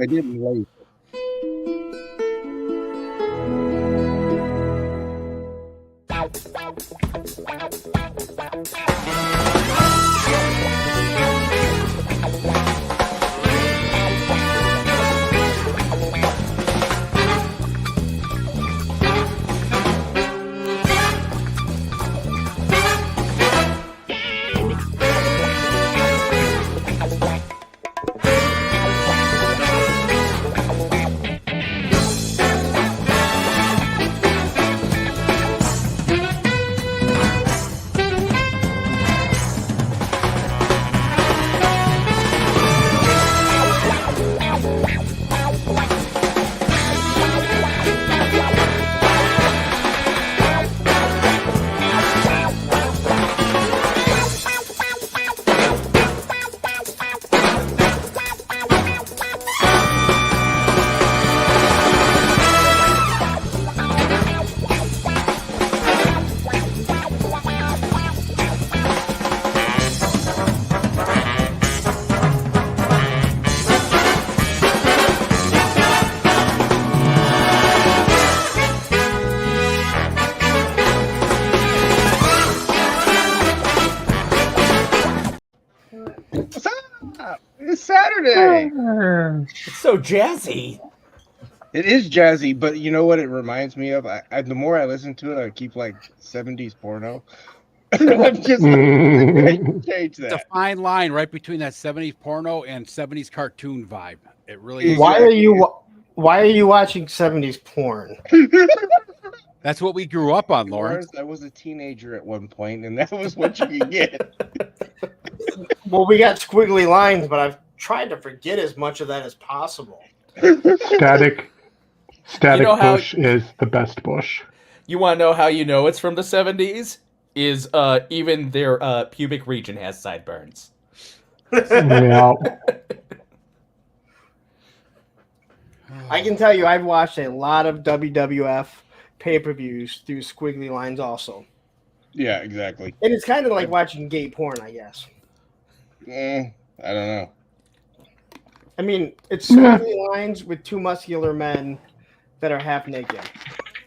I didn't like. What's up? It's Saturday. It's so jazzy. It is jazzy, but you know what it reminds me of? The more I listen to it, I keep like 70s porno. I'm just I change It's a that. fine line right between that 70s porno and 70s cartoon vibe. It really is. Exactly. Why are you watching 70s porn? That's what we grew up on, Lawrence. I was a teenager at one point, and that was what you could get. Well, we got squiggly lines, but I've tried to forget as much of that as possible. Static You know how- bush is the best bush. You want to know how you know it's from the 70s? Is even their pubic region has sideburns. Yeah. I can tell you, I've watched a lot of WWF pay-per-views through squiggly lines also. Yeah, exactly. And it's kind of like watching gay porn, I guess. I don't know. I mean, it's squiggly lines with two muscular men that are half naked.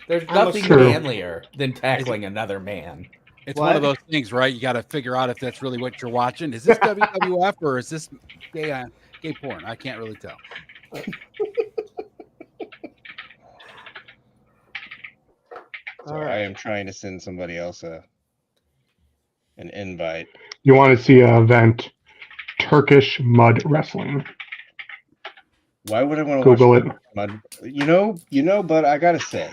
There's I'm nothing True. manlier than tackling another man. It's What? one of those things, right? You got to figure out if that's really what you're watching. Is this WWF or is this gay porn? I can't really tell. So All right. I am trying to send somebody else an invite. You want to see an event, Turkish mud wrestling. Why would I want to Google watch it. Mud? You know, but I gotta say,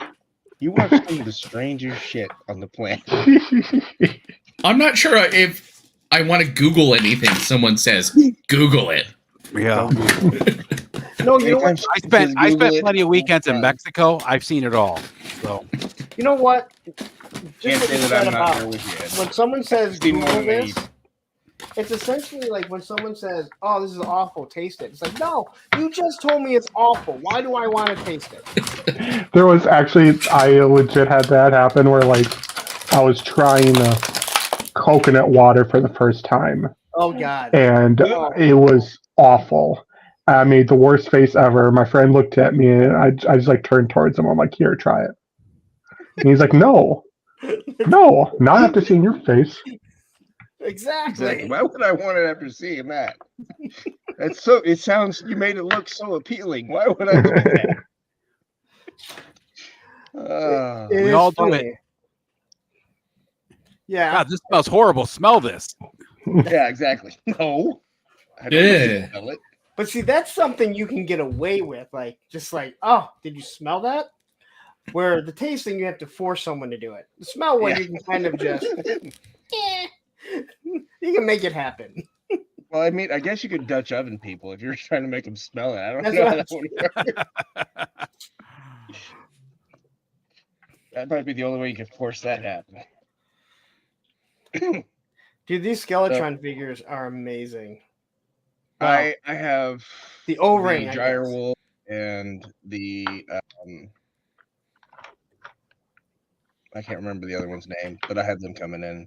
you watch some of the strangest shit on the planet. I'm not sure if I want to Google anything. Someone says, Google it. Yeah. No, you know what? I spent plenty of weekends in Mexico. I've seen it all. So You know what? Can't Just what say you that said I'm not there about with you. Ed. when someone says Steve Google Morgan, this, it's essentially like when someone says, "Oh, this is awful. Taste it." It's like, no, you just told me it's awful. Why do I want to taste it? There was actually, I legit had that happen where, like, I was trying coconut water for the first time, Oh God. and it was awful. I made the worst face ever. My friend looked at me, and I just, like, turned towards him. I'm like, here, try it. And he's like, no, not after seeing your face. Exactly. Exactly. Why would I want it after seeing that? That's so. It sounds. You made it look so appealing. Why would I do that? It We is all do funny. it. Yeah. God, this smells horrible. Smell this. Yeah, exactly. No, I don't Yeah. smell it. But see, that's something you can get away with. Like, just like, oh, did you smell that? Where the tasting, you have to force someone to do it. The smell one, Yeah. you can kind of just, you can make it happen. Well, I mean, I guess you could Dutch oven people if you're trying to make them smell it. I don't That's know how what that would work. That might be the only way you could force that to happen. Dude, these Skeletron figures are amazing. I have The O-ring, the I Gyre guess. Wolf and the I can't remember the other one's name, but I have them coming in.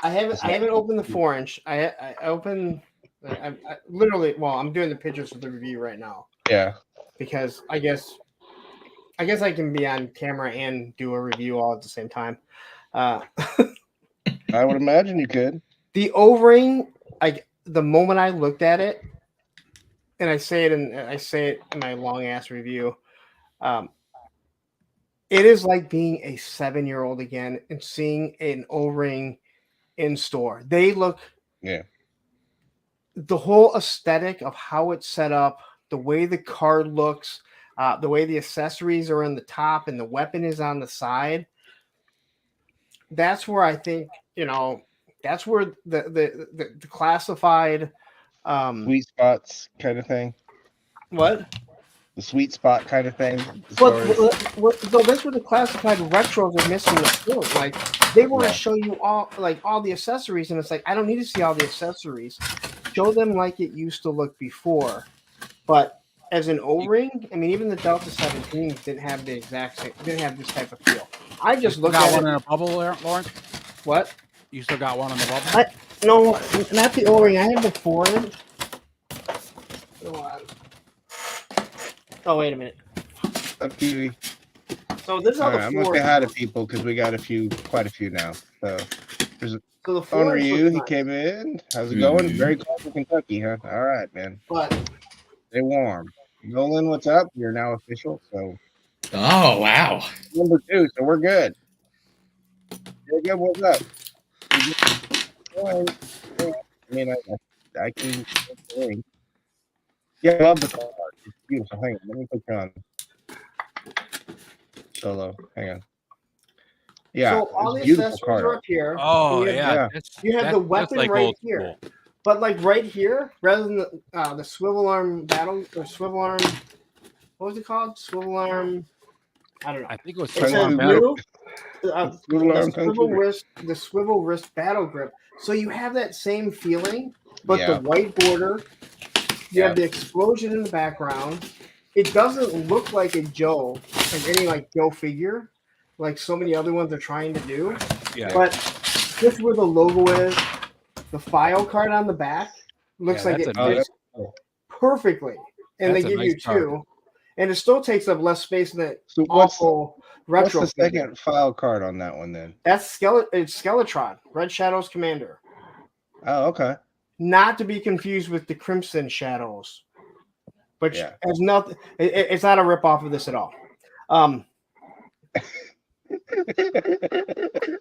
I haven't opened the 4-inch. I opened I literally, well, I'm doing the pictures for the review right now Yeah. because I guess I can be on camera and do a review all at the same time. Uh, I would imagine you could. the O-ring, the moment I looked at it, and I say it in my long ass review. It is like being a 7-year-old again and seeing an O-ring in store. They look, Yeah. the whole aesthetic of how it's set up, the way the card looks, the way the accessories are in the top and the weapon is on the side. That's where I think, that's where the classified Sweet spots kind of thing. what? The sweet spot kind of thing. So that's where the classified retros are missing the point. Like they want to Yeah. show you all the accessories, and it's like I don't need to see all the accessories. Show them like it used to look before. But as an O-ring, I mean, even the Delta 17 didn't have the exact same, didn't have this type of feel. I just You looked got at one it. in a bubble there, Lawrence? What? You still got one in the bubble? No, not the O-ring. I have the 4-inch. Hold on. Oh, wait a minute. A few. So this is how All the right, I'm gonna 4 say hi to people because we got quite a few now. So there's So the on 4-inch Ryu. looks He nice, came in. How's it going? Mhm. Very cold in Kentucky, huh? All right, man. but Stay warm. Nolan, what's up? You're now official. So Oh, wow. number 2. So we're good. Jacob, what's up? I mean, I can. Yeah, I love the card. It's beautiful. Hang on, let me put you on solo. Hang on. Yeah, so all the it's a beautiful accessories are card. up here. Oh, You have- yeah. yeah. You have That's the weapon like right old here. school. But like right here, rather than the swivel arm battle or swivel arm, what was it called? Swivel arm. I don't know. I think it was It says Kung Fu battle. new. Swivel arm Kung Fu grip. The swivel wrist battle grip. So you have that same feeling, but Yeah. the white border. You Yeah. have the explosion in the background. It doesn't look like a Joe, like any Joe figure, like so many other ones are trying to do. Yeah. But just where the logo is, the file card on the back looks Yeah, like that's it a nice- fits perfectly, and That's they a give nice you two, and it still takes up less space than that So what's awful retro. the figure. second file card on that one then? That's It's Skeletron, Red Shadows Commander, Oh, okay. not to be confused with the Crimson Shadows, which Yeah. has nothing. It's not a rip off of this at all.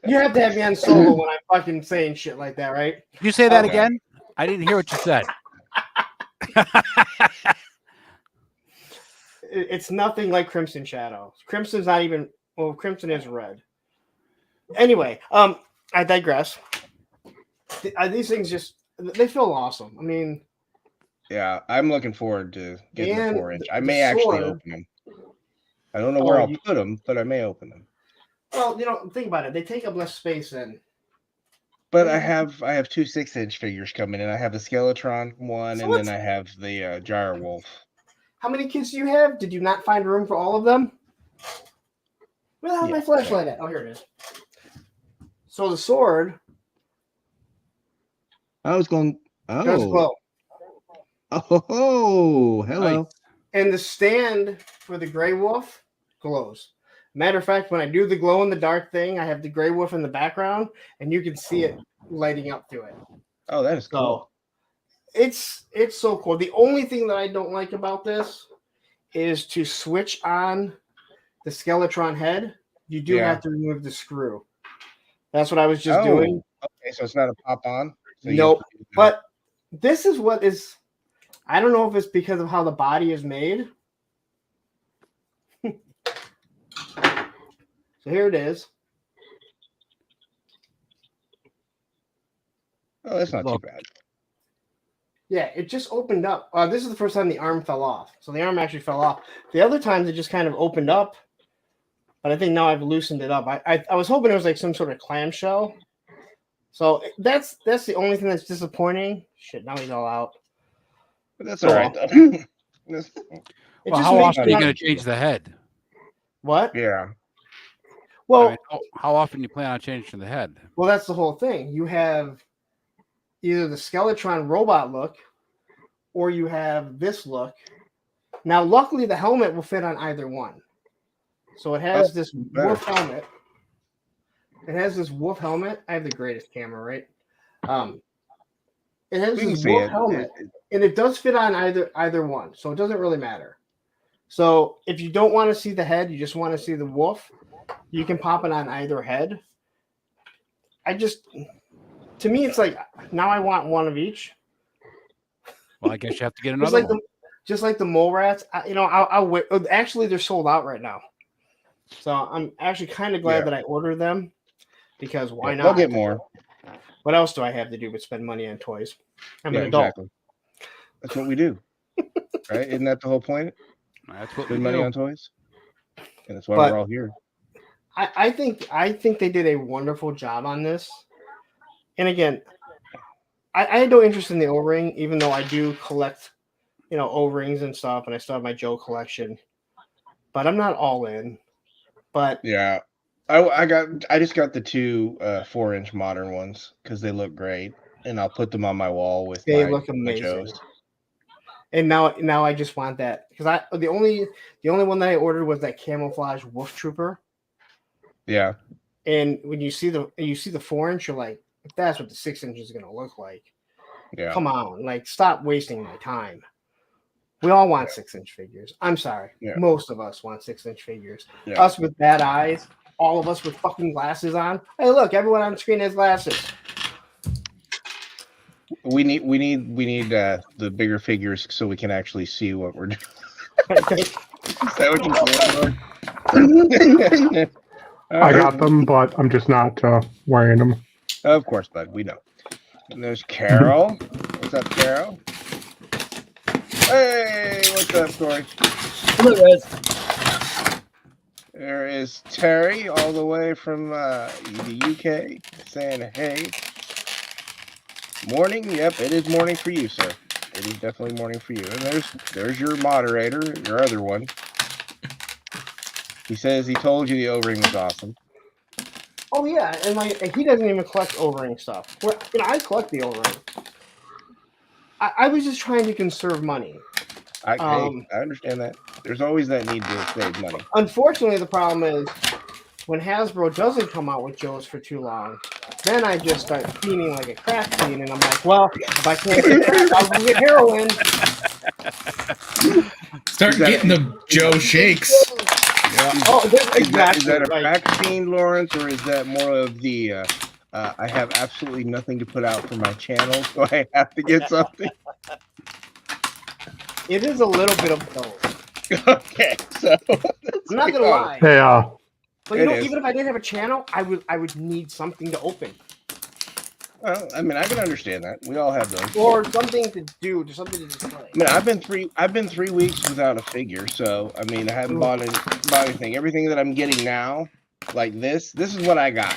You have to have me on solo when I'm fucking saying shit like that, right? Did you say that Okay. again? I didn't hear what you said. It's nothing like Crimson Shadows. Crimson's not even. Well, Crimson is red. Anyway, I digress. These things they feel awesome. I mean, Yeah, I'm looking forward to getting the And 4-inch. I the may actually sword- open them. I don't know where Oh, I'll put them, but I may open them. well, think about it. They take up less space than. But I have 2 6-inch figures coming in. I have the Skeletron one, So and then what's- I have the Gyre Wolf. How many kids do you have? Did you not find room for all of them? Where the hell is my Yeah. flashlight at? Oh, here it is. So the sword I was going. does glow. Oh, hello. Nice. And the stand for the Grey Wolf glows. Matter of fact, when I do the glow in the dark thing, I have the Grey Wolf in the background, and you can see it lighting up through it. Oh, that is cool. So it's so cool. The only thing that I don't like about this is to switch on the Skeletron head. You do Yeah. have to remove the screw. That's what I was just doing. Okay, so it's not a pop on. So you Nope. have to do that. But this is what is. I don't know if it's because of how the body is made. So here it is. Oh, that's not Look. too bad. Yeah, it just opened up. This is the first time the arm fell off. So the arm actually fell off. The other times it just kind of opened up. But I think now I've loosened it up. I was hoping it was like some sort of clamshell. So that's the only thing that's disappointing. Shit, now he's all out. But that's Oh, all right though. That's- It Well, just how makes often are you me- going to change the head? What? yeah. Well, I mean, how often do you plan on changing the head? well, that's the whole thing. You have either the Skeletron robot look, or you have this look. Now, luckily, the helmet will fit on either one. So it has this wolf helmet. It has this wolf helmet. I have the greatest camera, right? It has this wolf helmet, and it does fit on either one, so it doesn't really matter. So if you don't want to see the head, you just want to see the wolf, you can pop it on either head. To me, it's like, now I want one of each. Well, I guess you have to get another one. Just like the mole rats, I'll wait. Actually, they're sold out right now. So I'm actually kind of glad that I ordered them, because why not? I'll get more. What else do I have to do but spend money on toys? I'm an adult. Exactly. That's what we do, right? Isn't that the whole point? That's what Spend we money do. on toys, and that's why we're all here. I think they did a wonderful job on this. And again, I had no interest in the O-ring, even though I do collect, O-rings and stuff, and I still have my Joe collection. But I'm not all in. But yeah, I just got the 2 4-inch modern ones because they look great, and I'll put them on my wall with look amazing. Joes. And now I just want that, because the only one that I ordered was that camouflage Wolf Trooper. Yeah. And when you see the 4-inch, you're like, that's what the 6-inch is going to look like. Yeah. Come on, like, stop wasting my time. We all want 6-inch figures. I'm sorry. Yeah. Most of us want 6-inch figures. Yeah. Us with bad eyes, all of us with fucking glasses on. Hey, look, everyone on the screen has glasses. We need the bigger figures so we can actually see what we're doing. Is that what you're saying? I got them, but I'm just not wearing them. Of course, bud. We know. And there's Carol. What's up, Carol? Hey, what's up, Corey? Hello, guys. There is Terry, all the way from the UK, saying hey. Morning. Yep, it is morning for you, sir. It is definitely morning for you. And there's your moderator, your other one. He says he told you the O-ring was awesome. Oh yeah, and he doesn't even collect O-ring stuff. I collect the O-ring. I was just trying to conserve money. I understand that. There's always that need to save money. Unfortunately, the problem is when Hasbro doesn't come out with Joes for too long, then I just start fiending like a crack fiend, and I'm like, well, if I can't get crack, I'll go get heroin. Start getting the Joe shakes. Yeah. Oh, exactly. Is that a crack fiend, Lawrence, or is that more of the I have absolutely nothing to put out for my channel, so I have to get something? It is a little bit of both. Okay, so I'm not gonna lie. Hey, But even if I didn't have a channel, I would need something to open. Well, I mean, I can understand that. We all have those. Or something to do, or something to display. I mean, I've been 3 weeks without a figure, so I mean, I haven't bought anything. Everything that I'm getting now, like this is what I got.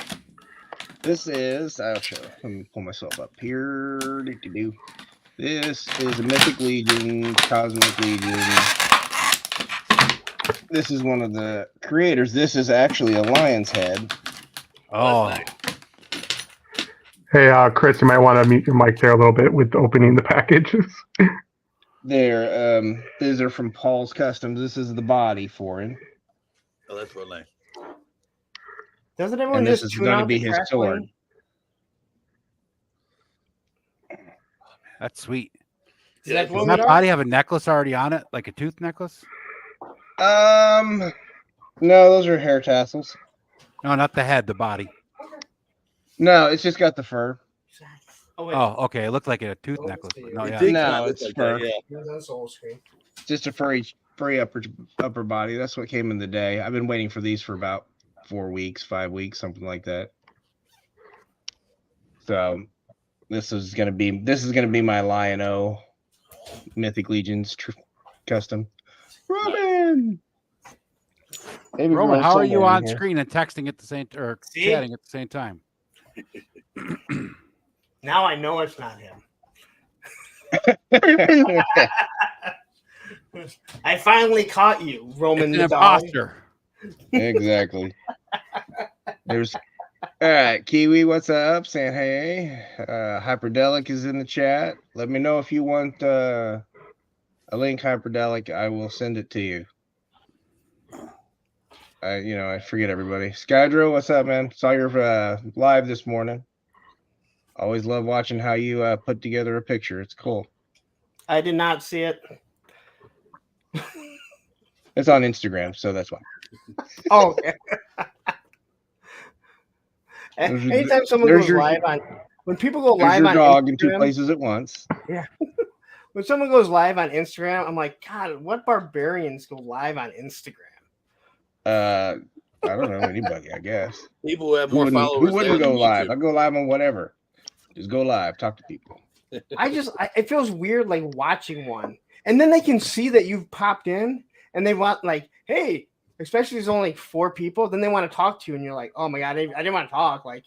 This is, I'll show. Let me pull myself up here. This is a Mythic Legion, Cosmic Legion. This is one of the creators. This is actually a lion's head. Oh, hey, Chris, you might want to mute your mic there a little bit with opening the packages. These are from Paul's Customs. This is the body for him. Oh, that's real nice. Doesn't everyone And this just is tune going to out be the his crack sword. lane? that's sweet. Is that Does what that we are? body have a necklace already on it, like a tooth necklace? No, those are hair tassels. No, not the head, the body. No, it's just got the fur. Oh, wait. Oh, okay. It looked like a tooth Oh, necklace. let's But see. no, It yeah. did No, kinda look it's like fur. that, yeah. It was on solo screen. Just a furry upper body. That's what came in the day. I've been waiting for these for about 4 weeks, 5 weeks, something like that. So this is gonna be my Lion-O Mythic Legions custom. Roman. Baby Roman, girl how are you somewhere in on here. screen and texting at the same or See? chatting at the same time? Now I know it's not him. I finally caught you, Roman It's an the dog. imposter. Exactly. There's All right, Kiwi, what's up? Saying hey. Hyperdelic is in the chat. Let me know if you want a link, Hyperdelic. I will send it to you. I forget everybody. Skydro, what's up, man? Saw your live this morning. Always love watching how you put together a picture. It's cool. I did not see it. It's on Instagram, so that's why. Oh, okay. There's your- Anytime someone there's goes your- live on, when people go There's live your on dog in two Instagram, places at once. when someone goes live on Instagram, I'm like, God, what barbarians go live on Instagram? I don't know anybody. I guess People who have who more wouldn't, followers who wouldn't there go than live? YouTube. I go live on whatever. Just go live, talk to people. It feels weird like watching one, and then they can see that you've popped in, and they want like, hey, especially if there's only like 4 people, then they want to talk to you, and you're like, oh my God, I didn't want to talk. Like,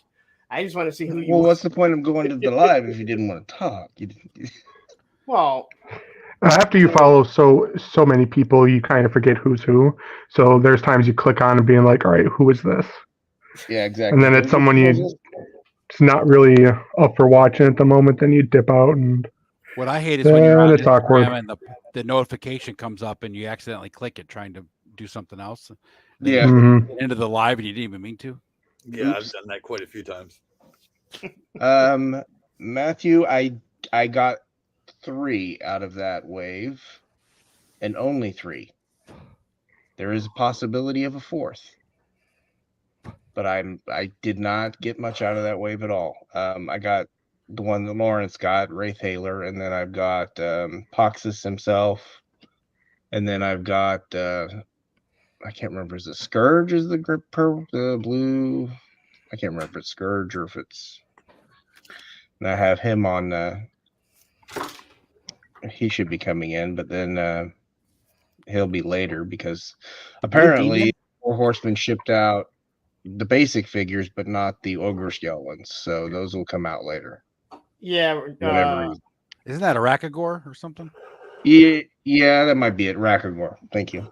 I just want to see who you. Well, what's the point of going to the live if you didn't want to talk? Well, After you follow so many people, you kind of forget who's who. So there's times you click on and being like, all right, who is this? Yeah, exactly. And then it's someone it's not really up for watching at the moment. Then you dip out and What I hate is when you're then on it's awkward. Instagram and the notification comes up and you accidentally click it trying to do something else. And then Yeah. you Mhm. get into the live and you didn't even mean to. Yeah, Oops. I've done that quite a few times. Matthew, I got 3 out of that wave, and only 3. There is a possibility of a 4th, but I did not get much out of that wave at all. I got the one that Lawrence got, Wraith Haler, and then I've got Poxus himself, and then I've got I can't remember, is it Scourge is the blue? I can't remember if it's Scourge or if it's. And I have him on. He should be coming in, but then he'll be later because apparently 4 Horsemen shipped out the basic figures, but not the Ogre Scale ones. So those will come out later. yeah. Whatever. Isn't that a Rakagor or something? Yeah, that might be it. Rakagor. Thank you.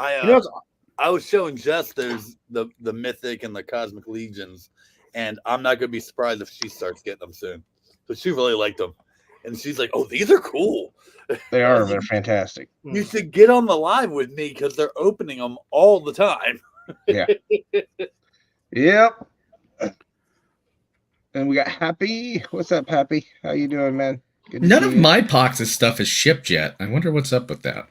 I was showing Jess there's the Mythic and the Cosmic Legions, and I'm not gonna be surprised if she starts getting them soon. So she really liked them, and she's like, "Oh, these are cool. They are. They're fantastic. You should get on the live with me because they're opening them all the time." Yeah. Yep. And we got Happy. What's up, Happy? How you doing, man? Good to None see of you. my Pox's stuff is shipped yet. I wonder what's up with that.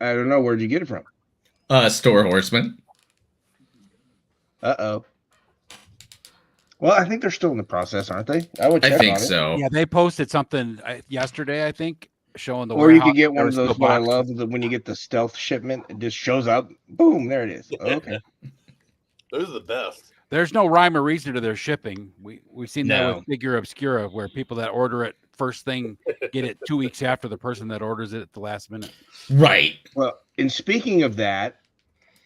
I don't know. Where'd you get it from? Store Horseman. Uh-oh. Well, I think they're still in the process, aren't they? I would I check think on it. so. Yeah, they posted something yesterday, I think, showing the Or you warehouse. could get one There of was those, no what I box. love, when you get the stealth shipment, it just shows up. Boom, there it is. Okay. Those are the best. There's no rhyme or reason to their shipping. We've seen that No. with Figure Obscura, where people that order it first thing get it 2 weeks after the person that orders it at the last minute. Right. Well, and speaking of that,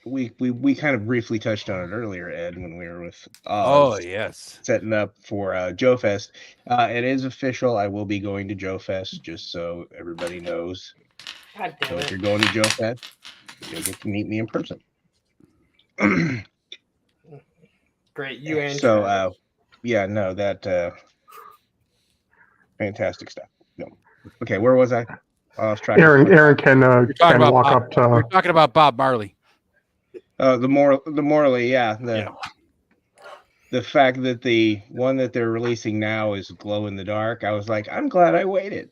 we kind of briefly touched on it earlier, Ed, when we were with Oz. Oh yes. Setting up for Joe Fest. It is official. I will be going to Joe Fest, just so everybody knows. God So damn if it. you're going to Joe Fest, you'll get to meet me in person. Great. You and So, yeah, no, that fantastic stuff. No, okay, where was I? I was trying. Aaron can talking can about walk Bob. up We're to. talking about Bob Marley. The Morley, yeah. The fact that the one that they're releasing now is glow in the dark. I was like, I'm glad I waited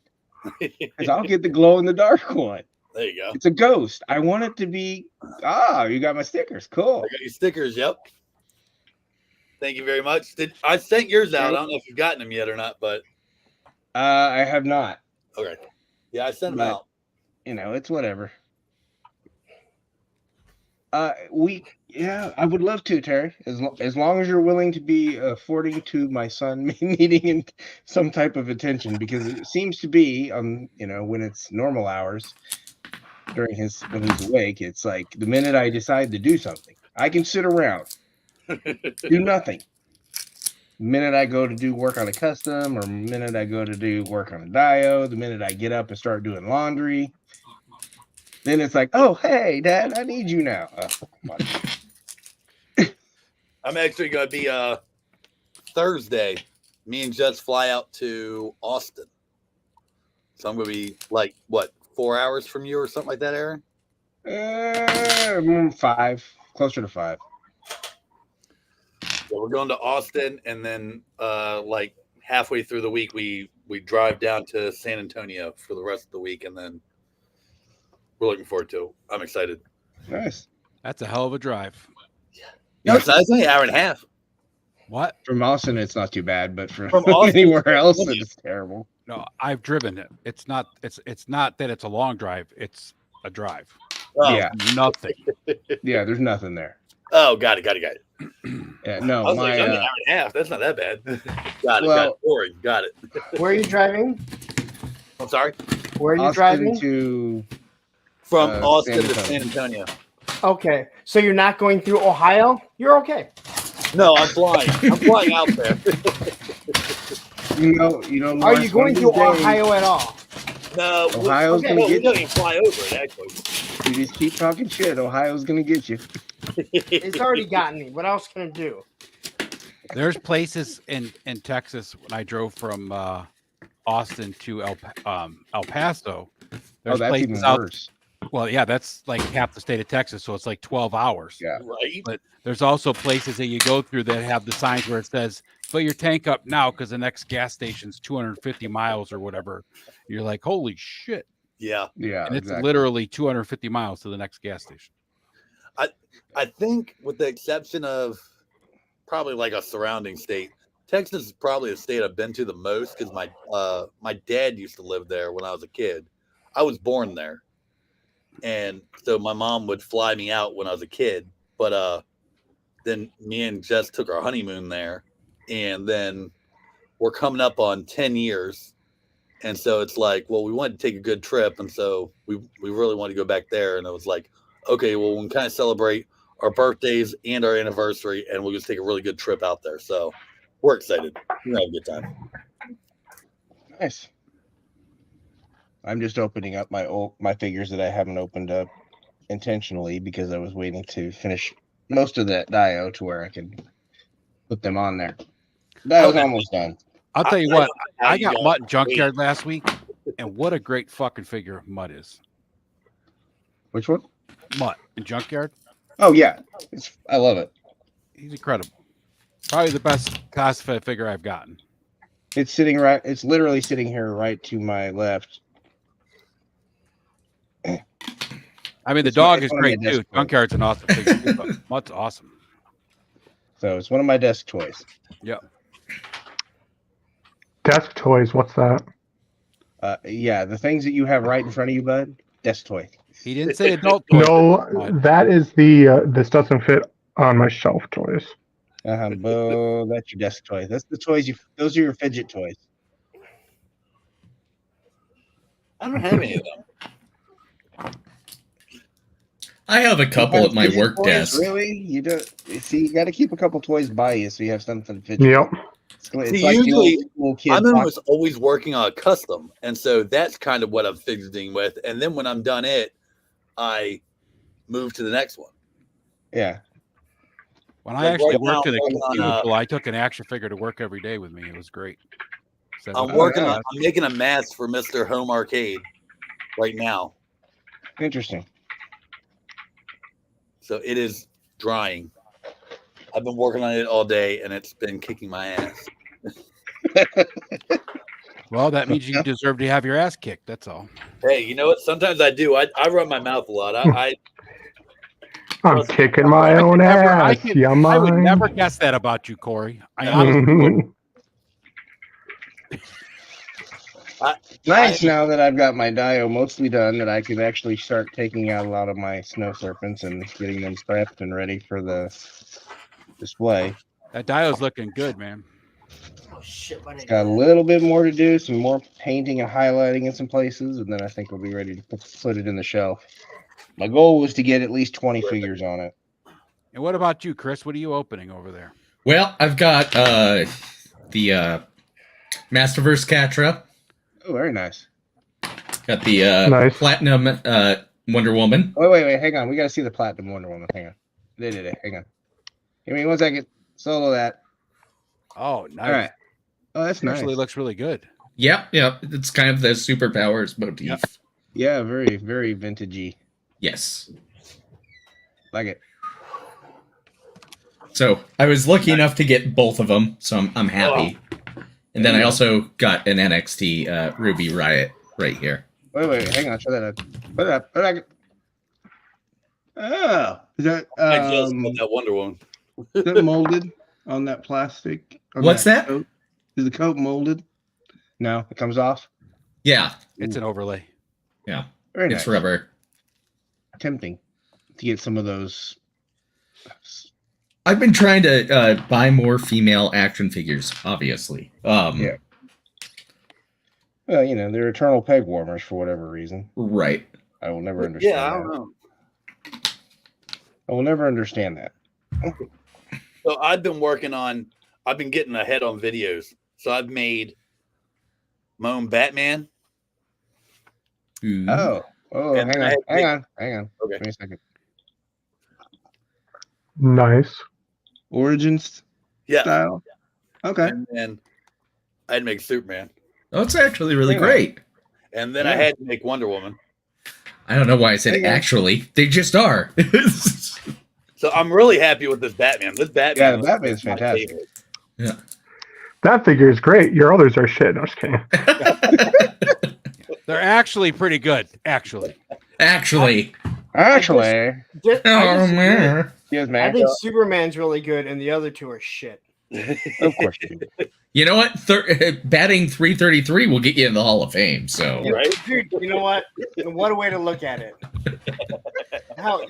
because I'll get the glow in the dark one. There you go. It's a ghost. I want it to be. You got my stickers. Cool. I got your stickers. Yep. Thank you very much. I sent yours out? I don't know if you've gotten them yet or not, but I have not. okay. Yeah, I sent them But- out. It's whatever. I would love to, Terry. As long as you're willing to be affording to my son needing some type of attention, because it seems to be when it's normal hours when he's awake, it's like the minute I decide to do something, I can sit around, do nothing. The minute I go to do work on a custom, or the minute I go to do work on a diode, the minute I get up and start doing laundry, then it's like, oh, hey, Dad, I need you now. I'm actually going to be Thursday. Me and Jess fly out to Austin. So I'm going to be like, what, 4 hours from you or something like that, Aaron? 5, closer to 5. So we're going to Austin, and then like halfway through the week, we drive down to San Antonio for the rest of the week, and then we're looking forward to it. I'm excited. Nice. That's a hell of a drive. No, it's not. It's only an hour and a half. What? From Austin, it's not too bad, but from Austin, anywhere else, it's terrible. No, I've driven it. It's not that it's a long drive. It's a drive. Oh. Yeah. Nothing. Yeah, there's nothing there. Oh, got it. Yeah, no, I was my like, only an hour and a half. That's not that bad. Got it. Boring. Got it. Where are you driving? I'm sorry. Where are you Austin driving? to From Austin San to San Antonio. Okay, so you're not going through Ohio? You're okay. No, I'm flying. I'm flying out there. you know. Are you going through Ohio at all? No, Ohio's okay. gonna we get don't you. even fly over it. Actually, You just keep talking shit. Ohio's gonna get you. It's already gotten me. What else can it do? There's places in Texas when I drove from Austin to El Paso. There's That's places even out. worse. Well, yeah, that's like half the state of Texas, so it's like 12 hours. Yeah. right? But there's also places that you go through that have the signs where it says, "Fill your tank up now because the next gas station's 250 miles or whatever." You're like, "Holy shit!" Yeah. Yeah, And it's exactly. literally 250 miles to the next gas station. I think, with the exception of probably like a surrounding state, Texas is probably the state I've been to the most because my dad used to live there when I was a kid. I was born there, and so my mom would fly me out when I was a kid. But then me and Jess took our honeymoon there, and then we're coming up on 10 years. And so it's like, well, we wanted to take a good trip, and so we really wanted to go back there. And it was like, okay, well, we can kind of celebrate our birthdays and our anniversary, and we'll just take a really good trip out there. So we're excited. We're gonna have a good time. Nice. I'm just opening up my figures that I haven't opened up intentionally because I was waiting to finish most of that Dio to where I could put them on there. Dio's almost done. I'll tell you what, How I you got guys- Mutt in Junkyard last week, and what a great fucking figure Mutt is. Which one? Mutt in Junkyard, Oh yeah, I love it. he's incredible. Probably the best classified figure I've gotten. It's sitting right. It's literally sitting here right to my left. I mean, the It's dog it's is one of my great too. desk toys. Junkyard's an awesome figure too, but Mutt's awesome. So it's one of my desk toys. Yep. Desk toys. What's that? Yeah, the things that you have right in front of you, bud. Desk toy. He didn't say adult toy. No, that is the. This doesn't fit on my shelf toys. Boo, that's your desk toy. That's the toys you. Those are your fidget toys. I don't have any of them. I have a couple at my Fidget work toys? desk. Really? You don't see. You got to keep a couple toys by you so you have something to fidget. Yep. It's See, like the usually, old school kid. I'm pocket- almost always working on a custom, and so that's kind of what I'm fidgeting with. And then when I'm done I move to the next one. Yeah. When I Like actually right now, worked in a I'm working on, cubicle, I took an action figure to work every day with me. It was great. I'm Oh, working yeah. on. I'm making a mask for Mr. Home Arcade right now. Interesting. So it is drying. I've been working on it all day, and it's been kicking my ass. Well, that means you deserve to have your ass kicked. That's all. Hey, you know what? Sometimes I do. I run my mouth a lot. I I'm kicking my own ass. Yeah, I would mine. never guess that about you, Corey. I honestly wouldn't. Nice. Now that I've got my Dio mostly done, that I can actually start taking out a lot of my snow serpents and getting them prepped and ready for the display. That dio's looking good, man. Oh shit! What did I Got a do? little bit more to do, some more painting and highlighting in some places, and then I think we'll be ready to put it in the shelf. My goal was to get at least 20 figures on it. And what about you, Chris? What are you opening over there? Well, I've got the Masterverse Catra. Oh, very nice. Got the Nice. Platinum Wonder Woman. Wait, hang on. We got to see the Platinum Wonder Woman. Hang on. Hang on. Give me 1 second. Solo that. Oh, nice. All right. Oh, that's nice. Actually looks really good. Yep. It's kind of the superpowers motif. Yep. Yeah, very, very vintagey. Yes. Like it. So I was lucky enough to get both of them, so I'm happy. And then I also got an NXT Ruby Riot right here. Wait, hang on. Show that up. Put it up. Put it up. Oh, is that I just got that Wonder Woman. is that molded on that plastic? On What's that? Coat? Is the coat molded? No, it comes off. Yeah, It's an overlay. yeah. Very It's nice. rubber. Tempting to get some of those. I've been trying to buy more female action figures, obviously. Yeah. Well, you know, they're eternal peg warmers for whatever reason. Right. I will never understand. Yeah, I that. don't know. I will never understand that. So I've been getting ahead on videos. So I've made my own Batman. Ooh. Oh, And hang I on. had Hang to- on. Okay. Give me a second. Nice. Origins Yeah. style. Okay. And then I had to make Superman. Oh, it's actually really Yeah. great. And then I Yeah. had to make Wonder Woman. I don't know why I said Okay. actually. They just are. So I'm really happy with this Batman. This Batman. Yeah, the was Batman's my fantastic. favorite. That figure is great. Your others are shit. No, I'm just kidding. They're actually pretty good. Actually, Actually. Actually, Just- Oh, I just- man. yes, I man. think Superman's really good, and the other two are shit. Of course you do. You know what? Batting 333 will get you in the Hall of Fame. So Right? Dude, you know what? What a way to look at it. How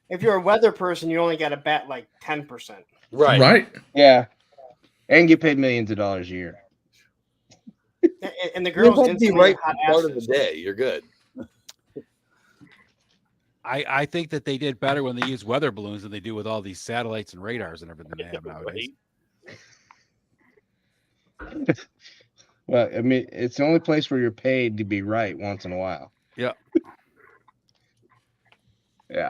if you're a weather person, you only got to bat like 10%. Right. Yeah. And get paid millions of dollars a year. And the You girls have to be instantly right hot part of the asses. day. You're good. I think that they did better when they used weather balloons than they do with all these satellites and radars and everything they have nowadays. Right? Well, I mean, it's the only place where you're paid to be right once in a while. Yeah. Yeah.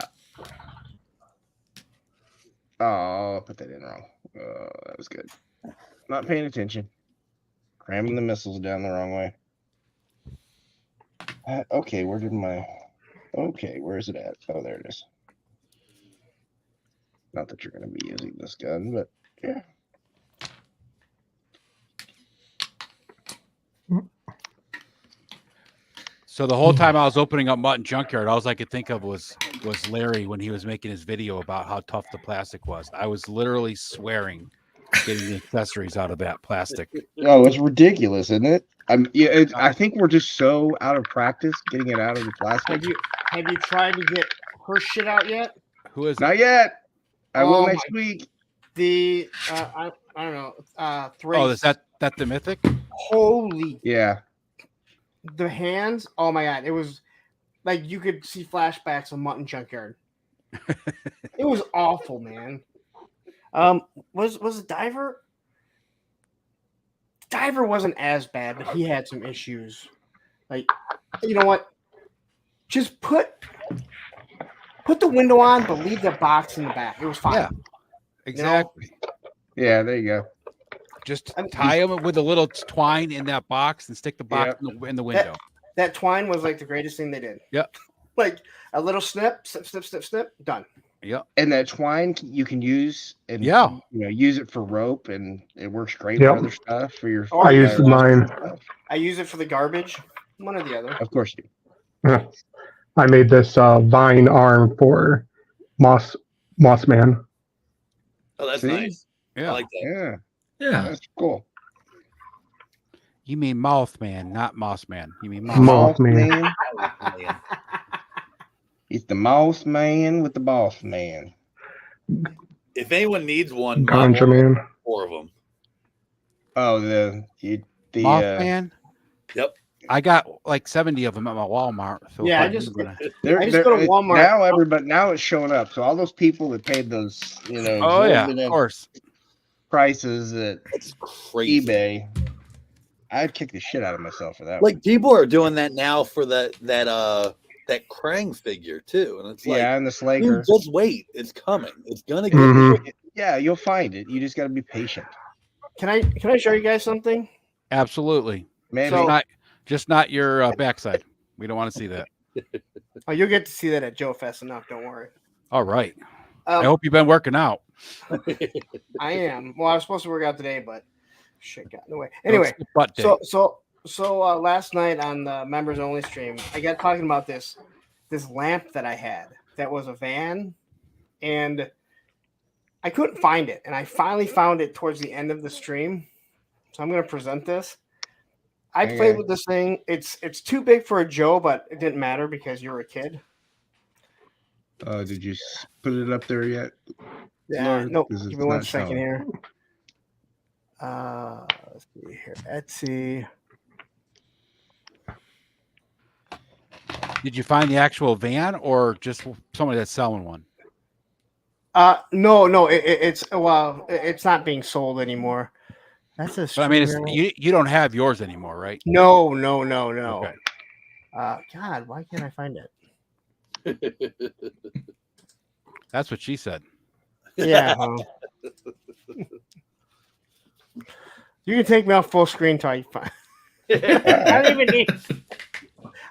Oh, I put that in wrong. That was good. Not paying attention. Cramming the missiles down the wrong way. Okay, where is it at? Oh, there it is. Not that you're going to be using this gun, but yeah. So the whole time I was opening up Mutton Junkyard, all I could think of was Larry when he was making his video about how tough the plastic was. I was literally swearing getting the accessories out of that plastic. Oh, it's ridiculous, isn't it? I think we're just so out of practice getting it out of the plastic. Have you tried to get her shit out yet? Who is it? Not yet. I will Oh next week. The I don't know. Oh, Thrace. is that the Mythic? Holy Yeah. the hands! Oh my god, it was like you could see flashbacks of Mutton Junkyard. It was awful, man. Was it Diver? Diver wasn't as bad, but he had some issues. Like, you know what? Just put the window on, but leave the box in the back. It was fine. Yeah, exactly. Yeah, there you go. Just tie them with a little twine in that box and stick the box in the window. That twine was like the greatest thing they did. Yep. Like a little snip, done. Yep. And that twine you can use and use it for rope, and it works great Yep. for other stuff. For your, Oh, I used mine. I use it for the garbage. One or the other. Of course you do. I made this vine arm for Moss Man. Oh, that's See? nice. I Yeah. like that. Yeah, Yeah. that's cool. You mean Mothman, not Mossman. You mean Moss. Moss Man. Yeah. It's the Moss Man with the Boss Man. If anyone needs one, Ganja Man. 4 of them. Oh, the Mothman? Yep. I got like 70 of them at my Walmart. So Yeah, if I just- they're, I just go to they're- Walmart. now it's showing up. So all those people that paid those, Oh yeah, of exorbitant course. prices at That's crazy. eBay, I'd kick the shit out of myself for that. Like people are doing that now for that Krang figure too, and it's like, yeah, and the dude, Slaker. just wait, it's coming. It's gonna get. Mhm. Yeah, you'll find it. You just got to be patient. Can I show you guys something? Absolutely. Maybe. So- Just not your backside. We don't want to see that. Oh, you'll get to see that at Joe Fest enough. Don't worry. All right. I hope you've been working out. I am. Well, I was supposed to work out today, but shit got in the way. Anyway, butt day. so last night on the members only stream, I got talking about this lamp that I had that was a van, and I couldn't find it, and I finally found it towards the end of the stream. So I'm going to present this. I played with this thing. It's too big for a Joe, but it didn't matter because you're a kid. Did you put it up there yet? Yeah. Lord, No. 'cause it's Give me one not second showing. here. Let's see here. Etsy. Did you find the actual van or just somebody that's selling one? No. It's not being sold anymore. That's a. But I mean, streamer. you don't have yours anymore, right? No. Okay. God, why can't I find it? That's what she said. Yeah. You can take me off full screen till I find. I don't even need.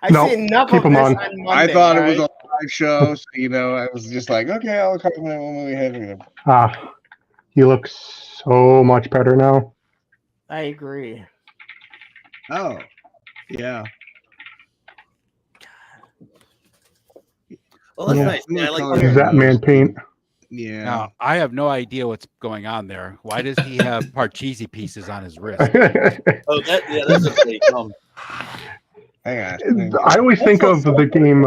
I No, see enough keep of this them on on. Monday, I thought it was right? a live show, so I was just like, okay, I'll comment when we have it. You look so much better now. I agree. Oh, yeah. Well, that's Yeah. nice. Man. I like Color Is that man paint? Yeah. Now, I have no idea what's going on there. Why does he have Parcheesi pieces on his wrist? Oh, that's a fake. Hang on. I always think of the game,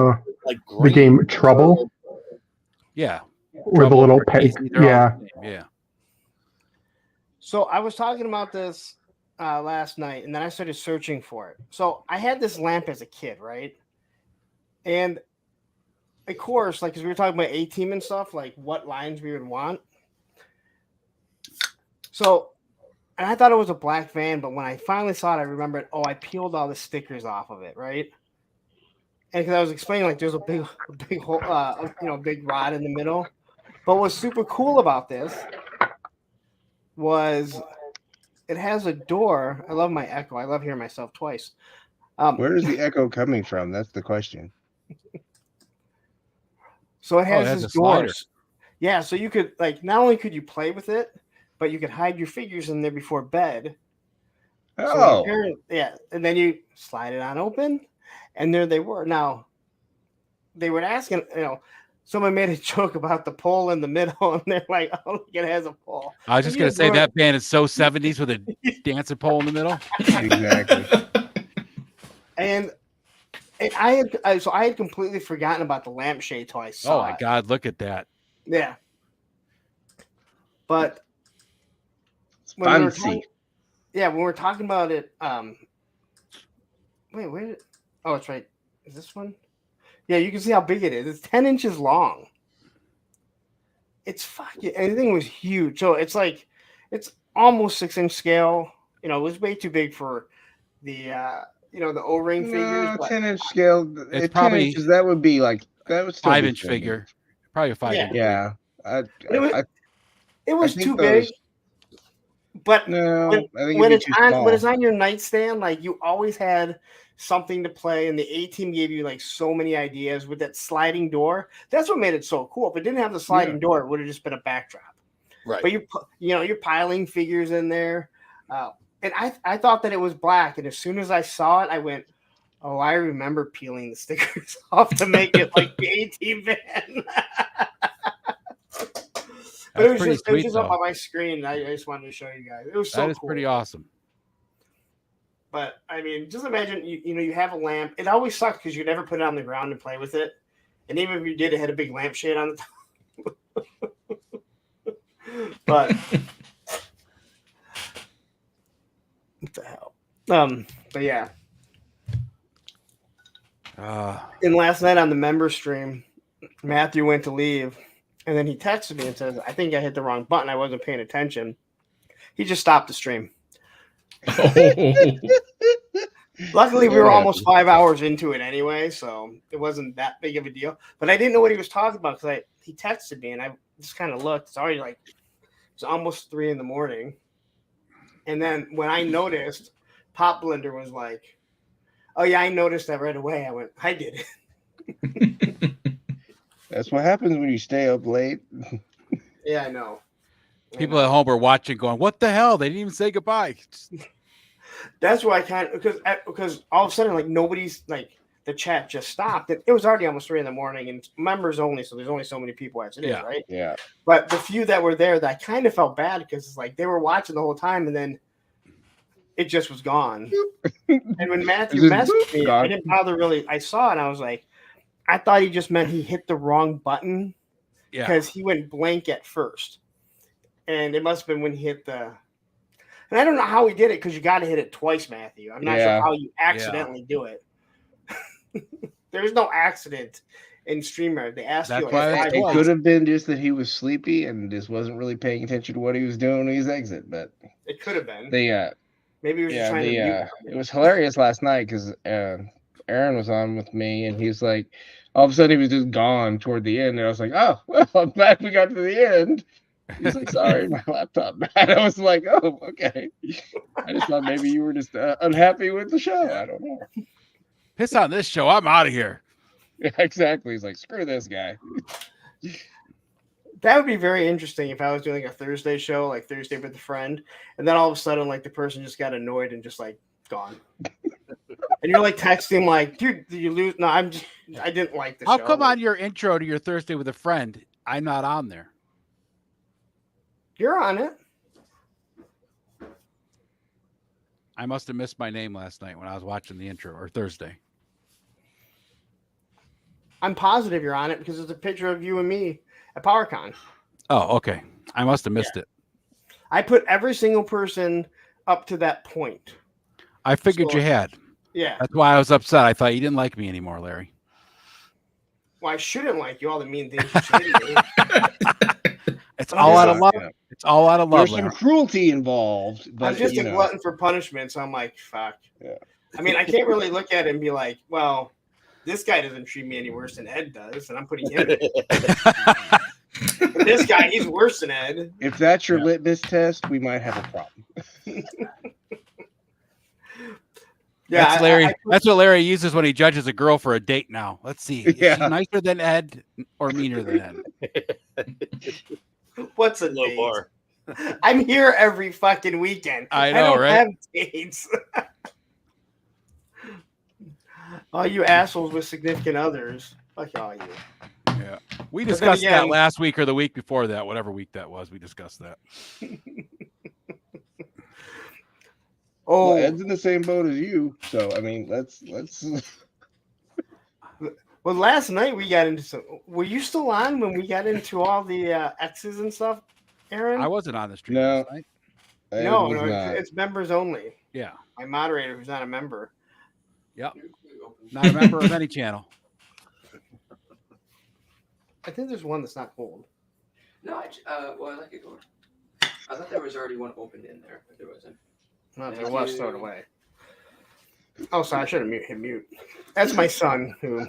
Like the game Trouble, Yeah. where the little peg. Parcheesi, they're all Yeah, the same. Yeah. So I was talking about this last night, and then I started searching for it. So I had this lamp as a kid, right? And of course, like, because we were talking about A-Team and stuff, like what lines we would want. So, and I thought it was a black van, but when I finally saw it, I remembered, I peeled all the stickers off of it, right? And because I was explaining, like, there's a big hole, big rod in the middle. But what's super cool about this was it has a door. I love my echo. I love hearing myself twice. Where is the echo coming from? That's the question. So it has has this a slider. door. Yeah, so you could, like, not only could you play with it, but you could hide your figures in there before bed. Oh, So yeah, and then you slide it on open, and there they were. Now, they were asking, someone made a joke about the pole in the middle, and they're like, "Oh, look, it has a pole." I was just going to say that band is so 70s with a dancing pole in the middle. exactly. And I had completely forgotten about the lampshade till I saw Oh my it. God, look at that. Yeah. But when Fancy. when we're talking about it, wait, where? Oh, it's right. Is this one? Yeah, you can see how big it is. It's 10 inches long. It's fucking. And the thing was huge. So it's like, it's almost 6-inch scale. It was way too big for the the O-ring figures. No, But 10-inch scale. It's It's probably 10 inches. That would be like that would still be 5-inch thin. figure. Probably a 5-inch. Yeah. It was think too those- big. But No, when, I think when it'd it's be too on small. when it's on your nightstand, like, you always had something to play, and the A-Team gave you like so many ideas with that sliding door. That's what made it so cool. If it didn't have the sliding door, it would have just been a backdrop. Right. But you're piling figures in there, and I thought that it was black, and as soon as I saw it, I went, "Oh, I remember peeling the stickers off to make it like the A-Team van." But it was pretty just, it was sweet, just up though. on my screen. I just wanted to show you guys. It was so That is cool. pretty awesome. But I mean, just imagine you have a lamp. It always sucks because you never put it on the ground and play with it. And even if you did, it had a big lampshade on the top. But what the hell? But yeah. And last night on the member stream, Matthew went to leave, and then he texted me and says, "I think I hit the wrong button. I wasn't paying attention." He just stopped the stream. Luckily, we were almost 5 hours into it anyway, so it wasn't that big of a deal. But I didn't know what he was talking about because he texted me, and I just kind of looked. It's already like It's almost 3 a.m. And then when I noticed, Pop Blender was like, "Oh yeah, I noticed that right away." I went, "I did it." That's what happens when you stay up late. Yeah, I know. People at home were watching, going, "What the hell? They didn't even say goodbye." That's why I kind of because all of a sudden, like, nobody's like, the chat just stopped. It was already almost 3 a.m. and it's members only, so there's only so many people as it is, right? Yeah. But the few that were there, that I kind of felt bad because it's like they were watching the whole time, and then it just was gone. And when Matthew messaged me, I didn't bother really. I saw it, and I was like, I thought he just meant he hit the wrong button because he went blank at first, and it must have been when he hit the. And I don't know how he did it because you got to hit it twice, Matthew. I'm not sure how you accidentally do it. There's no accident in Streamer. They asked you. Like, it could have been just that he was sleepy and just wasn't really paying attention to what he was doing when he was exit. But it could have been. Maybe he was just trying to mute. It was hilarious last night because Aaron was on with me and he's like, all of a sudden he was just gone toward the end. And I was like, oh, well, I'm glad we got to the end. He's like, sorry, my laptop died. I was like, oh, okay. I just thought maybe you were just unhappy with the show. I don't know. Piss on this show. I'm out of here. Yeah, exactly. He's like, screw this guy. That would be very interesting if I was doing a Thursday show, like Thursday with a friend, and then all of a sudden, like, the person just got annoyed and just like gone. And you're like texting, like, dude, did you lose? No, I didn't like the show. How come on your intro to your Thursday with a friend, I'm not on there? You're on it. I must have missed my name last night when I was watching the intro, or Thursday. I'm positive you're on it because it's a picture of you and me at PowerCon. Oh, okay. I must have missed it. I put every single person up to that point. I figured you had. Yeah. That's why I was upset. I thought you didn't like me anymore, Larry. Well, I shouldn't like you, all the mean things you say to me. It's all out of love. Yeah. It's all out of love. There's some cruelty involved. But, I'm just a glutton for punishment, so I'm like, fuck. Yeah. I mean, I can't really look at it and be like, well, this guy doesn't treat me any worse than Ed does, and I'm putting him in. This guy, he's worse than Ed. If that's your litmus test, we might have a problem. Yeah, that's Larry. That's what Larry uses when he judges a girl for a date now. Let's see. Is she nicer than Ed or meaner than Ed? What's a low bar? I'm here every fucking weekend. I know, don't right? have dates. All you assholes with significant others. Fuck all you. Yeah. We discussed that last week or the week before that, whatever week that was. We discussed that. Well, Ed's in the same boat as you, so I mean, let's. Well, last night we got into some. Were you still on when we got into all the X's and stuff, Aaron? I wasn't on the stream last night. No, it's members only. Yeah. My moderator, who's not a member. Yep. Not a member of any channel. I think there's one that's not cold. No, well, I like it going. I thought there was already one opened in there, but there wasn't. No, there was, throw it away. Oh, sorry, I should have hit mute. That's my son who.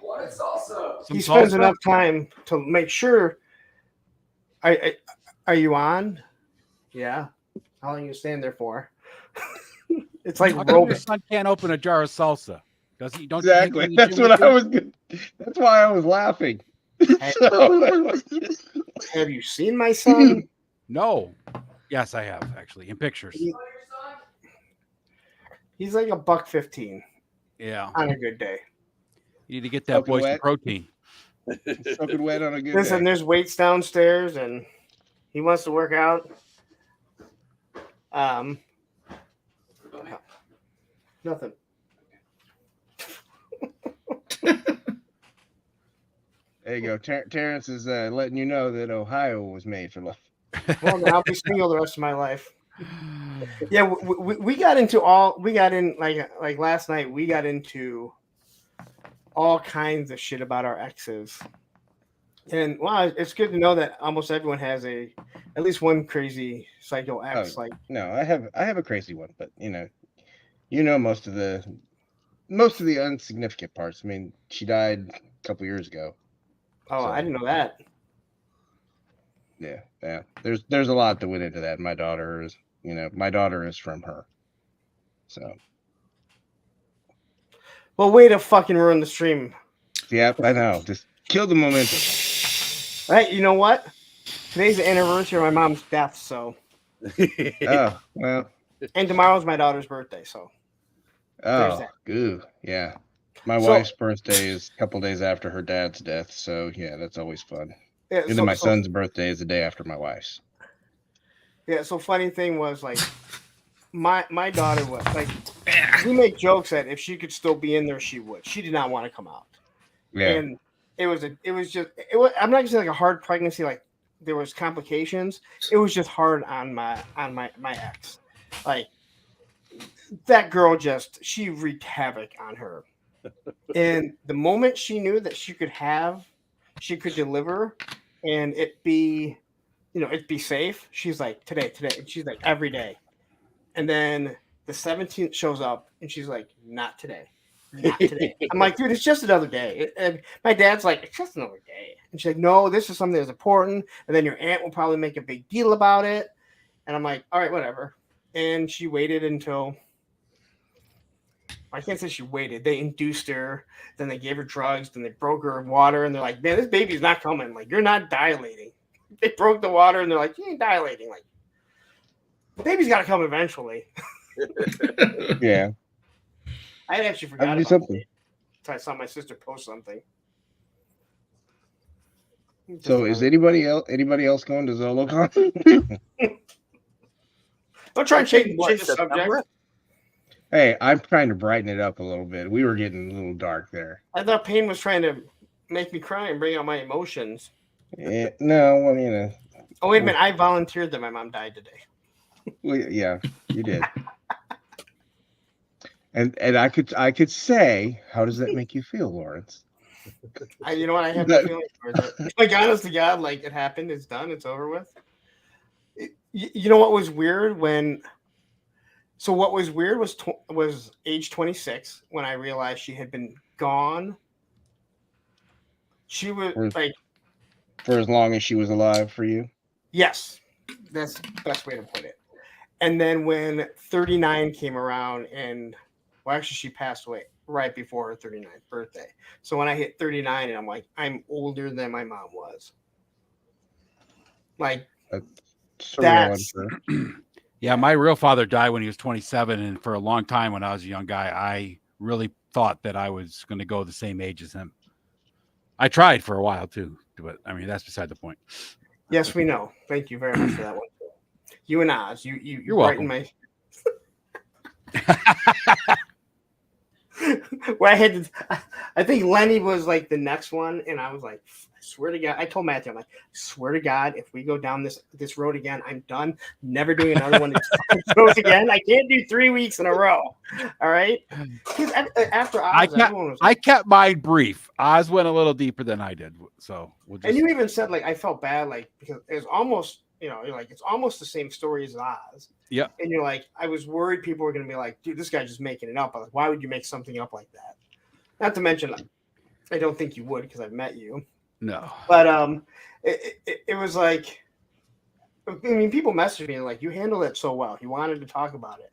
What is salsa? He spends enough time to make sure. Are you on? Yeah. How long are you stand there for? It's like your son can't open a jar of salsa. Does he? Don't exactly. That's what I was. That's why I was laughing. Have you seen my son? No. Yes, I have actually in pictures. He's like $1.15. Yeah. On a good day. You need to get that boy some protein. Soaking wet on a good Listen, day. there's weights downstairs, and he wants to work out. Nothing. There you go. Terrence is letting you know that Ohio was made for love. Well, then I'll be single the rest of my life. Yeah, we got into like last night. We got into all kinds of shit about our exes, and wow, it's good to know that almost everyone has at least one crazy psycho ex. No, I have a crazy one, but you know most of the insignificant parts. I mean, she died a couple years ago. Oh, so. I didn't know that. Yeah. There's a lot that went into that. My daughter is from her. So. Well, way to fucking ruin the stream. Yep, I know. Just kill the momentum. Right? You know what? Today's the anniversary of my mom's death, so. Oh well. And tomorrow's my daughter's birthday, so. There's Oh, that. goo. Yeah. My So- wife's birthday is a couple days after her dad's death, so yeah, that's always fun. Yeah, And then my son's birthday is the day after my wife's. Yeah, so funny thing was like my daughter was like we make jokes that if she could still be in there, she would. She did not want to come out. Yeah. And it was I'm not gonna say like a hard pregnancy, like there was complications. It was just hard on my ex. Like that girl she wreaked havoc on her. And the moment she knew that she could deliver and it'd be safe, she's like, today. And she's like, every day. And then the 17th shows up and she's like, not today. Not today. I'm like, dude, it's just another day. And my dad's like, it's just another day. And she's like, no, this is something that's important. And then your aunt will probably make a big deal about it. And I'm like, all right, whatever. And she waited until, I can't say she waited. They induced her. Then they gave her drugs. Then they broke her water. And they're like, man, this baby's not coming. Like, you're not dilating. They broke the water. And they're like, you ain't dilating. Like, the baby's got to come eventually. Yeah. I had actually forgot I'll do about something. it until I saw my sister post something. So is anybody else going to ZoloCon? Don't try and change What, the subject. September? Hey, I'm trying to brighten it up a little bit. We were getting a little dark there. I thought Payne was trying to make me cry and bring out my emotions. No, well, Oh, wait a minute. I volunteered that my mom died today. well, yeah, you did. And I could say, how does that make you feel, Lawrence? You know what? I have the feeling for that. Like, honest to God, like, it happened. It's done. It's over with. You know what was weird what was weird was age 26 when I realized she had been gone. She was like, for as long as she was alive for you. yes, that's the best way to put it. And then when 39 came around, and well, actually, she passed away right before her 39th birthday. So when I hit 39, and I'm like, I'm older than my mom was. Like, That's Yeah, my real father died when he was 27, and for a long time when I was a young guy, I really thought that I was going to go the same age as him. I tried for a while too, but I mean that's beside the point. yes, we know. Thank you very much for that one. You and Oz, you're welcome. my. Well, I think Lenny was like the next one, and I was like, I swear to God, I told Matthew, I'm like, swear to God, if we go down this road again, I'm done. Never doing another one of these roads again. I can't do 3 weeks in a row. All right. Because after Oz, I kept mine brief. Oz went a little deeper than I did, so we'll just. And you even said like I felt bad, like because it was almost, you're like it's almost the same story as Oz. Yeah. And you're like, I was worried people were going to be like, dude, this guy's just making it up. I was like, why would you make something up like that? Not to mention, I don't think you would because I've met you. No. But it was like, I mean, people messaged me like, you handled it so well. You wanted to talk about it.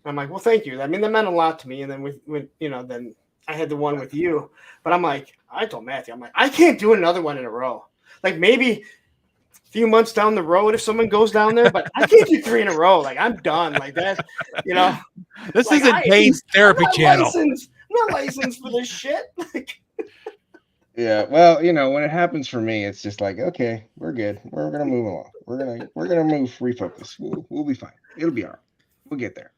And I'm like, well, thank you. I mean, that meant a lot to me. And then then I had the one with you. But I'm like, I told Matthew, I'm like, I can't do another one in a row. Like maybe few months down the road if someone goes down there, but I can't do 3 in a row. Like I'm done. Like that, This like, isn't Payne's therapy channel. I'm not licensed for this shit. Like, Yeah, well, when it happens for me, it's just like, okay, we're good. We're gonna move along. We're gonna move, refocus. We'll be fine. It'll be all right. We'll get there.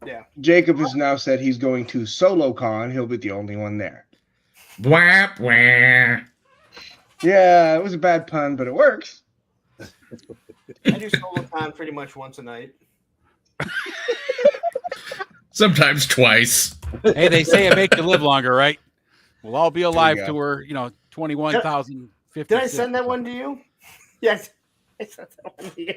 yeah. Jacob has now said he's going to SoloCon. He'll be the only one there. Wah, wah. Yeah, it was a bad pun, but it works. I do SoloCon pretty much once a night. Sometimes twice. Hey, they say it makes you live longer, right? We'll all be alive go. to her, 21,050. Did I send that one to you? Yes, I sent that one to you.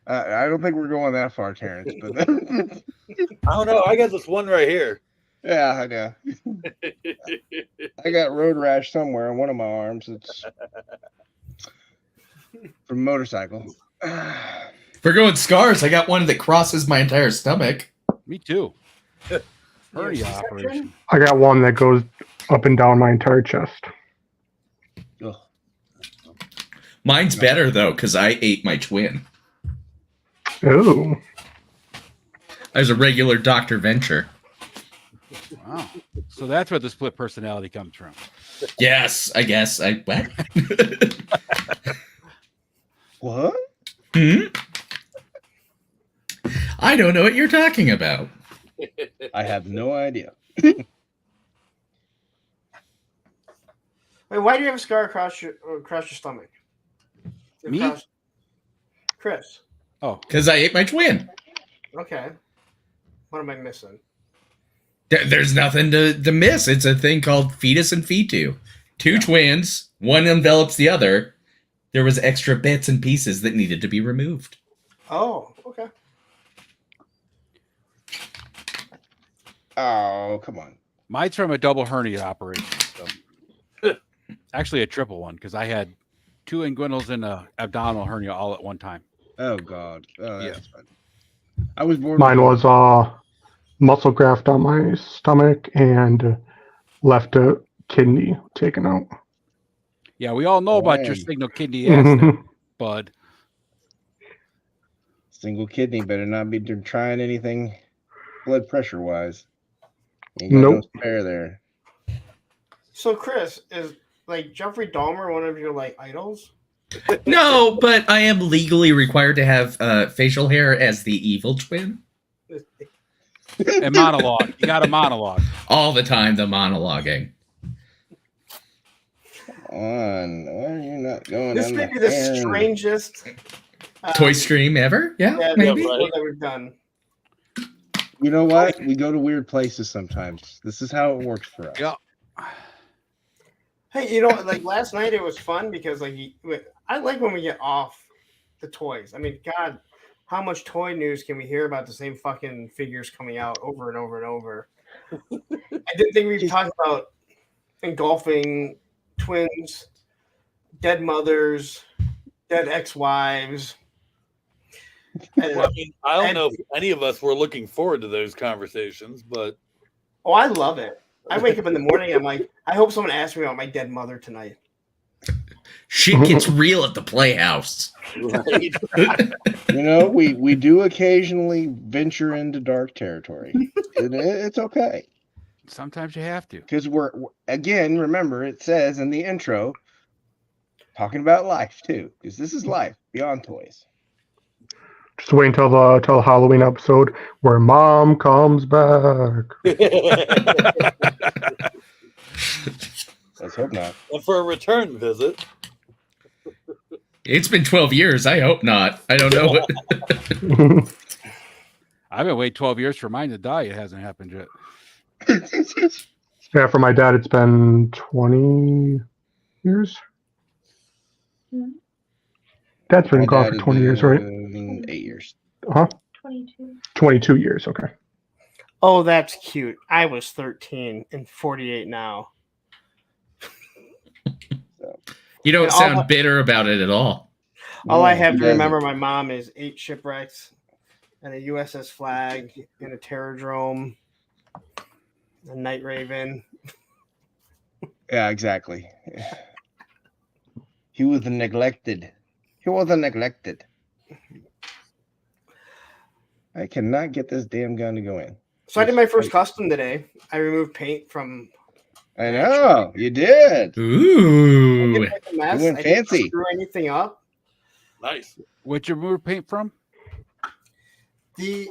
I don't think we're going that far, Terrence. But I don't know. I got this one right here. Yeah, I know. I got road rash somewhere on one of my arms. It's from motorcycle. For going scars, I got one that crosses my entire stomach. Me too. Your Hernia C-section? operation. I got one that goes up and down my entire chest. Ugh. Mine's better though, because I ate my twin. Oh, I was a regular Dr. Venture. Wow. So that's where the split personality comes from. Yes, I guess. What? What? Hmm? I don't know what you're talking about. I have no idea. Wait, why do you have a scar across your stomach? Me? Chris. Oh, Because I ate my twin. Okay. What am I missing? There's nothing to miss. It's a thing called fetus and fetu. Two twins, one envelops the other. There was extra bits and pieces that needed to be removed. Oh, okay. Oh, come on. mine's from a double hernia operation. So. Actually, a triple one because I had 2 inguinals and a abdominal hernia all at one time. Oh God. Oh, Yeah. that's fun. I was born. mine was muscle graft on my stomach and left a kidney taken out. Yeah, we all know about your Dang. signal kidney ass there, bud. Single kidney. Better not be trying anything blood pressure wise. Ain't got Nope. no spare there. So, Chris, is like Jeffrey Dahmer one of your like idols? No, but I am legally required to have facial hair as the evil twin. And monologue. You got a monologue. All the time, the monologuing. Come on. Why are you not going This on may the be the hair? strangest Toy stream ever? Yeah, yeah, maybe. that we've done. You know what? We go to weird places sometimes. This is how it works for us. Yeah. Hey, you know, like last night it was fun because like I like when we get off the toys. I mean, God, how much toy news can we hear about the same fucking figures coming out over and over and over? I didn't think we'd talk about engulfing twins, dead mothers, dead ex-wives. Well, I mean, I don't know if any of us were looking forward to those conversations, but Oh, I love it. I wake up in the morning, I'm like, I hope someone asks me about my dead mother tonight. Shit gets real at the Playhouse. right? You know, we do occasionally venture into dark territory. It's okay. Sometimes you have to. Because we're again, remember, it says in the intro, talking about life too. Because this is life beyond toys. Just wait until the Halloween episode where Mom comes back. Let's hope not. And for a return visit, It's been 12 years. I hope not. I don't know. I've been waiting 12 years for mine to die. It hasn't happened yet. Yeah, for my dad, it's been 20 years. Dad's been My gone dad for has 20 years, right? been 8 years. Huh? 22 years, okay. Oh, that's cute. I was 13 and 48 now. You don't And all sound the- bitter about it at all. All I No, have he to doesn't. remember my mom is 8 shipwrecks and a USS Flag and a Terrordrome, a Night Raven. Yeah, exactly. He was neglected. He was neglected. I cannot get this damn gun to go in. So I did my first custom today. I removed paint from. I know you did. I Ooh. didn't make a mess. You went I didn't fancy. screw anything up. nice. What'd you remove paint from? I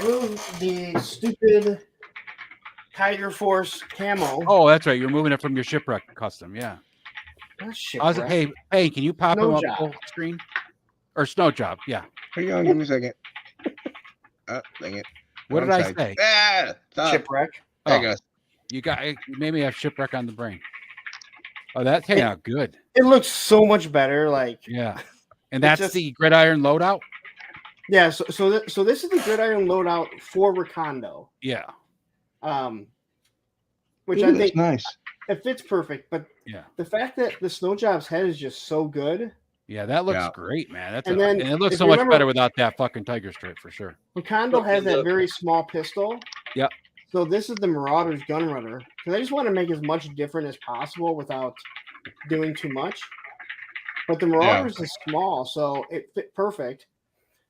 removed the stupid Tiger Force camo. Oh, that's right. You're moving it from your shipwreck custom. Yeah. That shit, I was bro. hey, can you pop Snow him up job. full screen? Or snow job? Yeah. Hang on, give me a second. Dang it. What did Wrong I side. say? Ah, stop. Shipwreck. There Oh. it goes. You made me have shipwreck on the brain. Oh, that came out good. It looks so much better. Like, Yeah. And It's that's just- the gridiron loadout? yeah. So this is the gridiron loadout for Recondo. Yeah. Which Ooh, I that's think nice. it fits perfect. But Yeah. the fact that the snow job's head is just so good. Yeah, that looks Yeah. great, man. That's And and then, it looks if so you much remember- better without that fucking tiger stripe for sure. Wakando has that very small pistol. Yep. So this is the Marauder's gun runner. Because I just want to make as much different as possible without doing too much. But the Marauder's is small, so it fit perfect.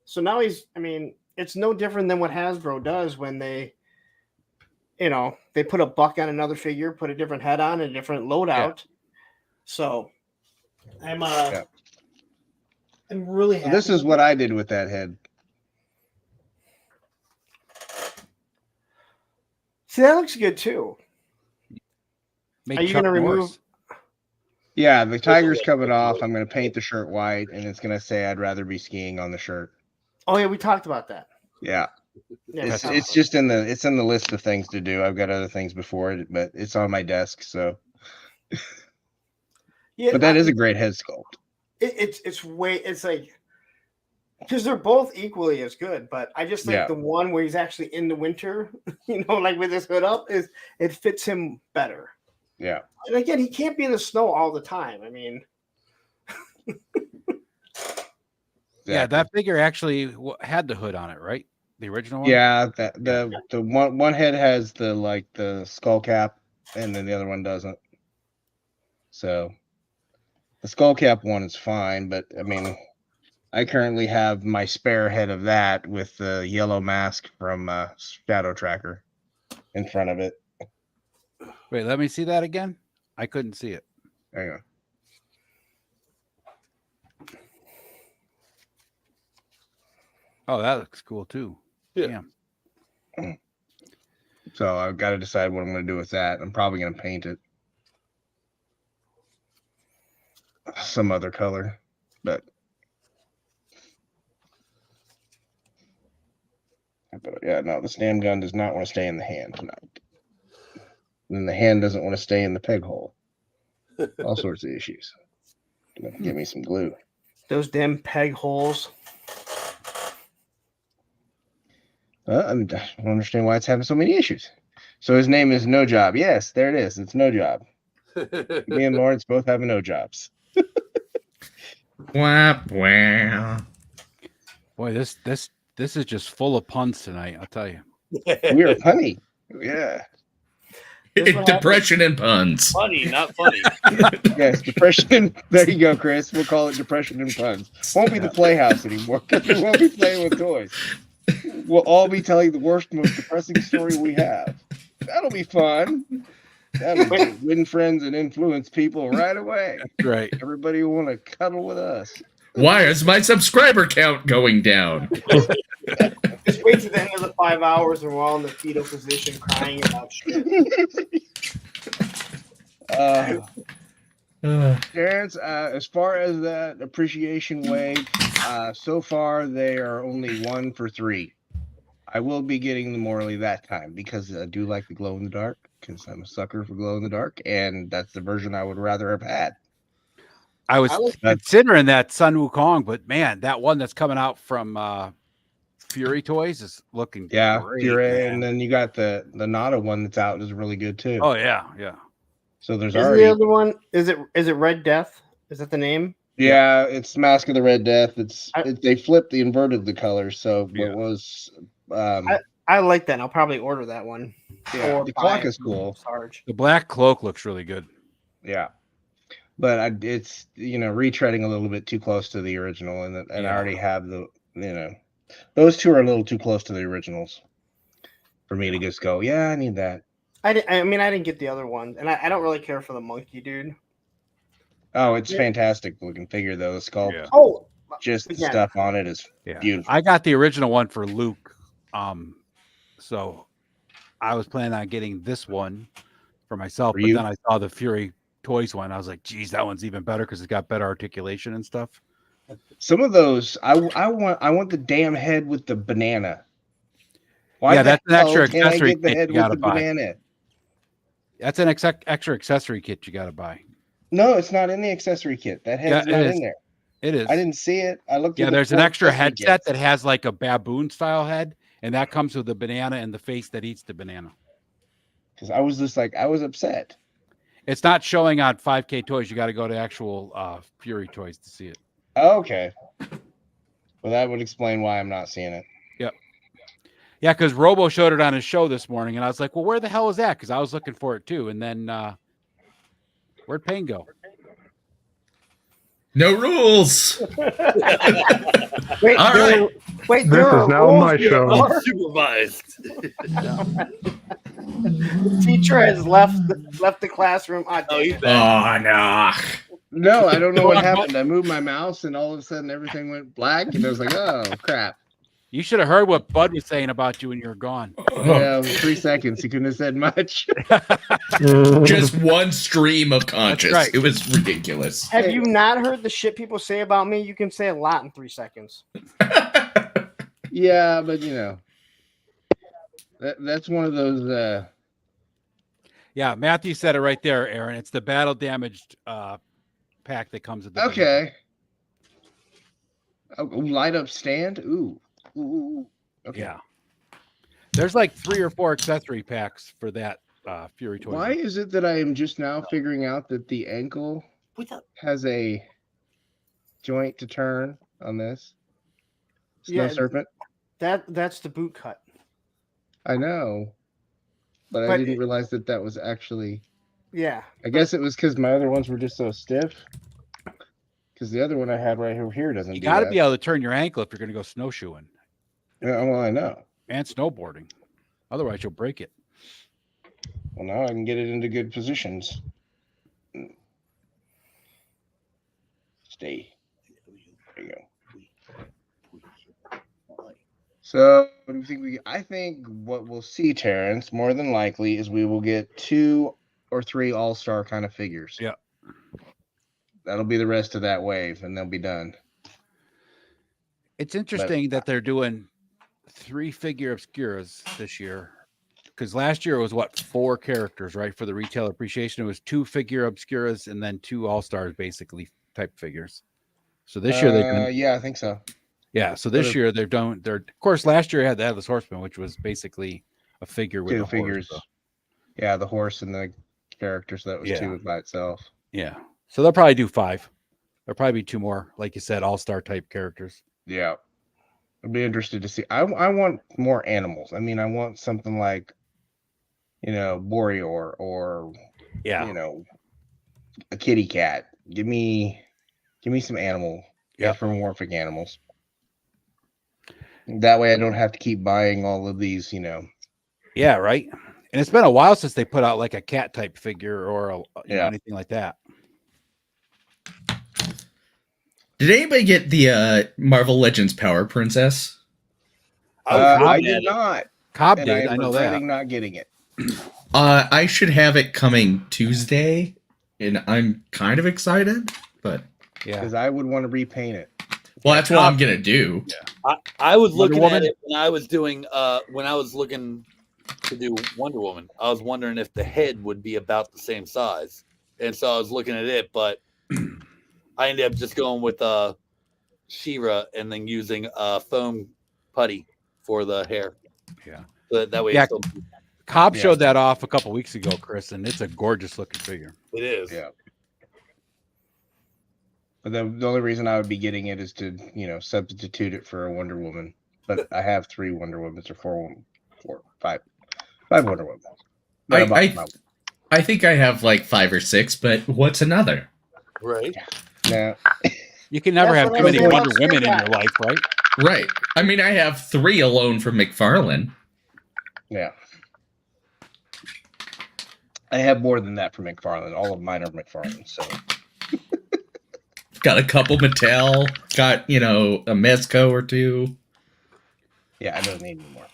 So now it's no different than what Hasbro does when they put a buck on another figure, put a different head on, a different loadout. So I'm really happy. This is what I did with that head. See, that looks good too. Make Are you Chuck gonna remove? Norris. Yeah, the tiger's coming off. I'm going to paint the shirt white, and it's going to say I'd rather be skiing on the shirt. Oh yeah, we talked about that. Yeah. Yeah, It's just in the list of things to do. I've got other things before it, but it's on my desk. So, yeah. but that is a great head sculpt. It's like because they're both equally as good, but I just think the one where he's actually in the winter, like with his hood up, it fits him better. Yeah. And again, he can't be in the snow all the time. I mean, Yeah, that figure actually had the hood on it, right? The original one. Yeah, the one head has the skull cap, and then the other one doesn't. So the skull cap one is fine, but I mean, I currently have my spare head of that with the yellow mask from Shadow Tracker in front of it. Wait, let me see that again. I couldn't see it. Hang on. Oh, that looks cool too. Yeah. Damn. So I've got to decide what I'm going to do with that. I'm probably going to paint it some other color, but yeah, no, this damn gun does not want to stay in the hand tonight. And the hand doesn't want to stay in the peg hole. All sorts of issues. Give me some glue. those damn peg holes. I don't understand why it's having so many issues. So his name is No Job. Yes, there it is. It's No Job. Me and Lawrence both have no jobs. Wah, wah. Boy, this is just full of puns tonight. I'll tell you. We are punny. Yeah. Depression and puns. Funny, not funny. Yes, depression. There you go, Chris. We'll call it depression and puns. Won't be the playhouse anymore because we won't be playing with toys. We'll all be telling the worst, most depressing story we have. That'll be fun. That'll win friends and influence people right away. That's right. Everybody will want to cuddle with us. Why is my subscriber count going down? Just wait to the end of the 5 hours and we're all in the fetal position crying about shit. Terrence, as far as that appreciation wave, so far they are only 1 for 3. I will be getting the Morley that time because I do like the glow in the dark because I'm a sucker for glow in the dark, and that's the version I would rather have had. I was considering that Sun Wukong, but man, that one that's coming out from Fury Toys is looking great, Fury, man. and then you got the Nada one that's out is really good too. Oh yeah, yeah. So there's Is already the other one? Is it Red Death? Is that the name? Yeah, it's Mask of the Red Death. They flipped the inverted the colors, so it was. I like that. I'll probably order that one. Yeah, the clock is cool. Sarge. The black cloak looks really good. Yeah, but it's retreading a little bit too close to the original, and I already have those two are a little too close to the originals for me to just go. Yeah, I need that. I didn't get the other one, and I don't really care for the monkey dude. Oh, it's fantastic looking figure though. The sculpt. Yeah. Oh, just the stuff on it is beautiful. I got the original one for Luke. So I was planning on getting this one for myself, but then I saw the Fury Toys one. I was like, geez, that one's even better because it's got better articulation and stuff. Some of those, I want the damn head with the banana. Why that's an extra can't I accessory get the kit head you with gotta the buy. banana? That's an extra accessory kit you got to buy. No, it's not in the accessory kit. That head's not in there. It is. I didn't see it. I looked. Yeah, at there's an extra headset that has like a baboon style head, and that comes with the banana and the face that eats the banana. because I was just like, I was upset. It's not showing on 5K Toys. You got to go to actual Fury Toys to see it. Okay. Well, that would explain why I'm not seeing it. Yep. Yeah, because Robo showed it on his show this morning, and I was like, well, where the hell is that? Because I was looking for it too. And then where'd Payne go? No rules. Wait, All right. Wait, This there is are now rules my here. show. Unsupervised. The teacher has left the classroom. Oh, he's back. Oh no. No, I don't know what happened. I moved my mouse, and all of a sudden, everything went black, and I was like, oh, crap. You should have heard what Bud was saying about you when you were gone. Yeah, 3 seconds. He couldn't have said much. Just one stream of conscious. right. It was ridiculous. Have you not heard the shit people say about me? You can say a lot in 3 seconds. Yeah, but, you know, that's one of those... Yeah, Matthew said it right there, Aaron. It's the battle damaged pack that comes with the Okay. Oh, light up stand? Ooh. Okay. Yeah. There's like 3 or 4 accessory packs for that Fury Toys. Why is it that I am just now figuring out that the ankle has a joint to turn on this? Snow Serpent? That's the boot cut. I know. But I didn't realize that was actually... Yeah. I guess it was because my other ones were just so stiff. Because the other one I had right over here doesn't You do got to that. be able to turn your ankle if you're going to go snowshoeing Yeah, well, I know. and snowboarding. Otherwise, you'll break it. Well, now I can get it into good positions. Stay. There you go. So, what do you think I think what we'll see, Terrence, more than likely, is we will get 2 or 3 all-star kind of figures. Yeah. That'll be the rest of that wave, and they'll be done. It's interesting that they're doing 3 figure obscuras this year. Because last year it was 4 characters, right? For the retail appreciation, it was 2 figure obscuras and then 2 all-stars, basically type figures. So this year they're going yeah, I think so. Yeah, so this year they're of course last year I had the Headless Horseman, which was basically a figure with 2 a figures. Horse, so. Yeah, the horse and the character, so that was 2 by itself. Yeah. So they'll probably do 5. There'll probably be 2 more, like you said, all-star type characters. Yeah. I'd be interested to see. I want more animals. I mean, I want something like, Boreor or a kitty cat. Give me some animal. Anthropomorphic animals. That way I don't have to keep buying all of these, Yeah, right. And it's been a while since they put out like a cat type figure or anything like that. Did anybody get the Marvel Legends Power Princess? I did not. Cobb And did. I I am know that. regretting not getting it. I should have it coming Tuesday, and I'm kind of excited, but Yeah. Because I would want to repaint it. well, that's what I'm gonna do. I was Wonder looking at Woman? it when I was doing when I was looking to do Wonder Woman. I was wondering if the head would be about the same size, and so I was looking at it, but I ended up just going with She-Ra and then using foam putty for the hair. Yeah. So that way, Yeah. it's still, Cobb showed that off a couple weeks ago, Chris, and it's a gorgeous looking figure. it is. Yeah. But the only reason I would be getting it is to, substitute it for a Wonder Woman. But I have 3 Wonder Womans or 5 Wonder Womans. I think I have like 5 or 6, but what's another? Right. Now, You can never That's have what too I many was Wonder saying Women in about your life, right? Right. I mean, I have 3 alone from McFarlane. yeah. I have more than that for McFarlane. All of mine are McFarlane, so. Got a couple Mattel. Got, a Mezco or 2. Yeah, I don't need any more.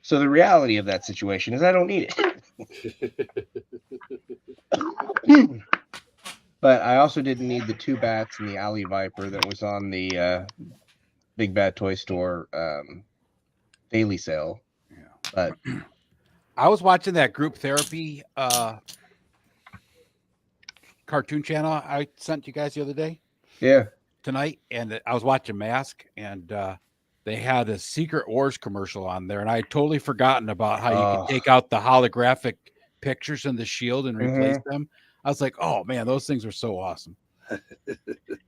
So the reality of that situation is I don't need it. But I also didn't need the 2 bats and the Alley Viper that was on the Big Bad Toy Store daily sale. Yeah. But I was watching that group therapy cartoon channel I sent you guys the other day yeah, tonight, and I was watching Mask, and they had a Secret Wars commercial on there, and I had totally forgotten about how you Oh. could take out the holographic pictures in the shield and replace Mm-hmm. them. I was like, oh man, those things are so awesome.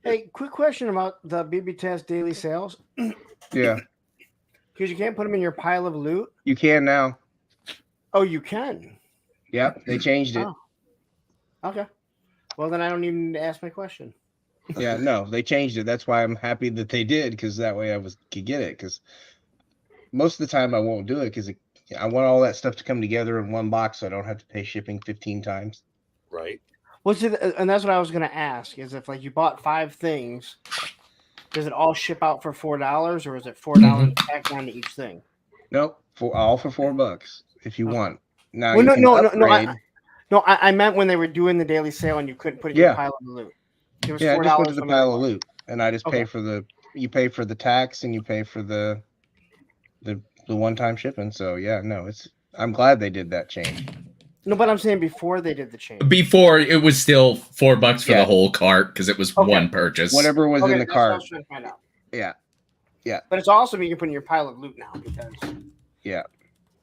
Hey, quick question about the BB10's daily sales. Yeah, Because you can't put them in your pile of loot. you can now. Oh, you can. Yep, they changed it. Oh. Okay. Well, then I don't even need to ask my question. Yeah, no, they changed it. That's why I'm happy that they did, because that way could get it. Because most of the time I won't do it because I want all that stuff to come together in one box, so I don't have to pay shipping 15 times. Right. What's it? And that's what I was going to ask: is if like you bought 5 things, does it all ship out for $4, or is it $4 tacked on to each thing? Nope, all for $4 if you want. Now Well, you can upgrade. I meant when they were doing the daily sale and you couldn't put it in your pile of loot. It was Yeah, I $4 just went to the no matter pile of what. loot, and I just pay for you pay for the tax and you pay for the one-time shipping. So yeah, no, I'm glad they did that change. No, but I'm saying before they did the change. Before it was still $4 for Yeah. the whole cart because it was one purchase. Whatever was in the That's what I cart. was trying to find out. Yeah. Yeah. But it's awesome you can put in your pile of loot now because Yeah.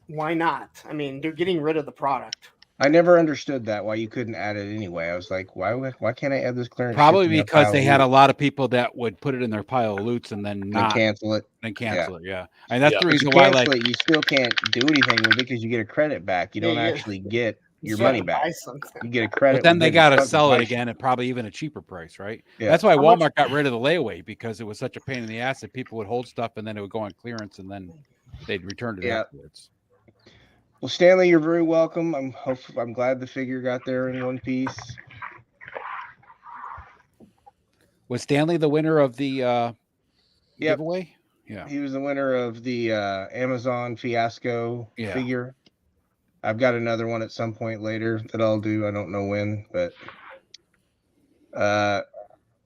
why not? I mean, they're getting rid of the product. I never understood that, why you couldn't add it anyway. I was like, why can't I add this clearance? Probably ship in my because pile they of had a loot lot of people that would put it in their pile of loots and then and not cancel it. and cancel it. Yeah, and that's the But reason you why, cancel like, it, you still can't do anything with it because you get a credit back. You don't actually get your money back. You get a credit. but then they got to within the sell it price. again at probably even a cheaper price, right? Yeah. That's why How much- Walmart got rid of the layaway because it was such a pain in the ass that people would hold stuff and then it would go on clearance and then they'd return it afterwards. Well, Stanley, you're very welcome. I'm glad the figure got there in one piece. Was Stanley the winner of the giveaway? Yeah. He was the winner of the Amazon Fiasco Yeah. figure. I've got another one at some point later that I'll do. I don't know when, but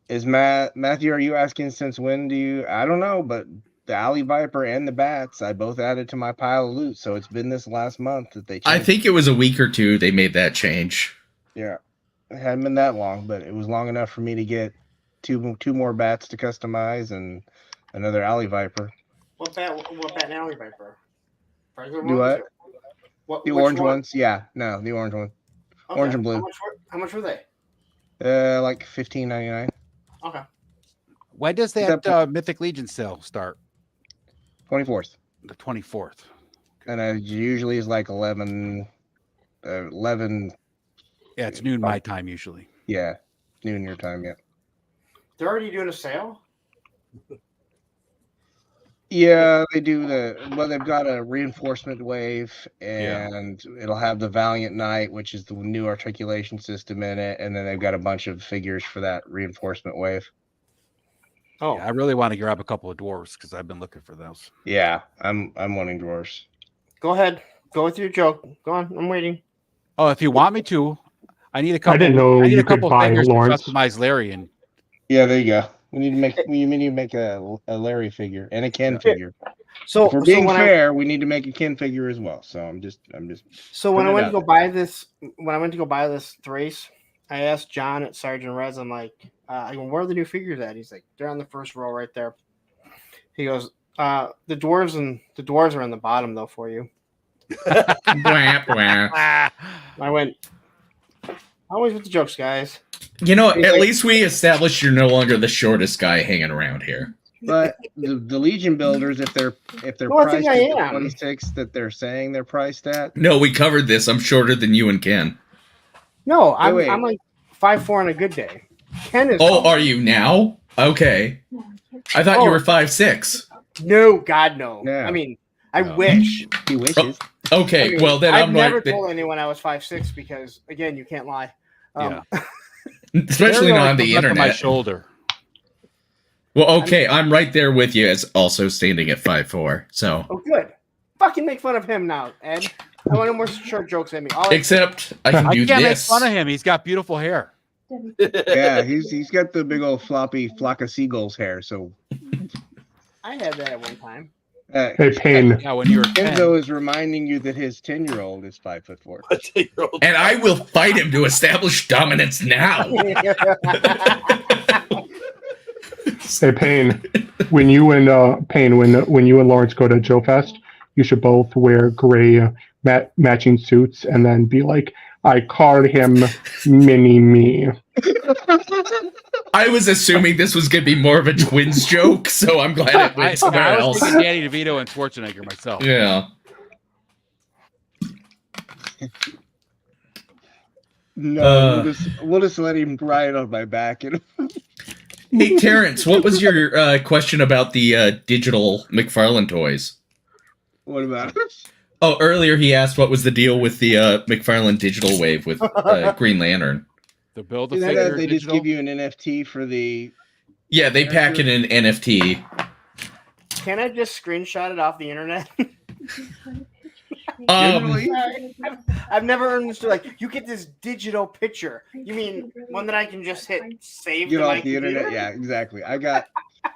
is Matthew, are you asking since when do you? I don't know, but the Alley Viper and the bats, I both added to my pile of loot, so it's been this last month that they changed. I think it was a week or two they made that change. Yeah, it hadn't been that long, but it was long enough for me to get two more bats to customize and another Alley Viper. What bat and Alley Viper? Regular Do ones what? or- The which orange one? ones? Yeah, no, the orange one. Okay. Orange and blue. How much were they? Like $15.99. Okay. When does that Mythic Legion sale start? 24th. The 24th. And it usually is like 11. Yeah, it's noon my time usually. Yeah, noon your time. Yeah. They're already doing a sale? Yeah, they do they've got a reinforcement wave, and it'll have the Valiant Knight, which is the new articulation system in it, and then they've got a bunch of figures for that reinforcement wave. Oh, yeah, I really want to grab a couple of dwarves because I've been looking for those. Yeah, I'm wanting drawers. Go ahead. Go with your joke. Go on. I'm waiting. Oh, if you want me to, I need a couple. I didn't know I need you a couple could buy figures to Lawrence. customize Larry and. Yeah, there you go. We need to make a Larry figure and a Ken figure. So if we're being fair, we need to make a Ken figure as well. So I'm just. So when I went to go buy this Thrace, I asked John at Sergeant Rez. I'm like, I go, where are the new figures at? He's like, they're on the first row right there. He goes, the dwarves are on the bottom though for you. I went, always with the jokes, guys. You know, at least we established you're no longer the shortest guy hanging around here. But the Legion builders, if they're No, I priced think I at the am. 26 that they're saying they're priced at. No, we covered this. I'm shorter than you and Ken. No, I'm wait. like 5'4" on a good day. Ken is. Oh, are you now? Okay. I thought you were 5'6". No, God, no. No. I mean, I wish. He wishes. Okay, I mean, well then I've I'm never right. told anyone I was 5'6" because, again, you can't lie. Especially not on the Comes up to my internet. shoulder. Well, okay, I'm right there with you as also standing at 5'4". So Oh, good. Fucking make fun of him now, Ed. I want no more short jokes at me. except I can I do can't make this. fun of him. He's got beautiful hair. Yeah, he's got the big old floppy flock of seagulls hair. So I had that at one time. Hey, Payne. Yeah, when you were 10. Enzo is reminding you that his 10-year-old is 5'4". And I will fight him to establish dominance now. Hey, Payne, when you and when you and Lawrence go to Joe Fest, you should both wear gray matching suits and then be like, "I called him Mini Me." I was assuming this was going to be more of a twins joke, so I'm glad it went somewhere I was else. thinking Danny DeVito and Schwarzenegger myself. Yeah. No, we'll just let him ride on my back. And Hey, Terrence, what was your question about the digital McFarlane toys? what about it? Oh, earlier he asked what was the deal with the McFarlane digital wave with Green Lantern. The build a Is that figure they just digital. give you an NFT for the? Yeah, they pack it in an NFT. Can I just screenshot it off the internet? Generally, I've never understood. Like, you get this digital picture. You mean one that I can just hit save get to my off the internet. computer? Yeah, exactly. I got.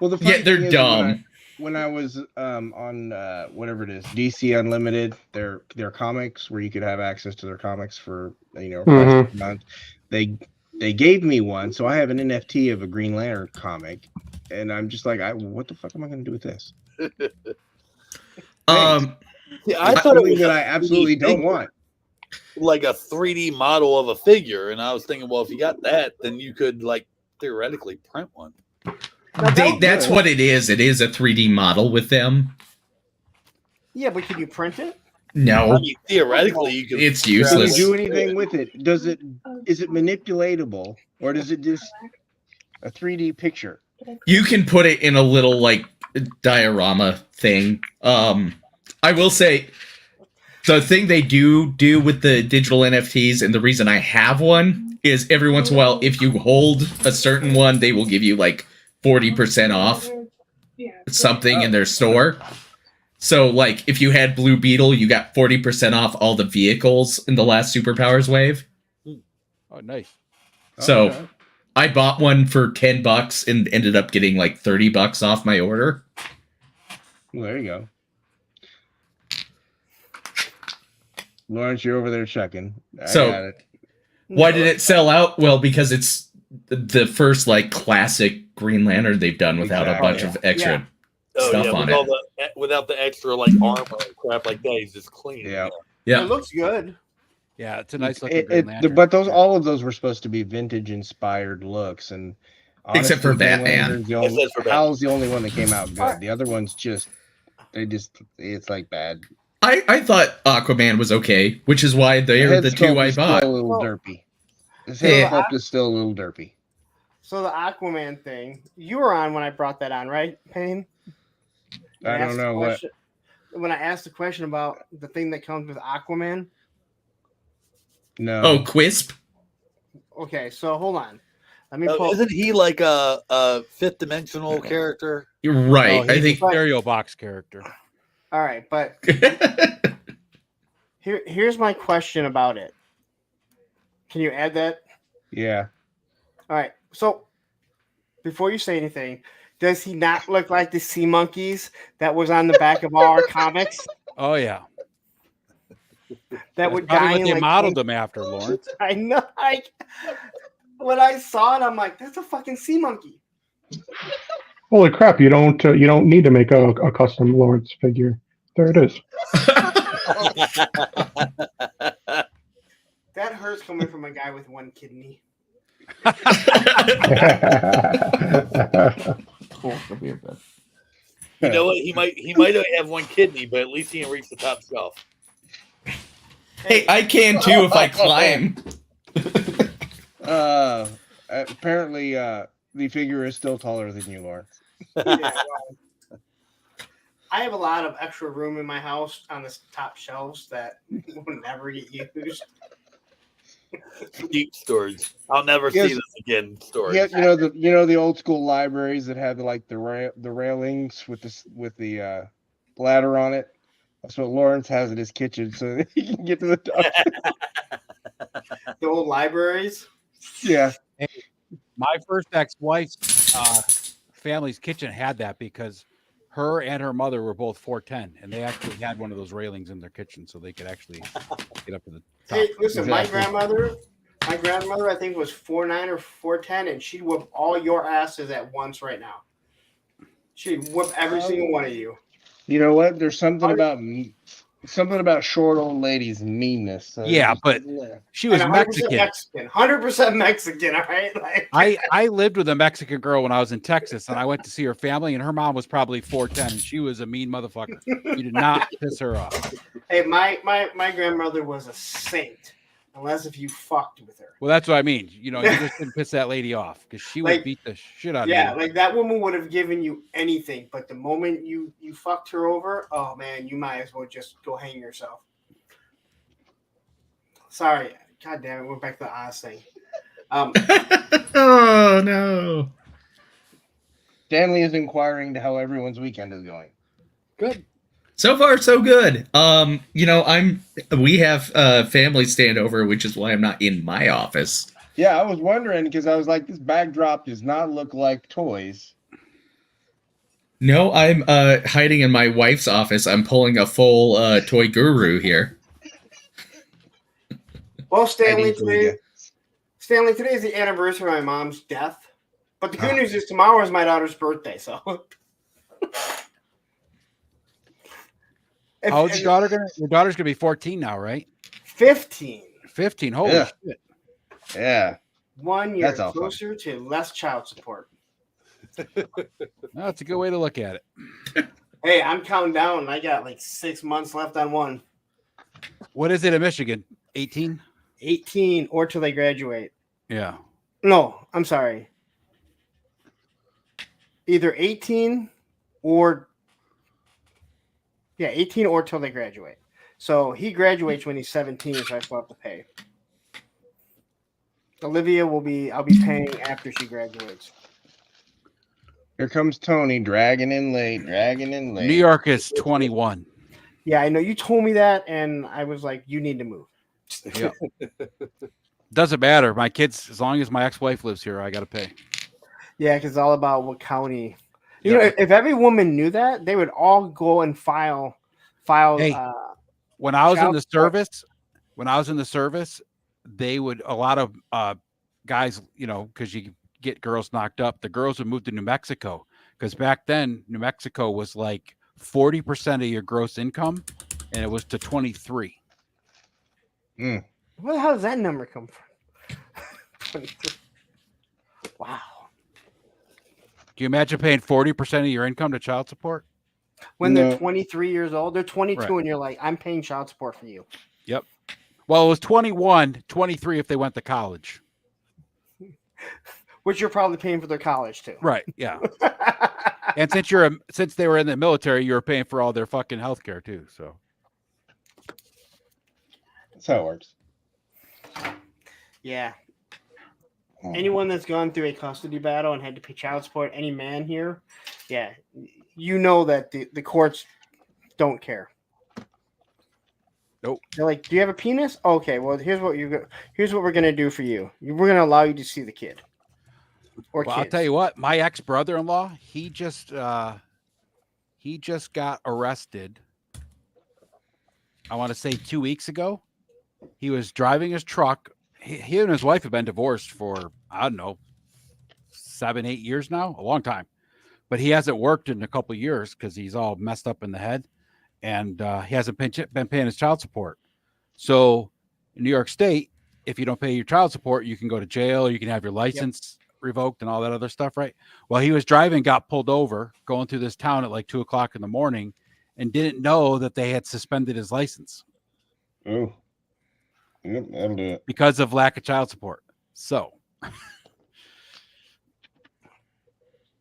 Well, the funny Yeah, they're thing is dumb. When I was on whatever it is, DC Unlimited, their comics where you could have access to their comics for a price a month. They gave me one, so I have an NFT of a Green Lantern comic, and I'm just like, what the fuck am I going to do with this? Yeah, I thought it Something was that a I absolutely 3D don't figure, want. like a 3D model of a figure, and I was thinking, well, if you got that, then you could like theoretically print one. That's what it is. It is a 3D model with them. Yeah, but can you print it? No, I mean, theoretically, you could. it's Can you useless. do anything with it? Is it manipulatable, or does it just a 3D picture? You can put it in a little like diorama thing. I will say the thing they do with the digital NFTs, and the reason I have one is every once in a while, if you hold a certain one, they will give you like 40% off something in their store. So, like, if you had Blue Beetle, you got 40% off all the vehicles in the last Superpowers wave. Oh, nice. So, Okay. I bought one for $10 and ended up getting like $30 off my order. Well, there you go. Lawrence, you're over there checking. I got it. Why did it sell out? Well, because it's the first like classic Green Lantern they've done without a bunch of extra stuff on it. Without the extra like armor and crap like that, he's just clean. Yeah. It looks good. Yeah, it's a nice looking Green Lantern. But all of those were supposed to be vintage inspired looks, and honestly, Except for Green Batman. Lantern's the only, Hal's the only one that came out good. The other ones it's like bad. I thought Aquaman was okay, which is why they are the two I bought. Still a little derpy. His head sculpt is still a little derpy. So the Aquaman thing, you were on when I brought that on, right, Payne? I don't know what. When I asked the question about the thing that comes with Aquaman. No. Oh, Quisp. Okay, so hold on. Let me. Isn't he like a fifth dimensional character? You're right. Oh, I think a stereo box character. All right, but here's my question about it. Can you add that? Yeah. All right. So before you say anything, does he not look like the sea monkeys that was on the back of all our comics? Oh yeah. That would Probably die what in they like modeled them after, Lawrence. I know. When I saw it, I'm like, that's a fucking sea monkey. Holy crap! You don't need to make a custom Lawrence figure. There it is. That hurts coming from a guy with one kidney. Cool. It'll be a bit. You know what? He might only have one kidney, but at least he can reach the top shelf. Hey, I can too if I climb. Apparently, the figure is still taller than you, Lawrence. Yeah, well, I have a lot of extra room in my house on the top shelves that will never get used. Deep storage. I'll never see this again. Storage. Yeah, you know the old school libraries that had like the railings with the ladder on it. That's what Lawrence has in his kitchen, so that he can get to the top. The old libraries. Yeah. Hey, my first ex-wife's family's kitchen had that because her and her mother were both 4'10", and they actually had one of those railings in their kitchen, so they could actually get up to the top. Hey, listen, my grandmother, I think was 4'9" or 4'10", and she'd whip all your asses at once right now. She'd whip every single one of you. You know what? There's something about short old ladies' meanness. So Yeah, just but isn't there. she was And 100% Mexican. Mexican. 100% Mexican, all right? Like, I lived with a Mexican girl when I was in Texas, and I went to see her family, and her mom was probably 4'10", and she was a mean motherfucker. You did not piss her off. hey, my grandmother was a saint, unless if you fucked with her. Well, that's what I mean. You know, you just didn't piss that lady off because she would Like, beat the shit out of Yeah, you. like that woman would have given you anything, but the moment you fucked her over, oh man, you might as well just go hang yourself. Sorry, god damn it, we're back to the honest thing. Oh no. Stanley is inquiring to how everyone's weekend is going. Good. So far, so good. You know, we have family standover, which is why I'm not in my office. Yeah, I was wondering because I was like, this backdrop does not look like toys. No, I'm hiding in my wife's office. I'm pulling a full toy guru here. Well, Stanley, Hiding toy today is the anniversary of my mom's death. But the good news is tomorrow is my daughter's birthday, so. How old's your daughter gonna? Your daughter's gonna be 14 now, right? 15. 15. Holy Yeah. shit! Yeah. 1 year That's all fun. closer to less child support. That's a good way to look at it. Hey, I'm counting down. I got like 6 months left on one. What is it in Michigan? 18. 18 or till they graduate. Yeah. No, I'm sorry. Either 18 or 18 or till they graduate. So he graduates when he's 17, so I still have to pay. Olivia I'll be paying after she graduates. Here comes Tony dragging in late. New York is 21. Yeah, I know you told me that, and I was like, you need to move. Yeah. Doesn't matter. My kids, as long as my ex-wife lives here, I got to pay. Yeah, because it's all about what county. You know, if every woman knew that, they would all go and file. Hey, when I was in the service, they would, a lot of guys, you know, because you get girls knocked up, the girls would move to New Mexico because back then New Mexico was like 40% of your gross income, and it was to 23. Mm. Where the hell does that number come from? Wow. Do you imagine paying 40% of your income to child support? When they're 23 years old, they're 22, Right. and you're like, I'm paying child support for you. Yep. Well, it was 21, 23 if they went to college. Which you're probably paying for their college too. Right. Yeah. And since they were in the military, you were paying for all their fucking health care too. So That's how it works. Yeah. Anyone that's gone through a custody battle and had to pay child support, any man here, yeah, you know that the courts don't care. Nope. They're like, "Do you have a penis?" Okay, well, here's what we're gonna do for you. We're gonna allow you to see the kid. Or well, I'll tell you what, my ex-brother-in-law, he just got arrested. I want to say 2 weeks ago. He was driving his truck. He and his wife have been divorced for, I don't know, 7-8 years now, a long time. But he hasn't worked in a couple of years because he's all messed up in the head, and he hasn't been paying his child support. So in New York State, if you don't pay your child support, you can go to jail. You can have your license revoked and all that other stuff, right? Well, he was driving, got pulled over, going through this town at like 2 o'clock in the morning, and didn't know that they had suspended his license. Oh. Yep, that'll do it. Because of lack of child support. So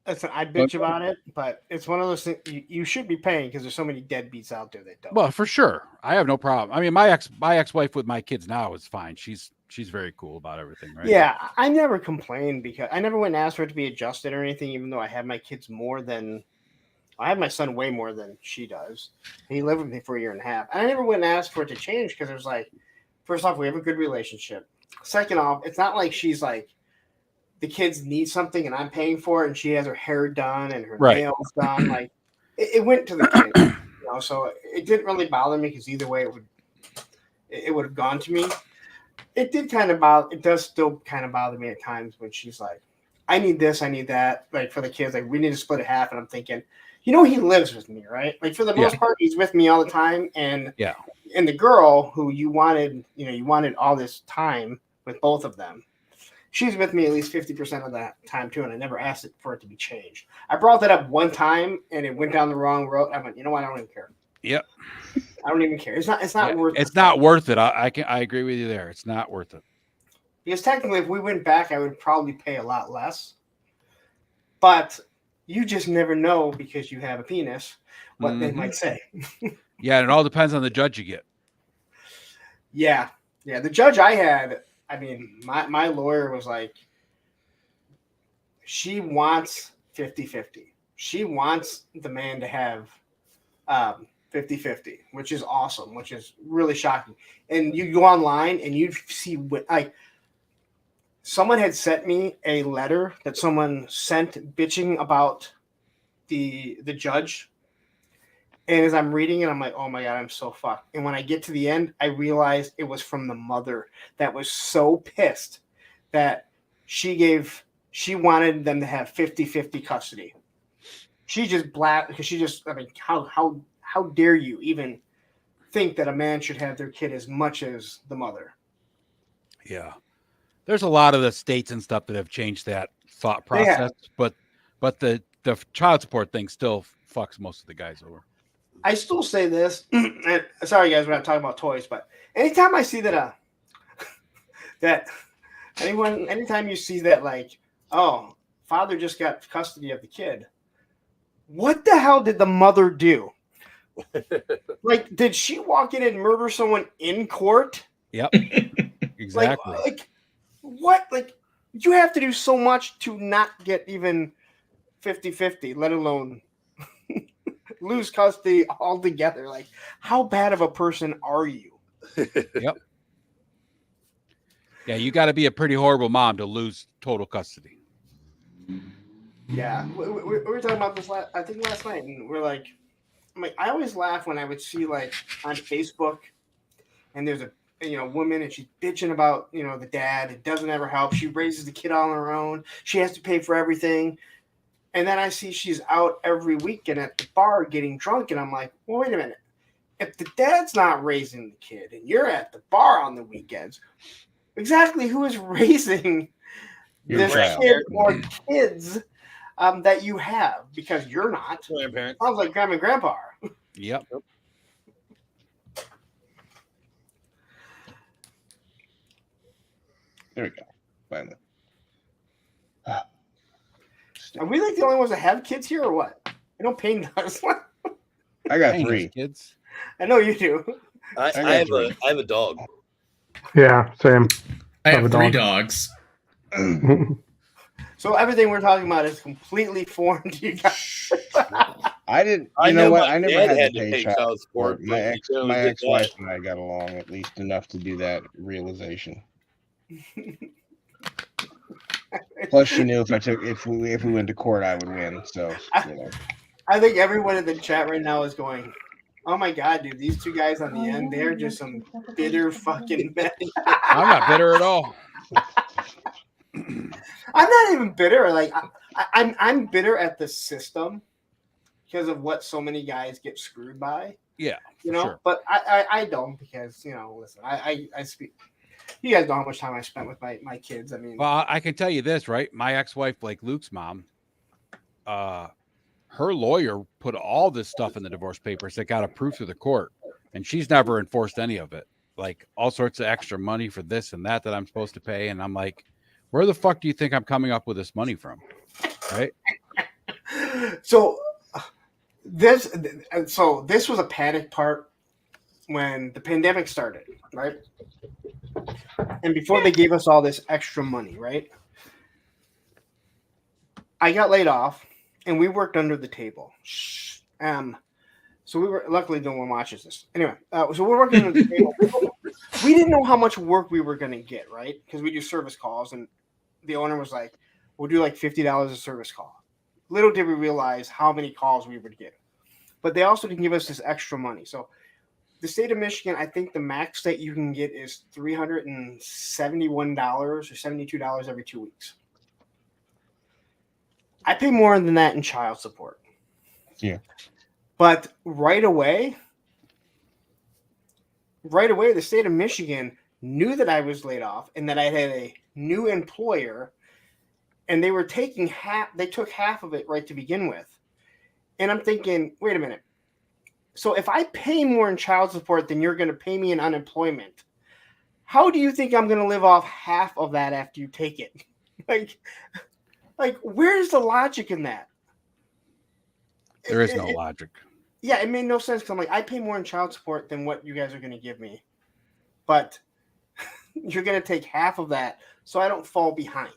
listen, I bitch about it, but it's one of those things you should be paying because there's so many deadbeats out there that don't. well, for sure. I have no problem. I mean, my ex-wife with my kids now is fine. She's very cool about everything, right? Yeah, I never complained because I never went and asked for it to be adjusted or anything, even though I have my kids I have my son way more than she does. He lived with me for 1.5 years. And I never went and asked for it to change because it was like, first off, we have a good relationship. Second off, it's not like she's like, the kids need something and I'm paying for it and she has her hair done and her nails done. Like it went to the kids, you know, so it didn't really bother me because either way it would have gone to me. It does still kind of bother me at times when she's like, I need this, I need that, like for the kids, like we need to split it half. And I'm thinking, he lives with me, right? Like for the most part, he's with me all the time. And and the girl who you wanted all this time with both of them, she's with me at least 50% of that time too. And I never asked for it to be changed. I brought that up one time and it went down the wrong road. I went, you know what? I don't even care. Yep. I don't even care. It's not worth it. It's not worth it. I agree with you there. It's not worth it. Because technically, if we went back, I would probably pay a lot less. But you just never know because you have a penis what they might say. Yeah, and it all depends on the judge you get. Yeah. The judge I had, I mean, my lawyer was like, she wants 50-50. She wants the man to have 50-50, which is awesome, which is really shocking. And you go online and you see like someone had sent me a letter that someone sent bitching about the judge. And as I'm reading it, I'm like, oh my God, I'm so fucked. And when I get to the end, I realized it was from the mother that was so pissed that she wanted them to have 50-50 custody. She just how dare you even think that a man should have their kid as much as the mother? Yeah. There's a lot of the states and stuff that have changed that thought process, but the child support thing still fucks most of the guys over. I still say this, and sorry guys, we're not talking about toys, but anytime I see that anytime you see that, like, oh, father just got custody of the kid, what the hell did the mother do? Like, did she walk in and murder someone in court? Yep. Exactly. Like what? Like, you have to do so much to not get even 50-50, let alone lose custody altogether. Like, how bad of a person are you? Yep. Yeah, you got to be a pretty horrible mom to lose total custody. Yeah, we were talking about this last night, and we're like, I always laugh when I would see like on Facebook, and there's a woman and she's bitching about the dad. It doesn't ever help. She raises the kid on her own. She has to pay for everything. And then I see she's out every weekend at the bar getting drunk, and I'm like, well, wait a minute. If the dad's not raising the kid and you're at the bar on the weekends, exactly who is raising this kid or kids that you have? Because you're not. Grandparents. Sounds like grandma and grandpa are. Yep. There we go. Finally. Are we like the only ones that have kids here, or what? I know Payne does. I got Dang, 3 kids. I know you do. I have a dog. Yeah, same. I have Have a 3 dog. dogs. So everything we're talking about is completely foreign to you guys. I didn't. I know know what? my I never dad had had to to pay pay child support. but My he barely did ex-wife that. and I got along at least enough to do that realization. Plus, she knew if we went to court, I would win. So I think everyone in the chat right now is going, oh my God, dude, these two guys on the end, they're just some bitter fucking men. I'm not bitter at all. I'm not even bitter. Like I'm bitter at the system because of what so many guys get screwed by. Yeah, Sure. But I don't, because listen, I speak. You guys know how much time I spent with my kids. I mean, well, I can tell you this, right? My ex-wife, like Luke's mom, her lawyer put all this stuff in the divorce papers that got approved through the court, and she's never enforced any of it. Like all sorts of extra money for this and that I'm supposed to pay, and I'm like, where the fuck do you think I'm coming up with this money from? Right? So this was a panic part when the pandemic started, right? And before they gave us all this extra money, right? I got laid off, and we worked under the table. So we were, luckily no one watches this. Anyway, so we're working under the table. We didn't know how much work we were going to get, right? Because we do service calls, and the owner was like, we'll do like $50 a service call. Little did we realize how many calls we would get. But they also didn't give us this extra money. So the state of Michigan, I think the max that you can get is $371 or $72 every 2 weeks. I pay more than that in child support. Yeah. But right away, the state of Michigan knew that I was laid off and that I had a new employer, and they were taking half. They took half of it right to begin with. And I'm thinking, wait a minute. So if I pay more in child support than you're going to pay me in unemployment, how do you think I'm going to live off half of that after you take it? like where's the logic in that? There is no logic. Yeah, it made no sense because I'm like, I pay more in child support than what you guys are going to give me. But you're going to take half of that so I don't fall behind.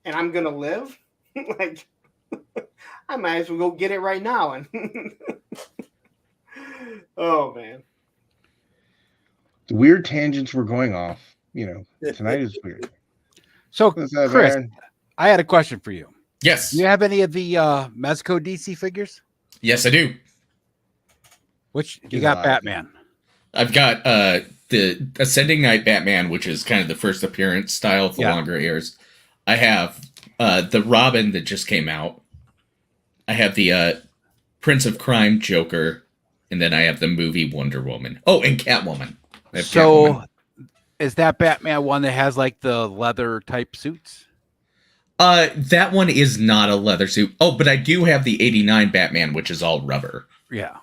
And I'm going to live? Like, I might as well go get it right now. And oh, man. The weird tangents we're going off. Tonight is weird. So, What's up, Chris, Aaron? I had a question for you. Yes. Do you have any of the Mezco DC figures? Yes, I do. Which you He's got? alive. Batman. I've got the Ascending Knight Batman, which is kind of the first appearance style of the longer ears. I have the Robin that just came out. I have the Prince of Crime Joker, and then I have the movie Wonder Woman. Oh, and Catwoman. I have So, Catwoman. is that Batman one that has like the leather type suits? That one is not a leather suit. Oh, but I do have the 89 Batman, which is all rubber. Yeah.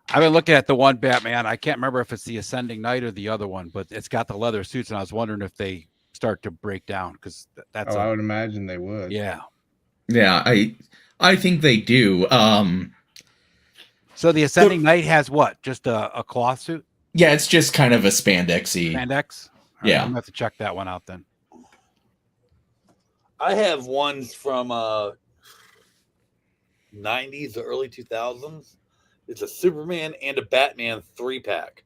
I've been looking at the one Batman. I can't remember if it's the Ascending Knight or the other one, but it's got the leather suits, and I was wondering if they start to break down because that's I would imagine they would. yeah. Yeah, I think they do. So the Ascending Knight has what? Just a cloth suit? Yeah, it's just kind of a spandexy. Spandex? All right, Yeah. I'm going to have to check that one out then. I have ones from 90s or early 2000s. It's a Superman and a Batman 3-pack.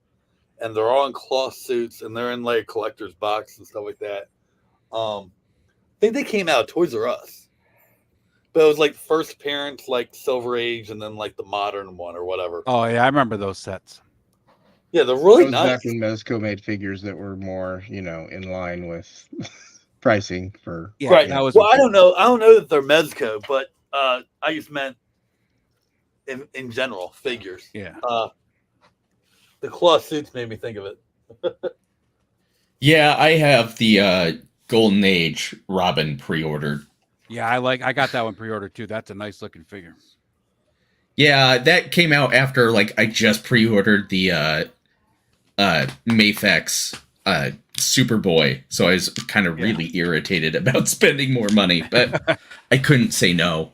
And they're all in cloth suits, and they're in like collector's box and stuff like that. I think they came out of Toys R Us. But it was like first appearance, like Silver Age, and then like the modern one or whatever. Oh, yeah, I remember those sets. Yeah, they're really That was nice. back when Mezco made figures that were more, in line with pricing for. Yeah, Right. that was Well, I don't know that they're Mezco, but I just meant in general figures. yeah. The cloth suits made me think of it. Yeah, I have the Golden Age Robin pre-ordered. Yeah, I got that one pre-ordered too. That's a nice looking figure. Yeah, that came out after I just pre-ordered the Mafex Superboy, so I was kind of really irritated about spending more money, but I couldn't say no.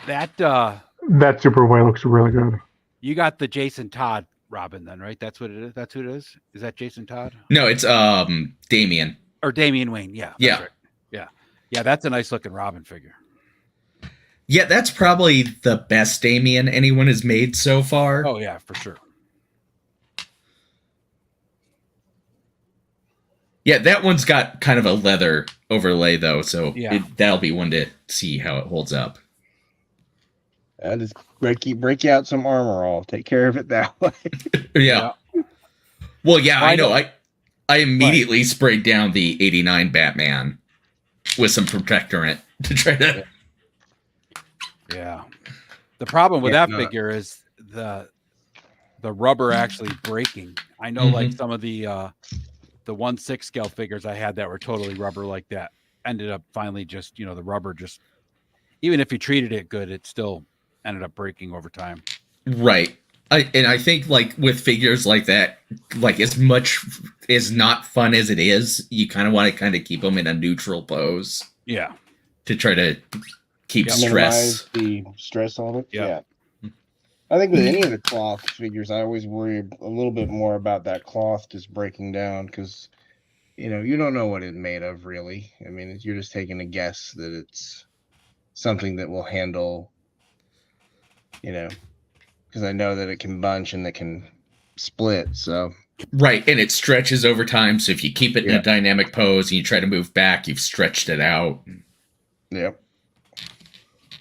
That That Superboy looks really good. you got the Jason Todd Robin then, right? That's what it is. That's who it is. Is that Jason Todd No, it's Damien. or Damian Wayne? Yeah, that's Yeah. right. Yeah, that's a nice looking Robin figure. Yeah, that's probably the best Damien anyone has made so far. Oh yeah, for sure. Yeah, that one's got kind of a leather overlay though, so Yeah. that'll be one to see how it holds up. I just break you out some armor. I'll take care of it that way. Yeah. Well, yeah, I know. know. I immediately sprayed down the 89 Batman with some protectorant to try to. Yeah. The problem with Yeah, that no. figure is the rubber actually breaking. I know like some of the 1/6 scale figures I had that were totally rubber like that ended up finally just, the rubber just, even if you treated it good, it still ended up breaking over time. Right. I think with figures like that, as much as not fun as it is, you kind of want to keep them in a neutral pose Yeah. to try to keep Minimize stress. the stress on it. Yep. Yeah. I think with any of the cloth figures, I always worry a little bit more about that cloth just breaking down because, you don't know what it's made of really. I mean, you're just taking a guess that it's something that will handle, because I know that it can bunch and it can split. So Right, and it stretches over time, so if you keep it in a dynamic pose and you try to move back, you've stretched it out. Yep.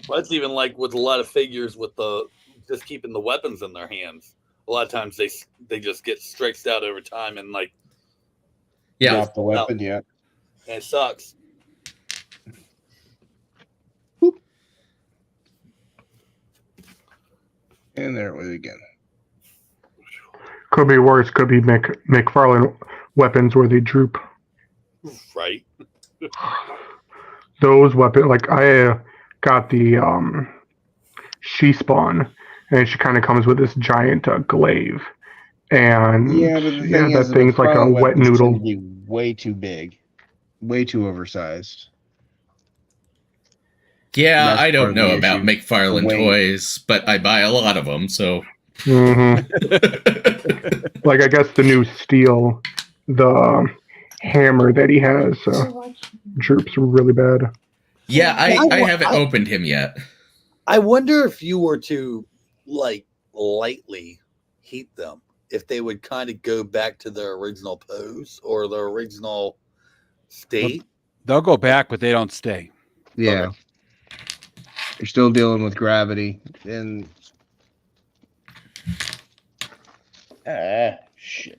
Well, that's even like with a lot of figures with just keeping the weapons in their hands. A lot of times they just get stretched out over time and Yeah. Drop the weapon yet. and it sucks. And there it was again. Could be worse. Could be McFarlane weapons where they droop. Right. Those weapons, like I got the she spawn, and she kind of comes with this giant glaive, and Yeah, but the thing that is, the thing's like a McFarlane wet weapons tend noodle. to be way too big, way too oversized. Yeah, That's I part don't of know the about issue. McFarlane The weight. toys, but I buy a lot of them, so. hmm Like I guess the new steel, the hammer that he has droops really bad. Yeah, I I- haven't opened him yet. I wonder if you were to like lightly heat them, if they would kind of go back to their original pose or their original state. They'll go back, but they don't stay. Yeah. Okay. You're still dealing with gravity and shit.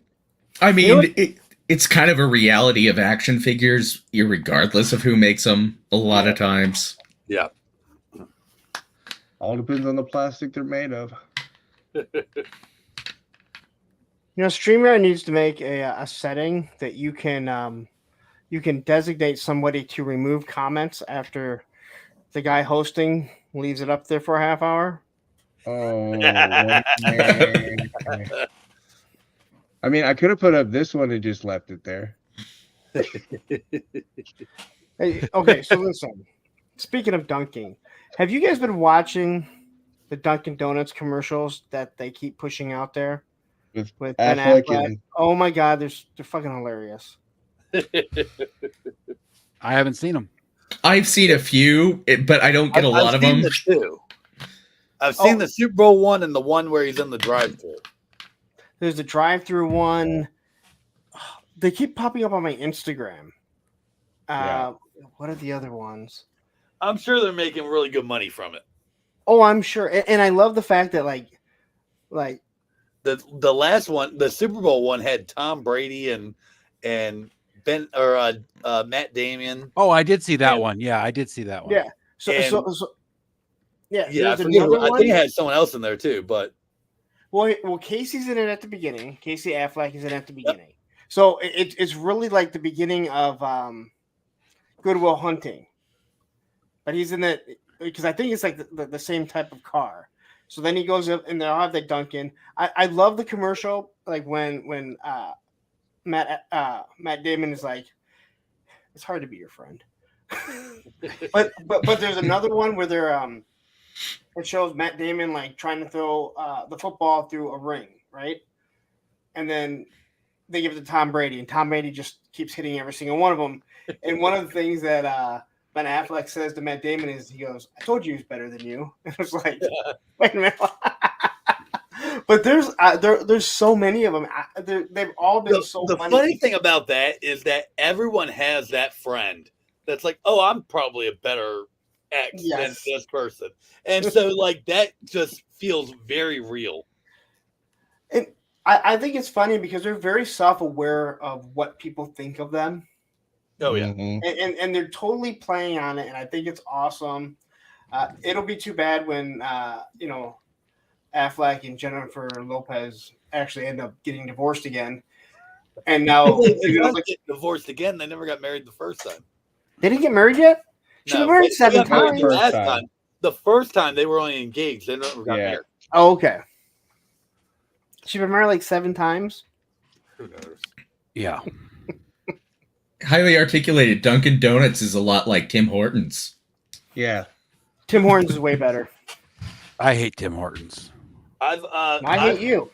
I mean, it's kind of a reality of action figures, regardless of who makes them. A lot of times. Yeah. All depends on the plastic they're made of. You know, StreamYard needs to make a setting that you can designate somebody to remove comments after the guy hosting leaves it up there for a half hour. Oh, man. I mean, I could have put up this one and just left it there. Hey, okay, so listen. Speaking of dunking, have you guys been watching the Dunkin' Donuts commercials that they keep pushing out there With Ben Affleck Affleck? and- Oh my God, they're fucking hilarious. I haven't seen them. I've seen a few, but I don't get a lot of them. The two. I've seen the Super Bowl one and the one where he's in the drive-thru. There's the drive-through one. They keep popping up on my Instagram. What are the other ones? I'm sure they're making really good money from it. Oh, I'm sure, and I love the fact that like the last one, the Super Bowl one, had Tom Brady and Ben or Matt Damon. Oh, I did see that one. Yeah, I did see that one. Yeah. So yeah, there's I another one. think it had someone else in there too, but well, Casey's in it at the beginning. Casey Affleck is in it at the beginning. So it's really like the beginning of Good Will Hunting, but he's in it because I think it's like the same type of car. So then he goes up and they'll have the Dunkin'. I love the commercial, like when Matt Damon is like, it's hard to be your friend. but there's another one where they're it shows Matt Damon like trying to throw the football through a ring, right? And then they give it to Tom Brady, and Tom Brady just keeps hitting every single one of them. And one of the things that Ben Affleck says to Matt Damon is, he goes, "I told you he was better than you." It was like, wait a minute. But there's so many of them. They've all been the funny thing about that is that everyone has that friend that's like, oh, I'm probably a better X than this person. And so like that just feels very real. And I think it's funny because they're very self-aware of what people think of them. Oh yeah. Mm-hmm. And they're totally playing on it, and I think it's awesome. It'll be too bad when Affleck and Jennifer Lopez actually end up getting divorced again. And now they don't get divorced again. They never got married the first time. They didn't get married yet? She got married 7 times. Last time. The first time they were only engaged. They never got married. Oh, okay. She's been married like 7 times. Who knows? Yeah. Highly articulated Dunkin' Donuts is a lot like Tim Hortons. Yeah. Tim Hortons is way better. I hate Tim Hortons. I hate you.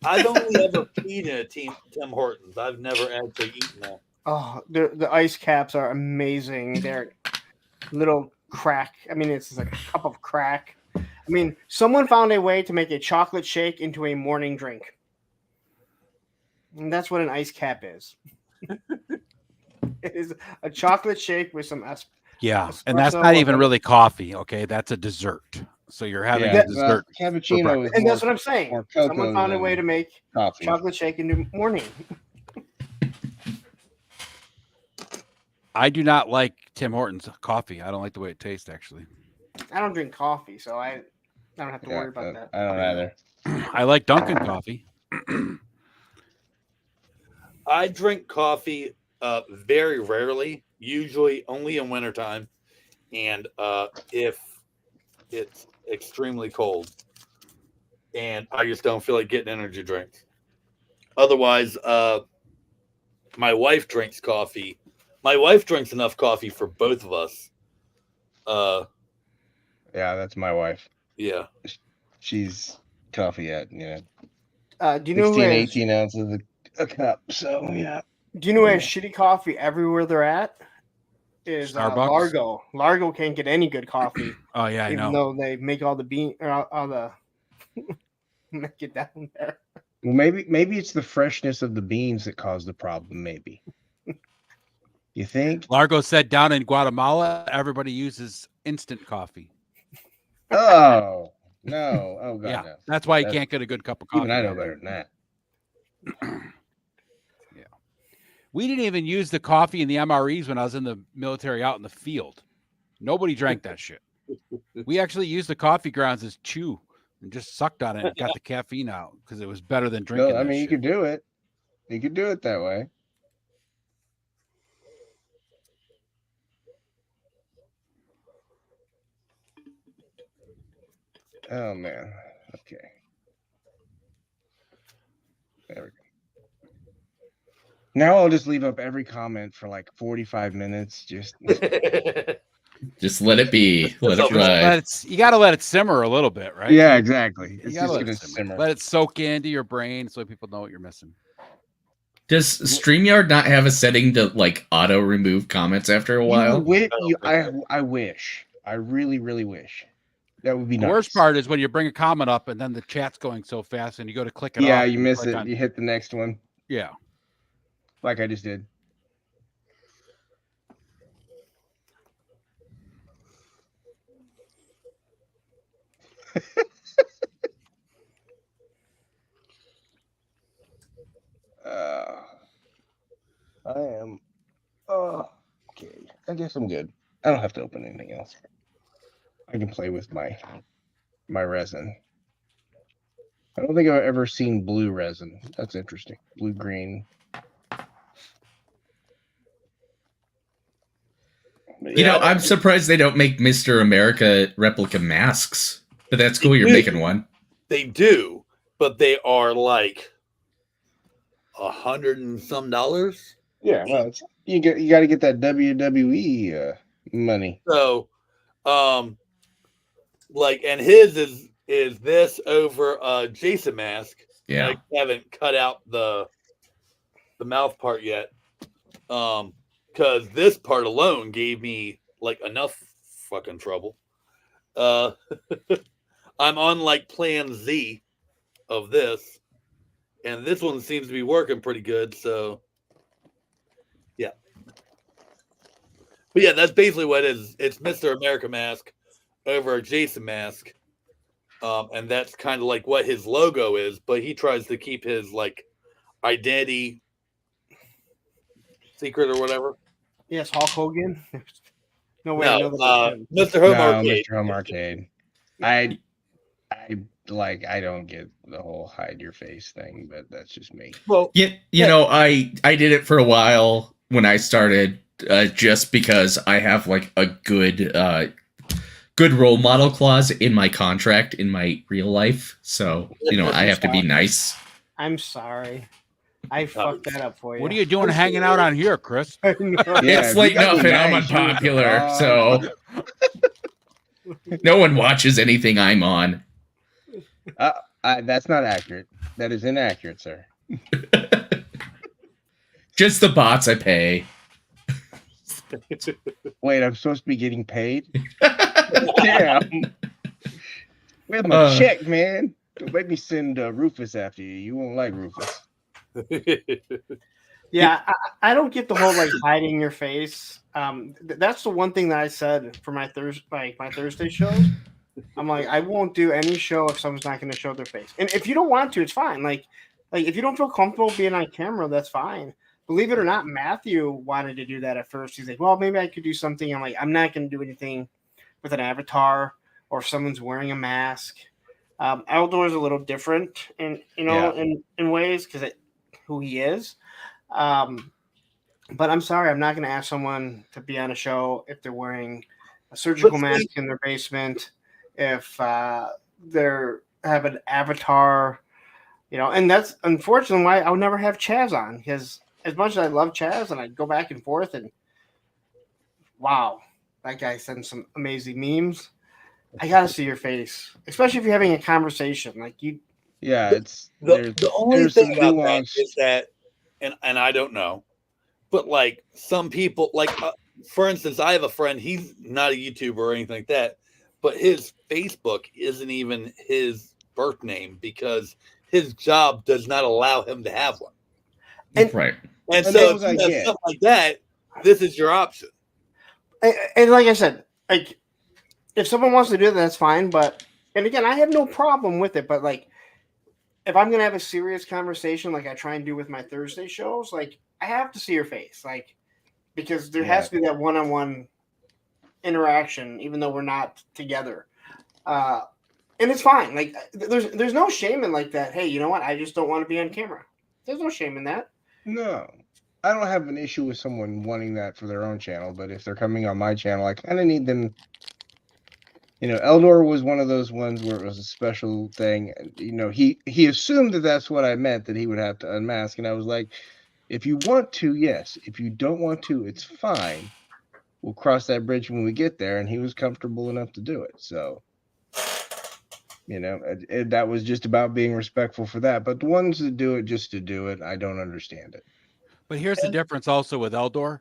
I've only ever eaten a Tim Hortons. I've never actually eaten that. Oh, the ice caps are amazing. They're little crack. I mean, it's like a cup of crack. I mean, someone found a way to make a chocolate shake into a morning drink. And that's what an ice cap is. It is a chocolate shake with some Yeah, and that's not even really coffee, okay? That's a dessert. So you're having a dessert. Cappuccino. And that's what I'm saying. Someone found a way to make coffee. Chocolate shake into morning. I do not like Tim Hortons coffee. I don't like the way it tastes, actually. I don't drink coffee, so I don't have to worry about that. I don't either. I like Dunkin' coffee. I drink coffee very rarely, usually only in wintertime, and if it's extremely cold, and I just don't feel like getting energy drinks. Otherwise, my wife drinks coffee. My wife drinks enough coffee for both of us. Yeah, that's my wife. Yeah. She's coffee at, Do you know 16, who has, 18 ounces a cup. So, yeah. Do you know who has shitty coffee everywhere they're at? Is Starbucks? Largo. Largo can't get any good coffee. Oh yeah, I even know. though they make all the bean or all the make it down there. Well, maybe it's the freshness of the beans that caused the problem. Maybe. You think? Largo said down in Guatemala, everybody uses instant coffee. Oh no! Oh god, Yeah, no. that's why you can't get a good cup of coffee. Even I know down better there. than that. Yeah, we didn't even use the coffee in the MREs when I was in the military out in the field. Nobody drank that shit. We actually used the coffee grounds as chew and just sucked on it and got the caffeine out because it was better than drinking. No, I that mean you shit. could do it. You could do it that way. Oh man. Okay. There we go. Now I'll just leave up every comment for like 45 minutes. Just Just let it be. Let it Let ride. you got to let it simmer a little bit, right? yeah, exactly. You It's gotta just let gonna it simmer. simmer. Let it soak into your brain so people know what you're missing. Does StreamYard not have a setting to like auto remove comments after a while? I wish. I really, really wish. That would be The nice. worst part is when you bring a comment up and then the chat's going so fast and you go to click it off. Yeah, and you miss click it. on- You hit the next one, Yeah. like I just did. I am. Okay. I guess I'm good. I don't have to open anything else. I can play with my resin. I don't think I've ever seen blue resin. That's interesting. Blue green. You know, I'm surprised they don't make Mr. America replica masks. But that's cool. You're making one. They do, but they are like $100 and some. Yeah, well, you got to get that WWE money. So, like, and his is this over a Jason mask. Yeah. I haven't cut out the mouth part yet. Because this part alone gave me like enough fucking trouble. I'm on like plan Z of this, and this one seems to be working pretty good. So, yeah. But yeah, that's basically what it is. It's Mr. America mask over a Jason mask. And that's kind of like what his logo is, but he tries to keep his like identity secret or whatever. Yes, Hulk Hogan. No way. No, I know that Mr. Home No, Arcade. Mr. Home Arcade. I don't get the whole hide your face thing, but that's just me. Well, You know, I did it for a while when I started, just because I have like a good role model clause in my contract in my real life. So, you know, I have to be nice. I'm sorry. I fucked that up for you. What are you doing hanging out on here, Chris? I know. Yeah, It's if late you gotta enough be and I'm nice, you're unpopular, wrong. so no one watches anything I'm on. That's not accurate. That is inaccurate, sir. Just the bots I pay. Wait, I'm supposed to be getting paid? Damn. Where's my check, man? Don't make me send Rufus after you. You won't like Rufus. Yeah, I don't get the whole like hiding your face. That's the one thing that I said for my Thursday shows. I'm like, I won't do any show if someone's not going to show their face. And if you don't want to, it's fine. Like if you don't feel comfortable being on camera, that's fine. Believe it or not, Matthew wanted to do that at first. He's like, well, maybe I could do something. I'm like, I'm not going to do anything with an avatar. or if someone's wearing a mask. Eldor's a little different in in ways because who he is. But I'm sorry, I'm not going to ask someone to be on a show if they're wearing a surgical mask in their basement, if they're have an avatar, and that's unfortunately why I'll never have Chaz on, because as much as I love Chaz and I go back and forth and wow, that guy sends some amazing memes. I gotta see your face, especially if you're having a conversation like you. Yeah, it's the only there's thing some about that nuance. is that, and I don't know, but like some people, like for instance, I have a friend. He's not a YouTuber or anything like that, but his Facebook isn't even his birth name because his job does not allow him to have one. Right. And And so those if I you have get. something like that, this is your option. And like I said, like if someone wants to do that, that's fine. But and again, I have no problem with it. But like, if I'm gonna have a serious conversation, like I try and do with my Thursday shows, like I have to see your face, like because there has to be that one-on-one interaction, even though we're not together. And it's fine. Like there's no shame in like that. Hey, you know what? I just don't want to be on camera. There's no shame in that. No, I don't have an issue with someone wanting that for their own channel, but if they're coming on my channel, I kind of need them. Eldor was one of those ones where it was a special thing. And, he assumed that that's what I meant, that he would have to unmask. And I was like, if you want to, yes. If you don't want to, it's fine. We'll cross that bridge when we get there. And he was comfortable enough to do it. So, that was just about being respectful for that. But the ones that do it just to do it, I don't understand it. But here's the difference also with Eldor.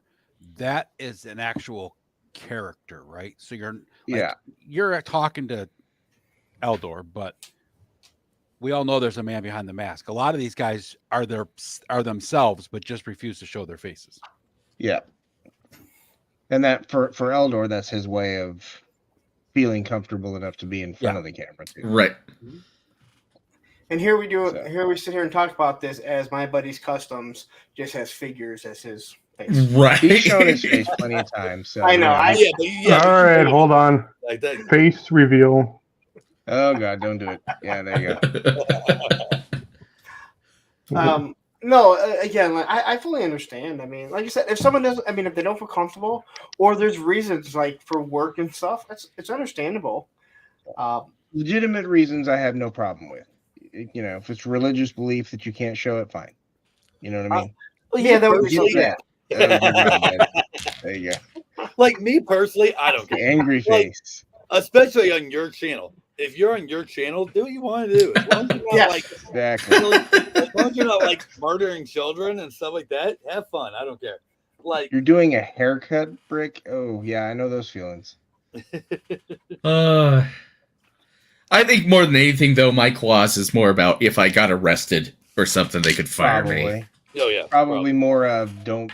That is an actual character, right? So you're talking to Eldor, but we all know there's a man behind the mask. A lot of these guys are themselves, but just refuse to show their faces. Yeah. And that for Eldor, that's his way of feeling comfortable enough to be in front of the camera too. Right. And here we do it. Here we sit here and talk about this as my buddy's customs just has figures as his face. Right. He's shown his face plenty of times. So, I know. All right, hold on. Like that. Face reveal. Oh God, don't do it. Yeah, there you go. No, again, like I fully understand. I mean, like you said, if someone doesn't, if they don't feel comfortable, or there's reasons like for work and stuff, it's understandable. Legitimate reasons I have no problem with. If it's religious belief that you can't show it, fine. You know what I mean? Well, yeah, that would be so that. There you go. Like me personally, I don't care. Angry face. Especially on your channel. If you're on your channel, do what you want to do. As long as you're not Exactly. as long as you're not like murdering children and stuff like that, have fun. I don't care. Like you're doing a haircut, Brick. Oh yeah, I know those feelings. I think more than anything, though, my clause is more about if I got arrested or something, they could fire me. Oh yeah, probably more of don't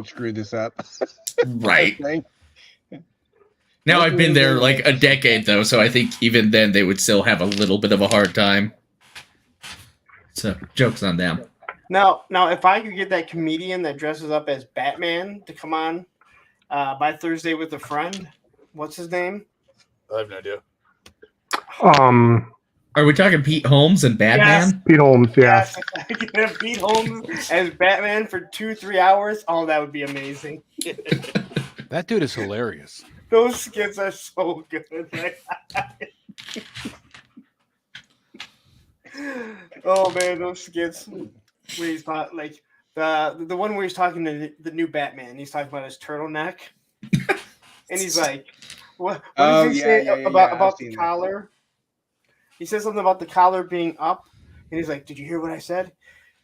screw this up. Right. Now I've been there like a decade, though, so I think even then they would still have a little bit of a hard time. So, joke's on them. Now, if I could get that comedian that dresses up as Batman to come on by Thursday with a friend, what's his name? I have no idea. Are we talking Pete Holmes and Batman? Yes. Pete Holmes, yeah. Yes, I could have Pete Holmes as Batman for 2-3 hours. Oh, that would be amazing. That dude is hilarious. Those skits are so good. Oh man, those skits. Where he's like the one where he's talking to the new Batman. He's talking about his turtleneck, and he's like, "What does he say about the collar?" He says something about the collar being up, and he's like, "Did you hear what I said?"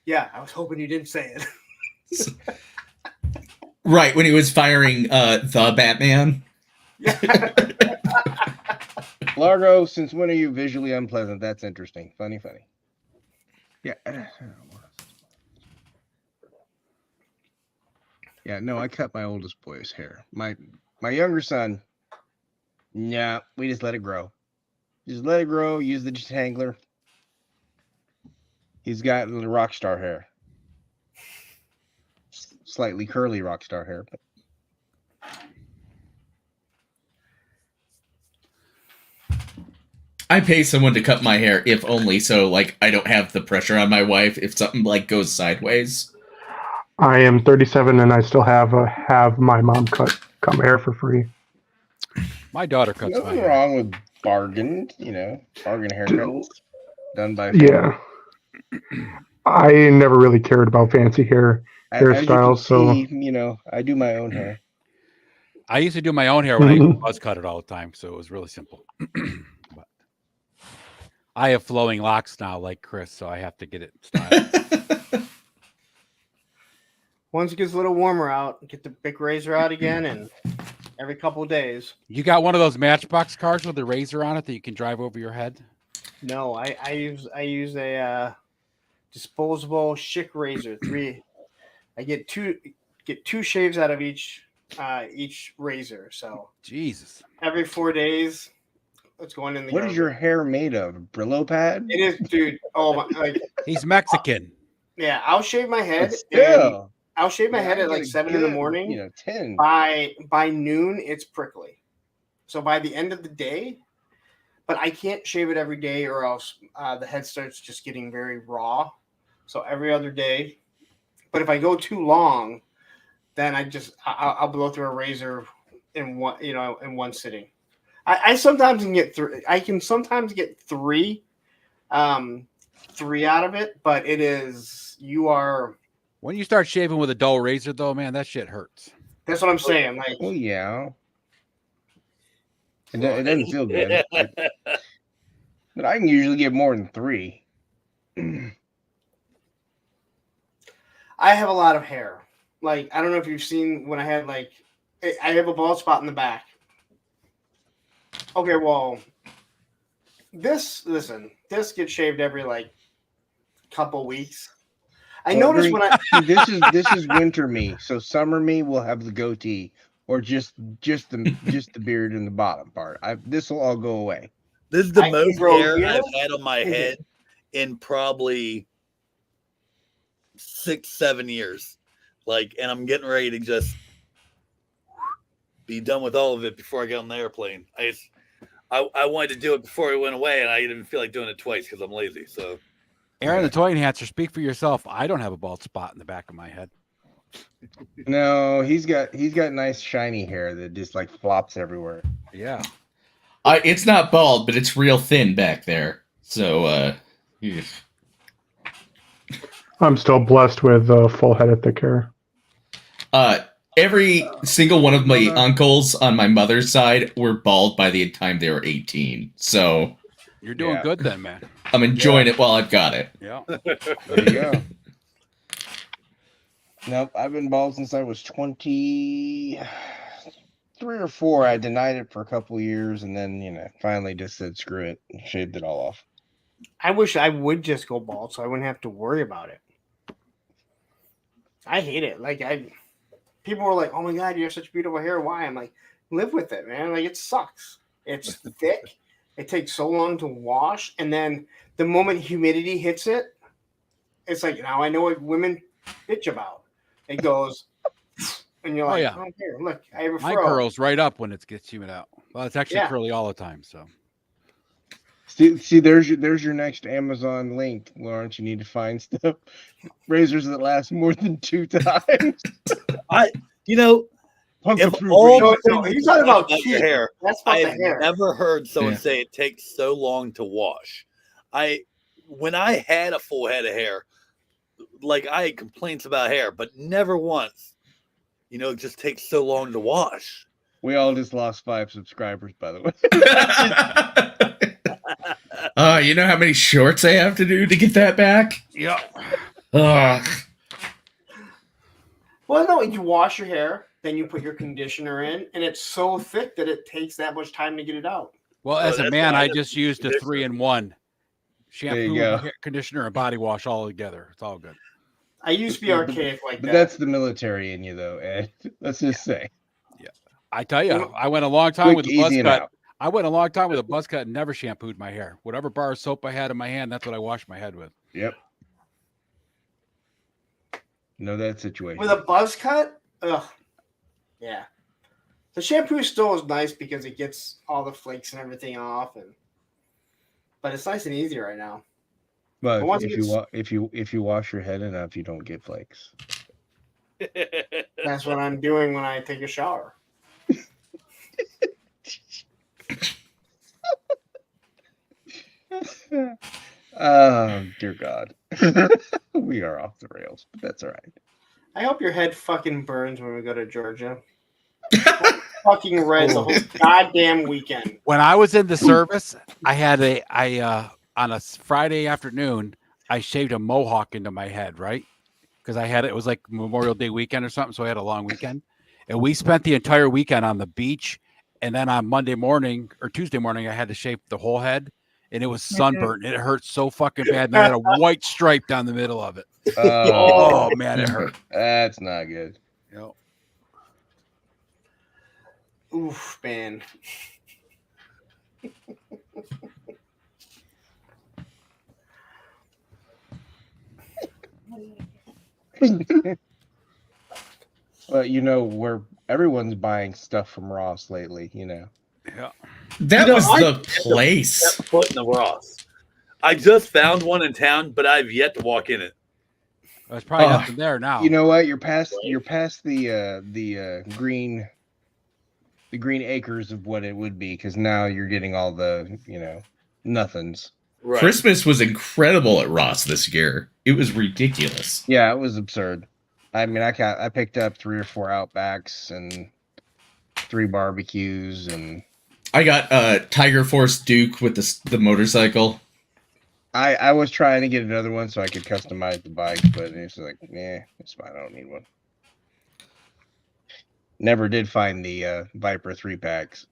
Yeah, I was hoping you didn't say it. Right, when he was firing the Batman. Largo, since when are you visually unpleasant? That's interesting. Funny. Yeah. Yeah, no, I cut my oldest boy's hair. My younger son, nah, we just let it grow. Just let it grow, use the detangler. He's got the rock star hair. Slightly curly rock star hair, but I pay someone to cut my hair, if only so like I don't have the pressure on my wife if something like goes sideways. I am 37 and I still have my mom cut my hair for free. My daughter cuts my Nothing hair. wrong with bargain haircuts done by. Yeah. I never really cared about fancy As you can hairstyles, so see, I do my own hair. I used to do my own hair when I used to buzz cut it all the time, so it was really simple. But I have flowing locks now, like Chris, so I have to get it styled. Once it gets a little warmer out, get the big razor out again, and every couple of days. You got one of those Matchbox cars with a razor on it that you can drive over your head? No, I use a disposable Schick razor. I get two shaves out of each razor. So Jesus. every 4 days, it's going in the. What is your hair made of? Brillo pad? It is, dude. Oh my! Like, He's Mexican. yeah, I'll shave my head. But still, I'll shave my head I at like get a 7 in the good, morning. 10. By noon, it's prickly. So by the end of the day, but I can't shave it every day, or else the head starts just getting very raw. So every other day. But if I go too long, then I'll blow through a razor in one sitting. I sometimes can get three. I can sometimes get three out of it, but it is When you start shaving with a dull razor, though, man, that shit hurts. That's what I'm saying. Like, Oh yeah, it doesn't feel good. But I can usually get more than 3. I have a lot of hair. Like, I don't know if you've seen when I had I have a bald spot in the back. Okay, well, this gets shaved every couple weeks. I noticed when this is winter me, so summer me will have the goatee or just the beard in the bottom part. This will all go away. This is the I most grow hair beard. I've had on my head in probably 6-7 years. And I'm getting ready to just be done with all of it before I get on the airplane. I wanted to do it before it went away, and I didn't feel like doing it twice because I'm lazy. So, Aaron, the toy enhancer, speak for yourself. I don't have a bald spot in the back of my head. No, he's got nice shiny hair that just flops everywhere. Yeah. It's not bald, but it's real thin back there. So, yeah. I'm still blessed with full head of thick hair. Every single one of my uncles on my mother's side were bald by the time they were 18. So You're doing good then, man. I'm enjoying it while I've got it. Yeah. There you go. Nope, I've been bald since I was 23 or 4. I denied it for a couple years, and then finally just said screw it and shaved it all off. I wish I would just go bald so I wouldn't have to worry about it. I hate it. People were like, "Oh my god, you have such beautiful hair. Why?" I'm like, "Live with it, man. It sucks. It's thick. It takes so long to wash, and then the moment humidity hits it, it's now I know what women bitch about. It goes, and you're like, yeah. "Oh, here, look, I have a My fro." curls right up when it gets humid out. Well, it's actually Yeah. curly all the time. So See, there's your next Amazon link, Lawrence. You need to find stuff, razors that last more than 2 times. if all No, he's talking about your hair, That's about the I've hair. never heard someone Yeah. say it takes so long to wash. When I had a full head of hair, I had complaints about hair, but never once. It just takes so long to wash. We all just lost 5 subscribers, by the way. You know how many shorts I have to do to get that back? yeah. Well, no, you wash your hair, then you put your conditioner in, and it's so thick that it takes that much time to get it out. Well, as a that's man, why I I just just used a conditioner. 3-in-1 There shampoo, you go. hair conditioner, and body wash all together. It's all good. I used to be archaic like But that. that's the military in you, though, Ed. Let's just say. I tell you, I went a long time Quick, with a buzz easy, and cut. out. I went a long time with a buzz cut and never shampooed my hair. Whatever bar of soap I had in my hand, that's what I washed my head with. Yep. Know that situation. With a buzz cut, ugh, yeah. The shampoo still is nice because it gets all the flakes and everything off, and but it's nice and easy right now. But once if it you gets- if you wash your head enough, you don't get flakes. That's what I'm doing when I take a shower. Oh dear God, we are off the rails, but that's all right. I hope your head fucking burns when we go to Georgia. Fucking red the whole goddamn weekend. When I was in the service, I had on a Friday afternoon, I shaved a mohawk into my head, right? Because it was like Memorial Day weekend or something, so I had a long weekend. And we spent the entire weekend on the beach. And then on Monday morning or Tuesday morning, I had to shave the whole head, and it was sunburnt. It hurt so fucking bad. And I had a white stripe down the middle of it. Oh man, it hurt. That's not good. Yep. Oof, man. Well, you know, where everyone's buying stuff from Ross lately, you know. Yeah. That was the place. Step foot in the Ross. I just found one in town, but I've yet to walk in it. There's probably nothing there now. You know what? You're past the green acres of what it would be, because now you're getting all the, you know, nothings. Right. Christmas was incredible at Ross this year. It was ridiculous. Yeah, it was absurd. I mean, I picked up 3 or 4 Outbacks and 3 barbecues, and I got Tiger Force Duke with the motorcycle. I was trying to get another one so I could customize the bike, but it's like, it's fine. I don't need one. Never did find the Viper 3-packs.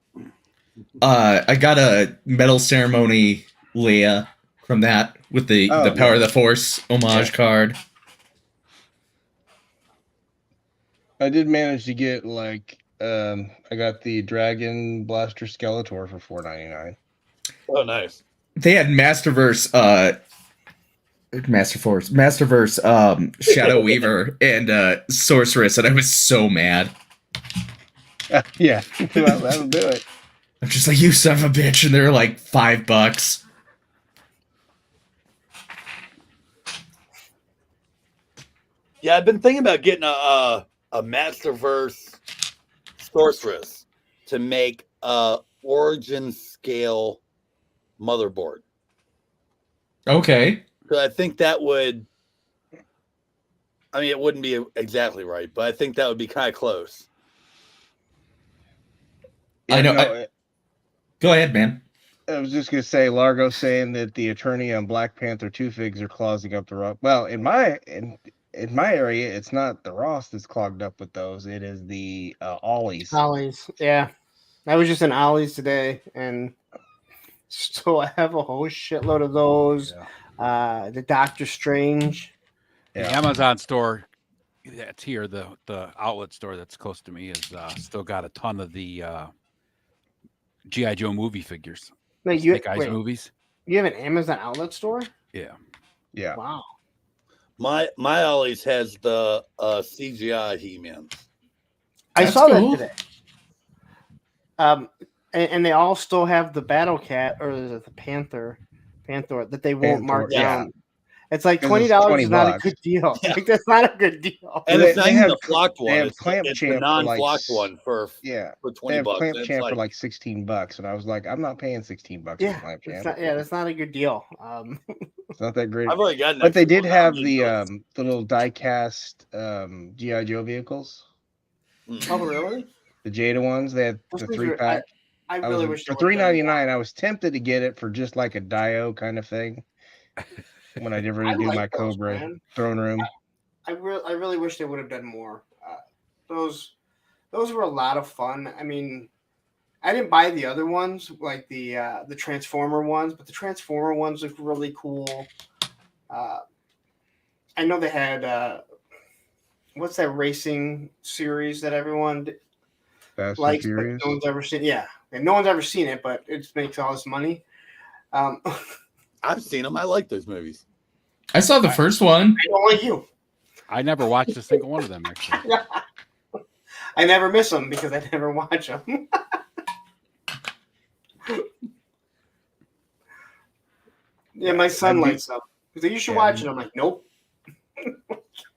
I got a Metal Ceremony Leia from that with the Power of the Force homage card. I did manage to get I got the Dragon Blaster Skeletor for $4.99. Oh, nice. They had Masterverse Shadow Weaver and Sorceress, and I was so mad. Yeah, well, that'll do it. I'm just like, you son of a bitch, and they're like $5. Yeah, I've been thinking about getting a Masterverse Sorceress to make a Origin scale motherboard. Okay. So I think that would. I mean, it wouldn't be exactly right, but I think that would be kind of close. I know. Go ahead, man. I was just gonna say, Largo saying that the attorney on Black Panther 2 figs are clogging up the Ross. Well, in my area, it's not the Ross that's clogged up with those. It is the Ollies. Ollies, yeah. I was just in Ollie's today, and still have a whole shitload of those. Yeah. The Doctor Strange. The Amazon store that's here, the outlet store that's close to me, is still got a ton of the G.I. Joe movie figures. Wait, Snake Eyes movies. You have an Amazon outlet store? Yeah. Yeah. Wow. My Ollie's has the CGI He-Man. I That's saw cool. that today. And they all still have the Battle Cat, or is it the Panther that they won't mark down. It's like $20 is not a good deal. Yeah. Like, that's not a good deal. And They- it's not they even have- the flocked they one. have It's Clamp the Champ for non-flocked like- one for Yeah. They $20 have bucks. Clamp And it's Champ like, for like $16, and I was like, I'm not paying $16 Yeah, for Clamp it's Champ. not, that's not a good deal. It's not that great. I've already gotten. But they did have the the little die-cast G.I. Joe vehicles, Oh, really? the Jada ones. They had Those the things are- 3-pack. I really wish for they would've done $3.99. I was tempted to get it for just like a Dio kind of thing when I did I do like my those, Cobra man. throne room. I really wish they would have done more. Those were a lot of fun. I mean, I didn't buy the other ones, like the Transformer ones, but the Transformer ones look really cool. I know they had what's that racing series that everyone Fast and likes, but Furious. no one's ever seen. Yeah, and no one's ever seen it, but it makes all this money. I've seen them. I like those movies. I saw the first one. I don't like you. I never watched a single one of them, actually. I never miss them because I never watch them. Yeah, my son That'd be- likes them. He's like, you should Yeah. watch it. I'm like, nope.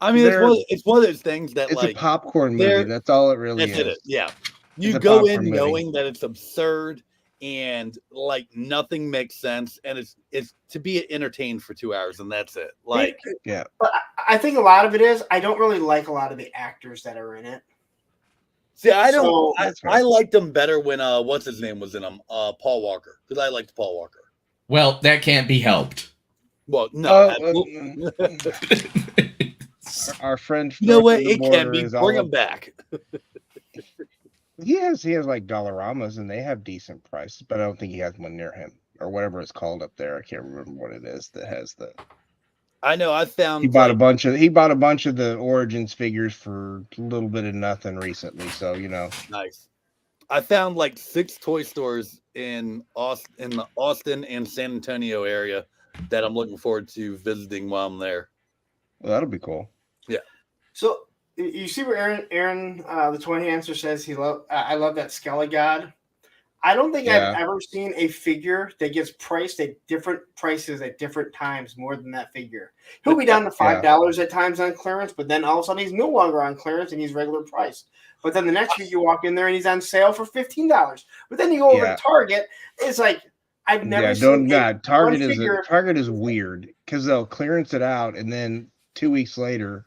I mean, it's one of those things that It's like a popcorn movie. they're- That's all it really that's is. it. Yeah, It's you a go popcorn in movie. knowing that it's absurd and like nothing makes sense, and it's to be entertained for 2 hours, and that's it. Like, Yeah. But I think a lot of it is I don't really like a lot of the actors that are in it. see, I don't. So- That's I right. liked them better when what's his name was in them, Paul Walker, because I liked Paul Walker. Well, that can't be helped. Well, no, Our friend. you know what? north of the It can border be. is Bring all- him back. He has like Dollaramas, and they have decent prices, but I don't think he has one near him or whatever it's called up there. I can't remember what it is that has the. I know. I found He bought like, he bought a bunch of the Origins figures for a little bit of nothing recently. So nice. I found like 6 toy stores in the Austin and San Antonio area that I'm looking forward to visiting while I'm there. well, that'll be cool. So you see where Aaron the Toy Answer says I love that Skelly God. I don't think Yeah. I've ever seen a figure that gets priced at different prices at different times more than that figure. He'll be down to $5 at times on clearance, but then all of a sudden he's no longer on clearance and he's regular price. But then the next week you walk in there and he's on sale for $15. But then you go over to Target, it's like I've never seen Target one is figure. Target is weird because they'll clearance it out and then 2 weeks later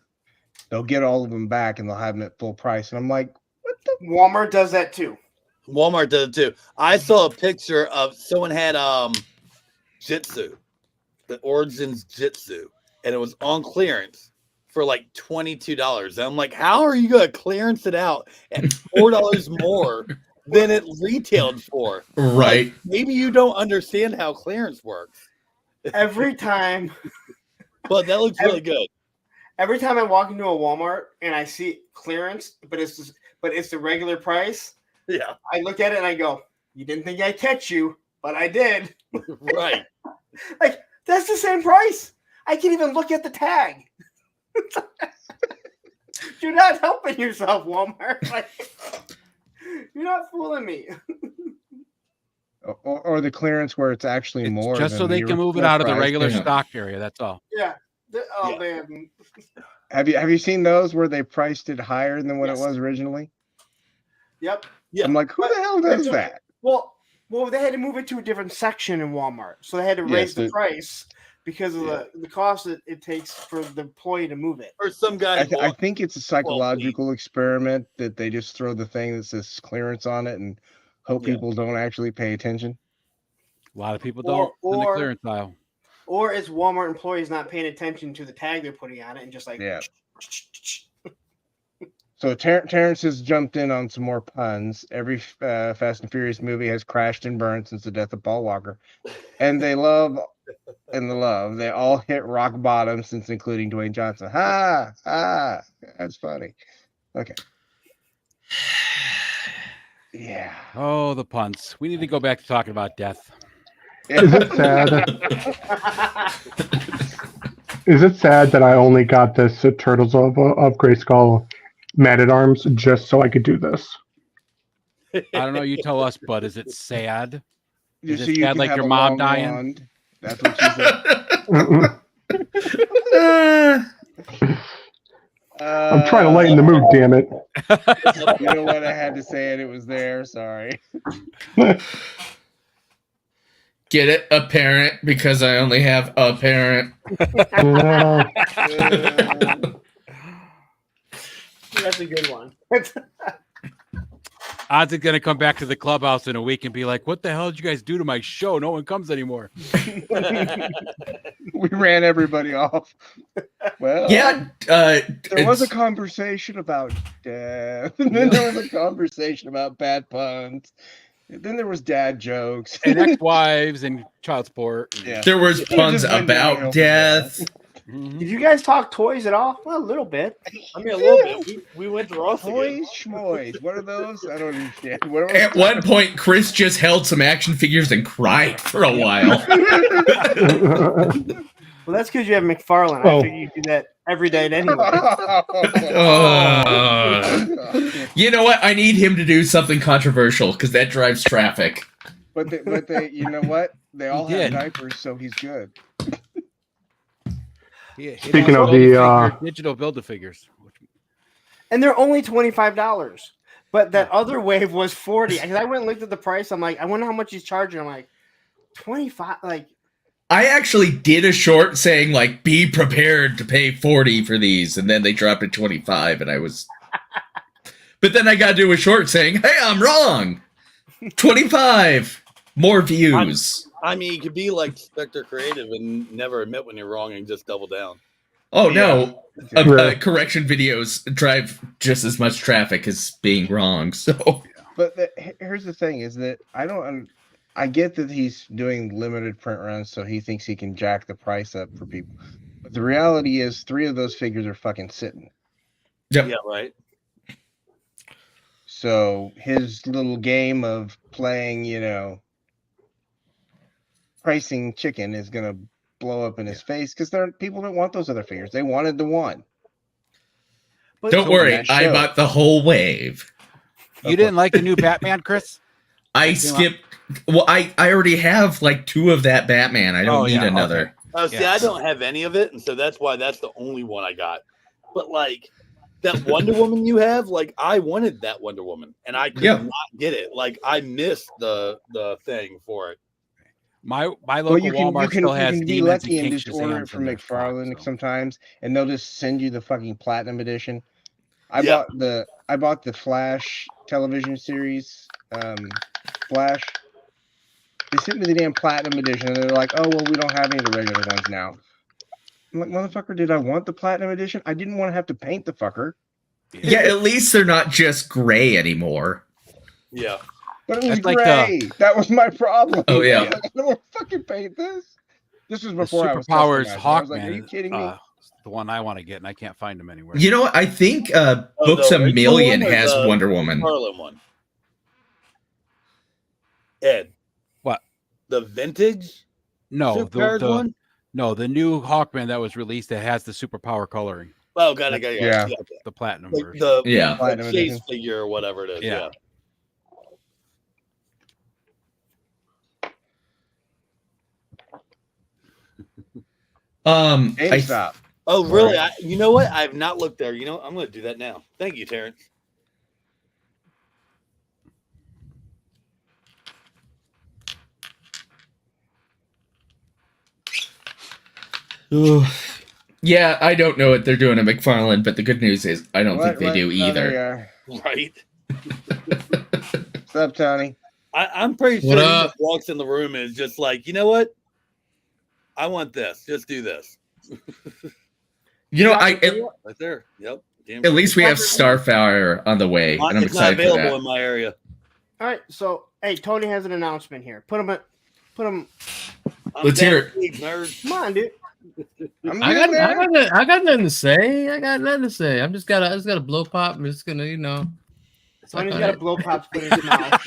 they'll get all of them back and they'll have them at full price. And I'm like, what the? Walmart does that too. Walmart did it too. I saw a picture of someone had Jitsu, the Origins Jitsu, and it was on clearance for like $22. And I'm like, how are you gonna clearance it out at $4 more than it retailed for? Right. Like, maybe you don't understand how clearance works. Every time. But that looks really good. Every time I walk into a Walmart and I see clearance, but it's the regular price, Yeah, I look at it and I go, "You didn't think I'd catch you, but I did." right. Like that's the same price. I can't even look at the tag. You're not helping yourself, Walmart. Like, you're not fooling me. Or the clearance where it's actually It's more. just so than they can move it out of the price. regular Yeah. stock area. That's all. Yeah. Oh Yeah. man. Have you seen those where they priced it higher than what Yes. it was originally? Yep. Yeah. I'm like, who the hell does It's- that? Well, they had to move it to a different section in Walmart, so they had to raise the price because of the cost that it takes for the employee to move it. Or some guy. I think it's a psychological experiment that they just throw the thing that says clearance on it and hope Yeah. people don't actually pay attention. A lot of people Or- don't in the or- clearance aisle. Or it's Walmart employees not paying attention to the tag they're putting on it and just like, Yeah. So Terrence has jumped in on some more puns. Every Fast and Furious movie has crashed and burned since the death of Paul Walker, and they all hit rock bottom since including Dwayne Johnson. Ha! That's funny. Okay. Yeah. Oh, the puns. We need to go back to talking about death. Is it sad? Is it sad that I only got this at Turtles of Grayskull Man at Arms just so I could do this? I don't know. You tell us, bud. Is it sad? Is So it you sad can like have your a mom long dying? wand. That's what she said. I'm trying to lighten the mood, damn it. You know what? I had to say it. It was there. Sorry. Get it? A parent, because I only have a parent. Yeah. that's a good one. Odds is gonna come back to the clubhouse in a week and be like, "What the hell did you guys do to my show? No one comes anymore." We ran everybody off. Well, Yeah. there was a it's- conversation about death, and then there was a conversation about bad puns, and then there was dad jokes. And ex-wives and child support. Yeah. there was puns just went downhill about from death. Mhm. Did you guys talk toys at all? Well, a little bit. I mean, a little bit. We went to Ross again. Toys, schmoys. What are those? I don't understand. What are At one point, Chris just held some action figures and cried for a while. Well, that's because you have McFarlane. Oh. I figure you do that every day anyway. You know what? I need him to do something controversial because that drives traffic. But they, you know what? They all did. have diapers, so he's good. Speaking of the digital Build-A-Figures. And they're only $25. But that other wave was 40. Because I went and looked at the price. I'm like, I wonder how much he's charging. I'm like, 25. Like, I actually did a short saying like, be prepared to pay 40 for these, and then they dropped it 25, and I was. But then I got to do a short saying, hey, I'm wrong. 25 more views. I mean, you could be like Spectre Creative and never admit when you're wrong and just double down. Oh no! Yeah. Correction videos drive just as much traffic as being wrong. So, But here's the thing: is that I get that he's doing limited print runs, so he thinks he can jack the price up for people. But the reality is, 3 of those figures are fucking sitting. yep. Yeah, right. So his little game of playing, pricing chicken is gonna blow up in his face because people don't want those other figures. They wanted the one. but Don't worry, that I show. bought the whole wave. You didn't like the new Batman, Chris? I skipped. Well, I already have like 2 of that Batman. I don't need yeah, another. okay. Oh, see, I don't have any of it, and so that's why that's the only one I got. But like that Wonder Woman you have, like I wanted that Wonder Woman, and I could not get it. Like I missed the thing for it. My local Well, you Walmart still has can be Demons lucky and King just order Shazam it from their stock, McFarlane so. sometimes, and they'll just send you the fucking platinum edition. I Yeah. bought the Flash television series, Flash. They sent me the damn platinum edition, and they're like, "Oh well, we don't have any of the regular ones now." I'm like, "Motherfucker, did I want the platinum edition? I didn't want to have to paint the fucker." Yeah, at least they're not just gray anymore. Yeah. But it was That's like gray. That was my problem. Oh, yeah. I was like, I don't want to fucking paint this. This was The before I was Superpowers customizing. I Hawkman. was like, "Are you kidding me?" The one I want to get, and I can't find them anywhere. You know what? I think the Books a original Million one or has the Wonder Woman. Harlan one. Ed. What? The vintage? No, Superpowers one? no, the new Hawkman that was released that has the superpower coloring, Oh, got it. Yeah. the platinum Like version. the Yeah. Platinum like Chase edition. figure or whatever it is. Yeah. Yeah. GameStop. Oh, really? You know what? I have not looked there. You know, I'm going to do that now. Thank you, Terrence. Yeah, I don't know what they're doing at McFarlane, but the good news is I don't think they do Oh, either. there Right. What's up, Tony? I'm pretty sure What he up? just walks in the room and is just like, you know what? I want this. Just do this. You know, Right there. Yep. at least we have Starfire on the way, and I'm It's not excited for available that. in my area. all right. So, hey, Tony has an announcement here. Put him. Let's hear it. Please, nerd. Come on, dude. I'm I good got, there. I got nothing to say. I got nothing to say. I just gotta blow pop. I'm just gonna, Tony's got a blow pop spit in his mouth.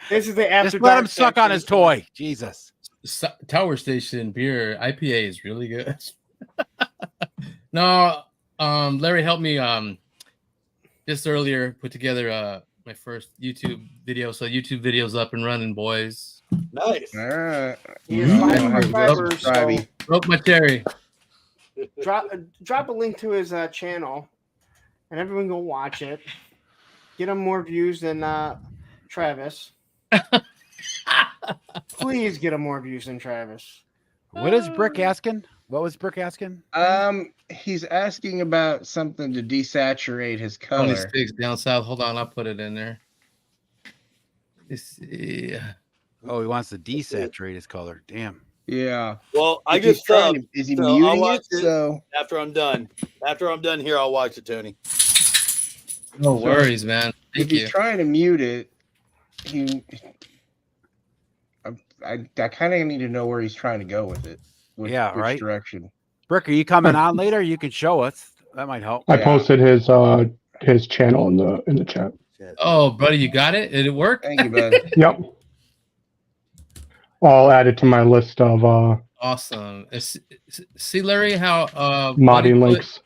This is the after Just let dark him suck on section. his toy. Jesus. Tower Station beer IPA is really good. No, Larry helped me just earlier put together my first YouTube video. So YouTube video's up and running, boys. Nice. All right. He is I don't 5 have to subscribers, subscribe. so Broke my cherry. drop a link to his channel, and everyone go watch it. Get him more views than Travis. Please get him more views than Travis. What is Brick asking? What was Brick asking? He's asking about something to desaturate his Tony color. Sticks down south. Hold on, I'll put it in there. Let's see. Oh, he wants to desaturate his color. Damn. Yeah. Well, I If he's just trying to- is he so I'll muting watch it? it. So after I'm done. After I'm done here, I'll watch it, Tony. No worries, man. if Thank he's you. trying to mute it, I kind of need to know where he's trying to go with it. Which right. direction? Brick, are you coming on later? You can show us. That might help. I Yeah. posted his channel in the chat. Oh, buddy, you got it? Did it work? Thank you, bud. Yep. I'll add it to my list of Awesome. See, Larry, how modding Buddy put links.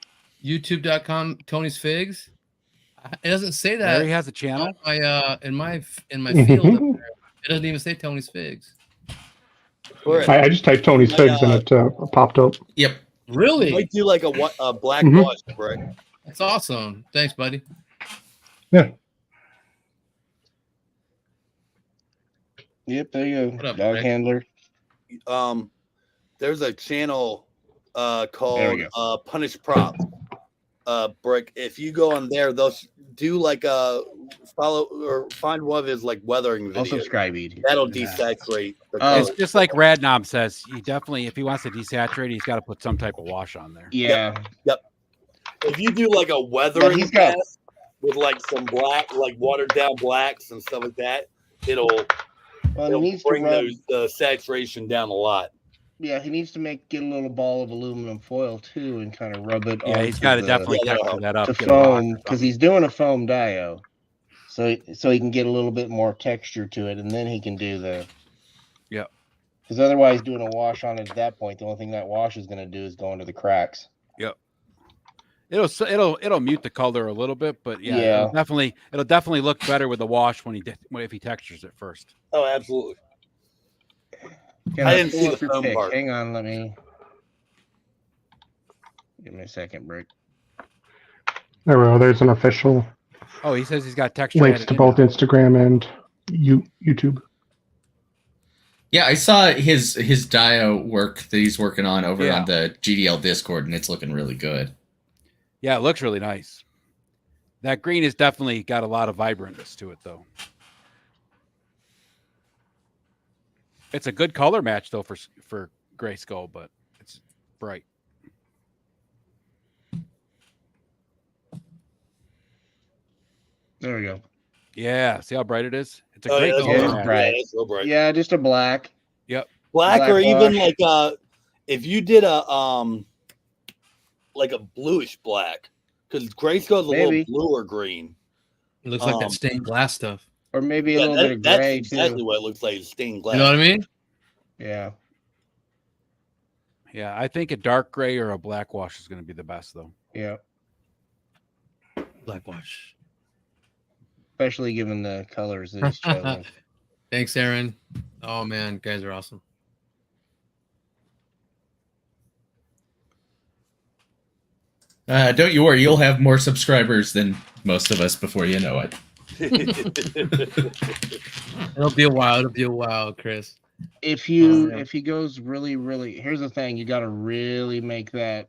YouTube.com Tony's Figs. It doesn't say that. Larry has a channel. in my field. Up there. It doesn't even say Tony's Figs. Or I just typed Tony's figs and it popped up. Yep. Really? might do like a black Mhm. wash, Brick. That's awesome. Thanks, buddy. Yep, there you What go. up, Dog Rick? handler. There's a channel There called we go. Punish Props. Brick, if you go on there, they'll do like a follow or find one of his like weathering I'll videos. subscribe, Ed. That'll desaturate the Oh. It's color. just like Radnom says. He definitely, if he wants to desaturate, he's got to put some type of wash on there. Yeah. If you do like a weathering he's got- test with like some black, like watered down blacks and stuff like that, it'll Well, he needs to bring rub. the saturation down a lot. Yeah, he needs to get a little ball of aluminum foil too, and kind of rub it. Yeah, he's got to definitely texture that up. to get a rock or foam because something. he's doing a foam dio, so he can get a little bit more texture to it, and then he can do the. Yep. Because otherwise, doing a wash on it at that point, the only thing that wash is going to do is go into the cracks. It'll mute the color a little bit, but yeah, Yeah. it'll definitely look better with the wash if he textures it first. Oh, absolutely. Can I didn't pull see up the your foam pic? part. Hang on, give me a second, Brick. There we go. There's an official Oh, he says he's got texture. links added to in both now. Instagram and YouTube. Yeah, I saw his dio work that he's working on over Yeah. on the GDL Discord, and it's looking really good. Yeah, it looks really nice. That green has definitely got a lot of vibrantness to it, though. It's a good color match, though, for Gray Skull, but it's bright. There we go. Yeah, see how bright it is? It's a Oh, great yeah, that's color Yeah, real match. bright. Yeah, that's real bright. Yeah, just a black. Black or Black even wash. like if you did like a bluish black, because Grayskull's a Maybe. little blue or green. It looks like Um, that stained glass stuff. Or maybe a Yeah, little bit of that's gray exactly too. what it looks like. It's stained glass. You know what I mean? Yeah. Yeah, I think a dark gray or a black wash is going to be the best, though. Yeah. Black wash. Especially given the colors that he's chosen. Thanks, Aaron. Oh man, guys are awesome. Don't you worry, you'll have more subscribers than most of us before you know it. It'll be a while. It'll be a while, Chris. If Oh, he goes really, here's the thing: you got to really make that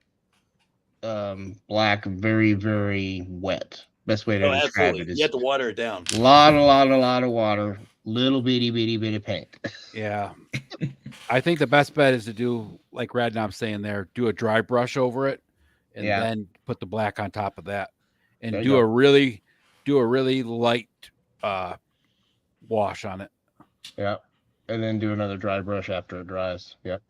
black very, very wet. Best way to Oh, describe absolutely. it is You have to water it down. lot of water, little bitty bit of paint. Yeah. I think the best bet is to do, like Radnom's saying there, do a dry brush over it and Yeah. then put the black on top of that and There you do go. a really light wash on it. Yeah, and then do another dry brush after it dries. Yep.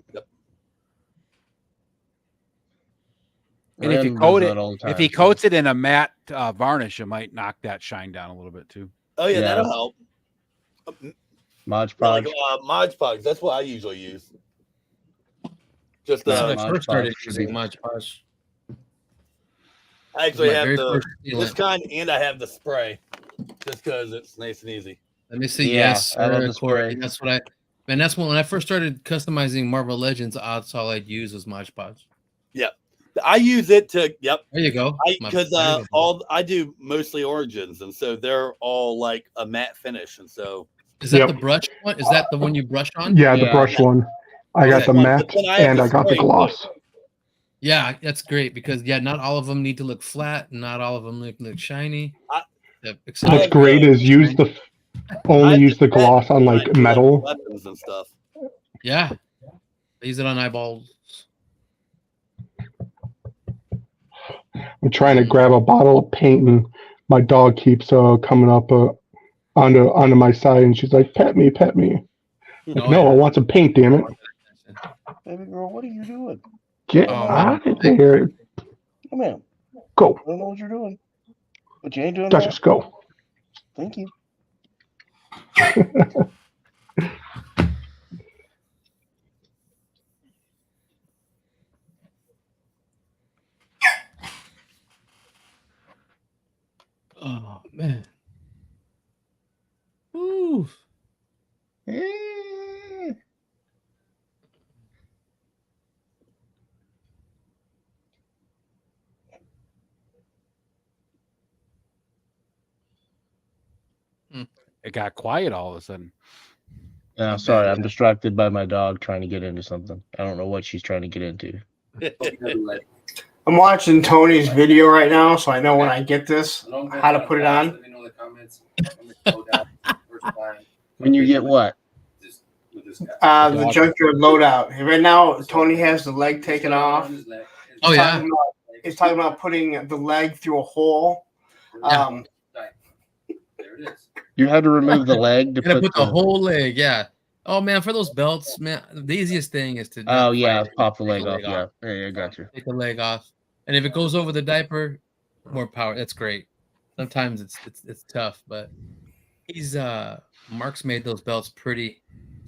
And if you Ren coat does it, that all the if he time, so- coats it in a matte varnish, it might knock that shine down a little bit too. Oh yeah, Yeah. that'll help. Mod Like Podge. Mod Podge, that's what I usually use. Just Yeah, When Mod I first started Podge should using be- Mod Podge. I actually My have very the first sealant. this kind and I have the spray, just because it's nice and easy. Let me see. Yeah, Yes, I love sir, the Corey. spray. That's what I. Man, that's when I first started customizing Marvel Legends. That's all I'd use was Mod Podge. I use it to There you go. because There you go. all I do mostly origins, and so they're all like a matte finish, and so Is that Yep. the brush one? Is that the one you brush on? Yeah, the Yeah. brush one. I got Okay. the But matte then I have and the I got the spray. gloss. Yeah, that's great because not all of them need to look flat, and not all of them look shiny. I- Yep, I except What's have great the- is use the I only have use the matte gloss on when I like do, the metal. weapons and stuff. yeah, I use it on eyeballs. I'm trying to grab a bottle of paint and my dog keeps coming up onto my side and she's like, pet me. Like, Oh, no, yeah. I want some paint, damn it. Baby girl, what are you doing? Get Oh, out of there. Come here. Go. I don't know what you're doing, but you ain't doing Let's that. just go. Thank you. Oh man. Ooh. Eh. It got quiet all of a sudden. Sorry, I'm distracted by my dog trying to get into something. I don't know what she's trying to get into. I'm watching Tony's video right now, so I know when I get this how to put it on. Let me know in the comments. When you get what? The junkyard loadout. Right now, Tony has the leg taken off. Oh yeah. He's talking about putting the leg through a hole. There it is. You had to remove the leg to Gotta put put the whole leg, yeah. Oh man, for those belts, man, the easiest thing is to Oh yeah, pop the take leg off. Yeah, I got you. Take the leg off, and if it goes over the diaper, more power. That's great. Sometimes it's tough, but he's Mark's made those belts pretty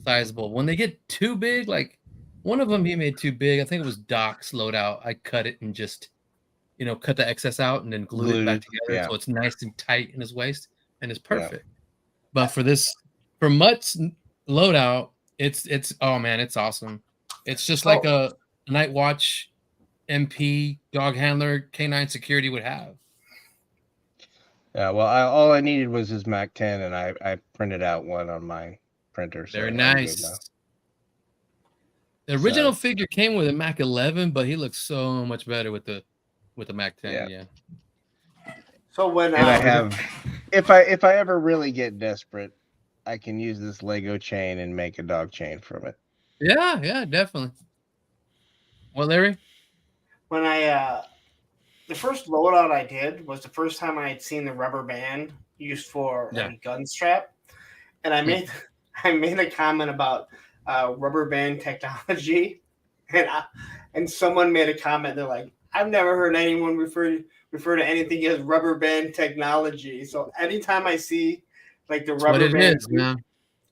sizable. When they get too big, like one of them he made too big. I think it was Doc's loadout. I cut it and just cut the excess out and then glued it back together so it's nice and tight in his waist and it's perfect. Yeah. But for Mutt's loadout, it's oh man, it's awesome. It's just like a Night Watch MP dog handler canine security would have. Yeah, well, all I needed was his Mac 10, and I printed out one on my printer. So very nice. The original figure came with a Mac 11, but he looks so much better with the Mac 10. Yeah. So when and I have, if I ever really get desperate, I can use this Lego chain and make a dog chain from it. Yeah, definitely. What, Larry? When the first loadout I did was the first time I had seen the rubber band used for a gun strap, and I made a comment about rubber band technology, and someone made a comment. They're like, "I've never heard anyone refer to anything as rubber band technology." So anytime I see like the rubber band,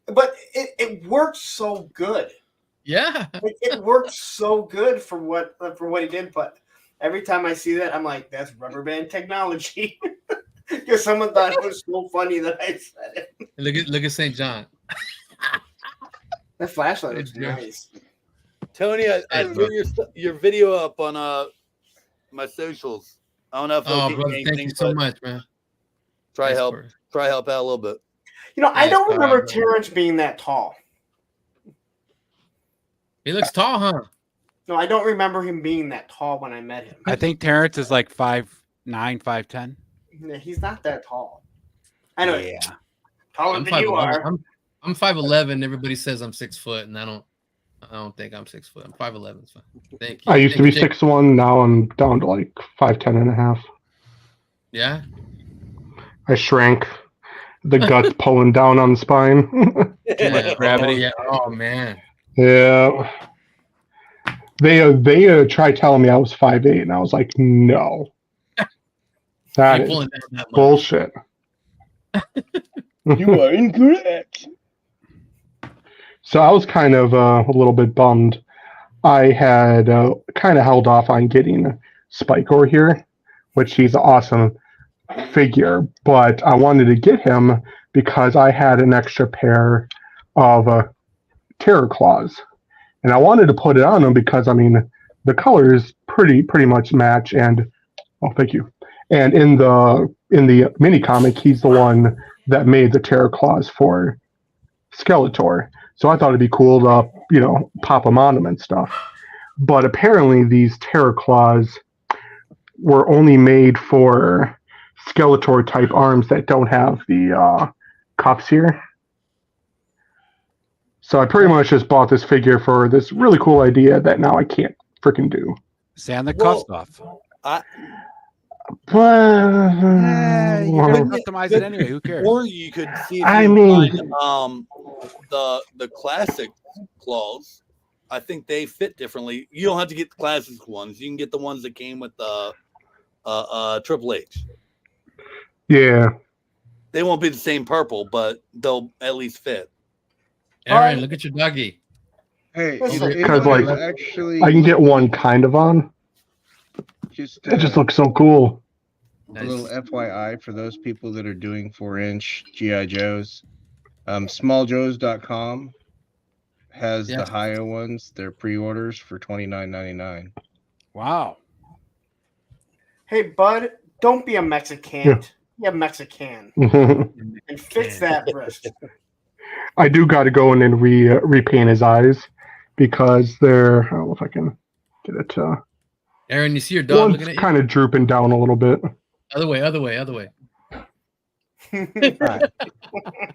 but it works so good. Yeah, it works so good for what he did, but. Every time I see that, I'm like, that's rubber band technology. Because someone thought it was so funny that I said it. Look at St. John. That flashlight is nice. Tony, I threw your video up on my socials. I don't know if brother, thank you so much, man. Try help out a little bit. I don't remember Terrence being that tall. He looks tall, huh? No, I don't remember him being that tall when I met him. I think Terrence is like 5'9", 5'10". Yeah, he's not that tall. I know. Yeah. Taller than you are. I'm 5'11". Everybody says I'm 6 foot, and I don't think I'm 6 foot. I'm 5'11". It's fine. Thank you. I used to be 6'1". Now I'm down to like 5'10" and a half. Yeah. I shrank. The guts pulling down on the spine. Gravity. Yeah. Oh man. Yeah. They tried telling me I was 5'8", and I was like, no. That is bullshit. You are incorrect. So I was kind of a little bit bummed. I had kind of held off on getting Spikor here, which he's an awesome figure, but I wanted to get him because I had an extra pair of Terror Claws. And I wanted to put it on him because, I mean, the colors pretty much match. And thank you. And in the mini comic, he's the one that made the Terror Claws for Skeletor. So I thought it'd be cool to pop them on him and stuff. But apparently, these Terror Claws were only made for Skeletor type arms that don't have the cuffs here. So I pretty much just bought this figure for this really cool idea that now I can't freaking do. Sand the cuffs off. You can customize it anyway. Who cares? Or you could see if the classic claws. I think they fit differently. You don't have to get the classic ones. You can get the ones that came with the Triple H. Yeah. They won't be the same purple, but they'll at least fit. Aaron, look at your doggy. Hey, because actually, I can get one kind of on. It just looks so cool. A little FYI for those people that are doing 4-inch GI Joes, smalljoes.com has the higher ones. They're pre-orders for $29.99. Wow. Hey, bud, don't be a Mexican. Yeah, Mexican. I And fix that wrist. do got to go in and repaint his eyes because they're. I don't know if I can get it. Aaron, you see your dog One's looking at you? kind of drooping down a little bit. Other way, other way, other way. Hi. Do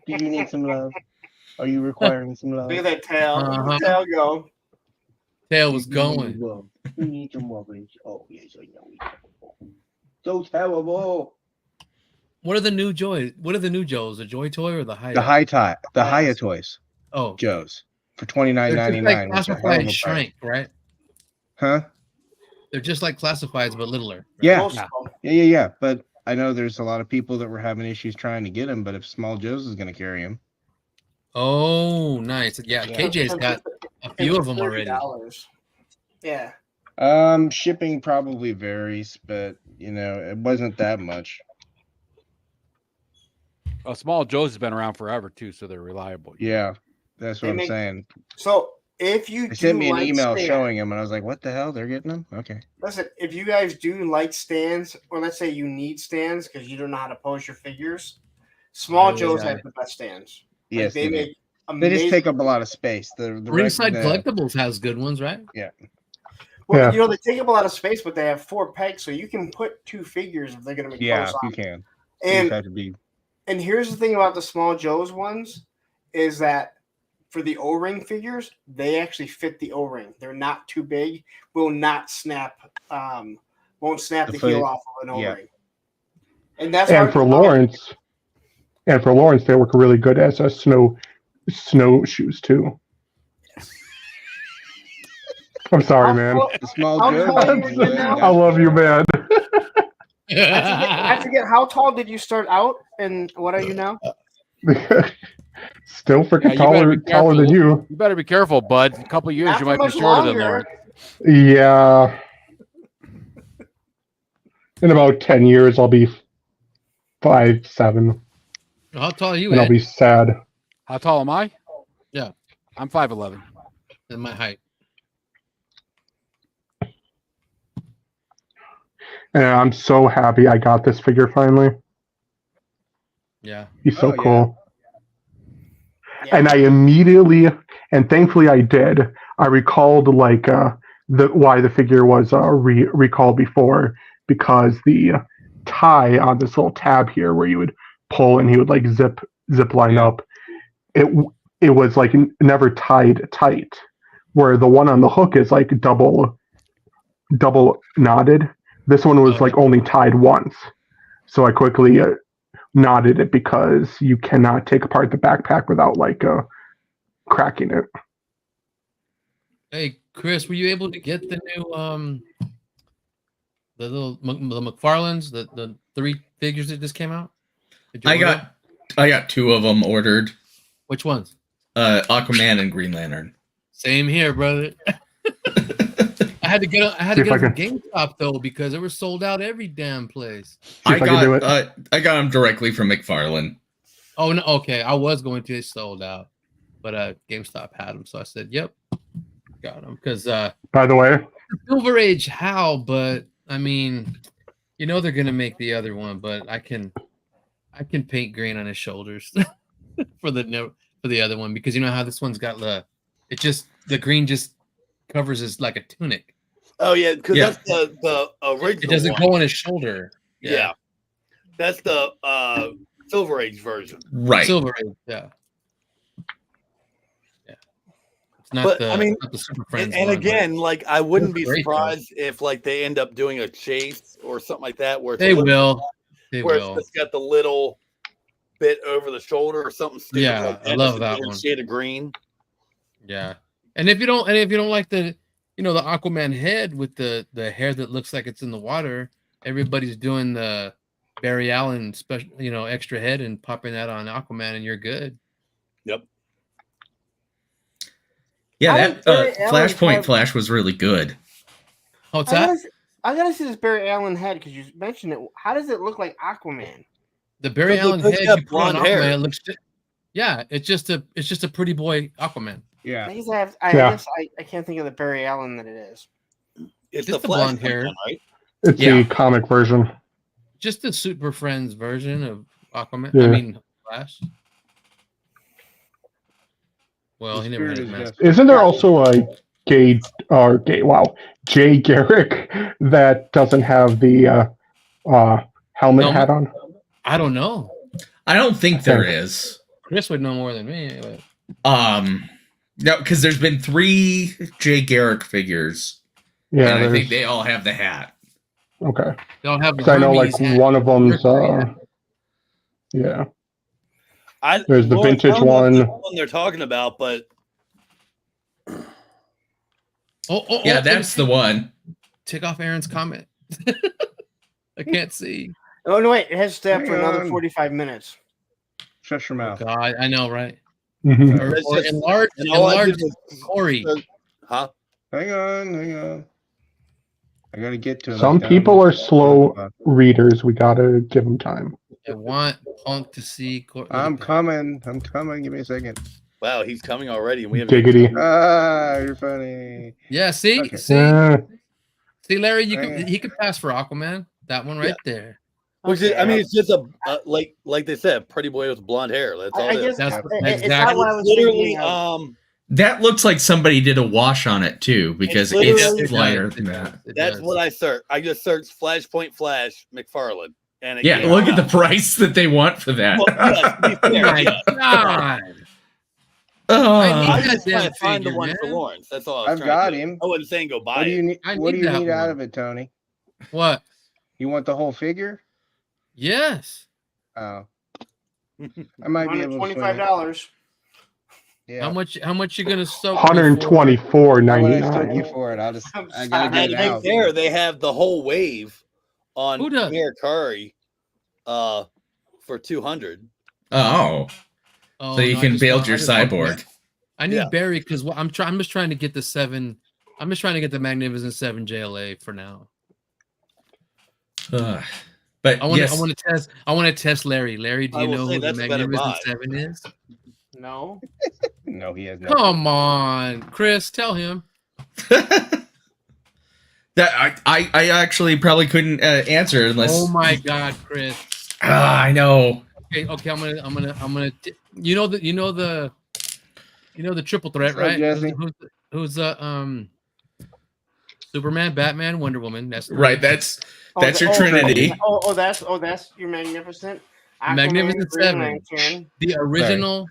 you need some love? Are you requiring some love? Look at that tail. Look at Uh-huh. the tail go. Tail was You going. need some love. Oh, yes, I know. So terrible. What are the new joys? What are the new Joes? The Joy Toy or the High? The Hiya toys, Oh, Joe's, for they're $29.99. just like which is a hell of classified a price. shrink, right? Huh? They're just like classifieds but littler. Right? Yeah. Most of them. Yeah. But I know there's a lot of people that were having issues trying to get them. But if Small Joe's is going to carry them, Oh, nice. Yeah, Yeah. KJ's got a few of them already. $30. Yeah. shipping probably varies, but it wasn't that much. Small Joe's has been around forever too, so they're reliable. Yeah, that's what They I'm make- saying. So if you They sent me an like email stands, showing them, and I was like, "What the hell? They're getting them? Okay." listen, if you guys do like stands, or let's say you need stands because you don't know how to pose your figures, Small Oh, Joe's yeah. has the best stands. Yes, they they do. make They amazing. just take up a lot of space. The Ringside the- Collectibles has good ones, right? Well, Yeah. they take up a lot of space, but they have 4 pegs, so you can put 2 figures if they're going to be Yeah, close you on. can. You just And have to be. and here's the thing about the Small Joe's ones is that for the O-ring figures, they actually fit the O-ring. They're not too big. Will not snap. Won't snap The the foot- heel off of an yeah. O-ring. And that's And hard for to Lawrence, they work really good as a snowshoes too. I'm sorry, man. The Small How Joe's tall are you ones, again now? I love you, man. I forget how tall did you start out, and what are you now? Still freaking Yeah, you better be taller than careful. you. You better be careful, bud. A couple of years, Not you for might be much shorter than longer. Lawrence. Yeah. In about 10 years, I'll be 5'7", How tall are you, and I'll Ed? be sad. How tall am I? Yeah. I'm 5'11". In my height. And I'm so happy I got this figure finally. Yeah. He's so Oh, yeah. cool. Yeah. And I immediately, and thankfully I did, I recalled why the figure was recalled before, because the tie on this little tab here where you would pull and he would like zip line Yeah. up, it was like never tied tight, where the one on the hook is like double knotted. This one was Oh, like only tied once, so I quickly knotted it because you cannot take apart the backpack without like cracking it. Hey, Chris, were you able to get the new the McFarlanes, the 3 figures that just came out? Did you I order them? got 2 of them ordered. Which ones? Aquaman and Green Lantern. Same here, brother. I had to get See if I them from can- GameStop though because they were sold out every damn place. See if I can do it. I got them directly from McFarlane. Oh no, okay. I was going to. They sold out, but GameStop had them, so I said, "Yep, got them." Because By the way, Silver Age, how? But I mean, they're gonna make the other one, but I can paint green on his shoulders for the other one because you know how this one's got the green just covers his like a tunic. Oh yeah, because Yeah. that's the original. It doesn't one. go on his shoulder. Yeah. That's the Silver Age version. Right. Silver Age, yeah. It's not But, the I mean, not the Super Friends And one, but again, like I wouldn't be Great, though. surprised if like they end up doing a chase or something like that where it's they a little- will. They where will. it's got the little bit over the shoulder or something stupid Yeah, like I that. love Just a that different one. shade of green. Yeah. And if you don't like the the Aquaman head with the hair that looks like it's in the water, everybody's doing the Barry Allen special, extra head and popping that on Aquaman and you're good. Yep. Yeah, How that did Barry Allen Flashpoint have- Flash was really good. Oh, what's I that? gotta, I gotta see this Barry Allen head because you mentioned it. How does it look like Aquaman? The Barry Because Allen he's head got you put on blonde Aquaman hair. it looks yeah, it's just a pretty boy Aquaman. Yeah. I guess I Yeah. guess I can't think of the Barry Allen that it is. It's Just the the blonde Flashpoint hair. one, right? it's Yeah. the comic version. just the Super Friends version of Aquaman. Yeah. I mean, Flash. Well, The he never had spirit his is mask. just- Isn't there also a Jay Garrick that doesn't have the helmet hat on? I don't know. I don't think there Okay. is. Chris would know more than me. But... No, because there's been 3 Jay Garrick figures. Yeah, and I think there's they all have the hat. okay. They all have the Because I know like Hermes hat. one of them's Mercury hat. yeah. I There's the Lawrence, vintage I don't know if one. that's the one they're talking about, but Yeah, that's the one. Take off Aaron's comment. I can't see. Oh no, wait! It has to stay up for Hang another on. 45 minutes. Shut your mouth. God, I know, right? Mhm. Or, It's or just- enlarge, and all I enlarge did was Corey. huh? Hang on. I gotta get to him. Some He's down people in- are slow readers. We gotta give them time. I want Punk to see Corey. I'm coming. Give me a second. Wow, he's coming already, and we haven't. Giggity. You're funny. Yeah, see, Okay. see, Larry, Hang on. he could pass for Aquaman. That one right there. Which is, I mean, it's just a like they said, pretty boy with blonde hair. That's all I it is. guess That's it's exactly- not what I was Literally, thinking. That looks like somebody did a wash on it too, because It's literally- it's lighter than that. That's what I searched. I just searched Flashpoint Flash McFarlane, and it Yeah, came look at out. the price that they want for that. Well, yes, to be Oh fair, my yes. God. Oh. I I need was that just trying damn to find the figure, one for man. Lawrence. That's all. I was I've trying got to do. him. I wasn't saying go buy What do you it. need? I What do need you that need out one. of it, Tony? What? You want the whole figure? Yes. Oh, I might be able to swing it. $125. Yeah. How much you gonna soak? me $124.99. How would I soak you for it? I'm I gotta sorry. get And it right out. there, they have the whole wave on Who does? Mayor Curry, for 200. Oh. Oh, So you no, I can just build want- your I just want- cyborg. I need Yeah. Barry because I'm just trying to get the 7. I'm just trying to get the Magnificent 7 JLA for now. Ugh. But I want yes, I want to test Larry. Larry, do I you will know say who the that's a better Magnificent buy. 7 is? No. No, he has no. Come on, Chris, tell him. that I actually probably couldn't answer unless. Oh my God, Chris. I know. Okay, I'm gonna. You know the triple threat, What's up, right? Jesse? Who's Superman, Batman, Wonder Woman? That's Right. That's your Oh, Trinity. that's your Magnificent. Aquaman, Magnificent Green 7. Lantern, The original.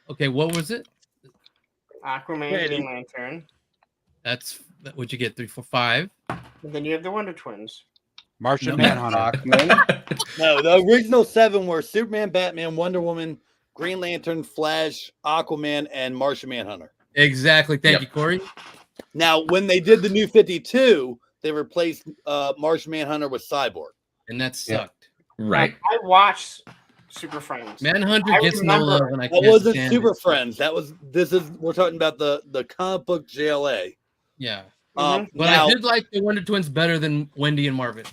Okay, what was it? Aquaman, Hey, Green Lantern. That's what'd you get? 3, 4, 5. And then you have the Wonder Twins. Martian No. Manhunter. Aquaman. No, the original 7 were Superman, Batman, Wonder Woman, Green Lantern, Flash, Aquaman, and Martian Manhunter. Exactly. Thank Yep. you, Corey. Now, when they did the new 52, they replaced Martian Manhunter with Cyborg. And that Yeah. sucked. Right. I watched Super Friends. Manhunter I gets no remember- love, and I That can't wasn't stand Super it. Friends. We're talking about the comic book JLA. Yeah, Mhm. but Now, I did like the Wonder Twins better than Wendy and Marvin.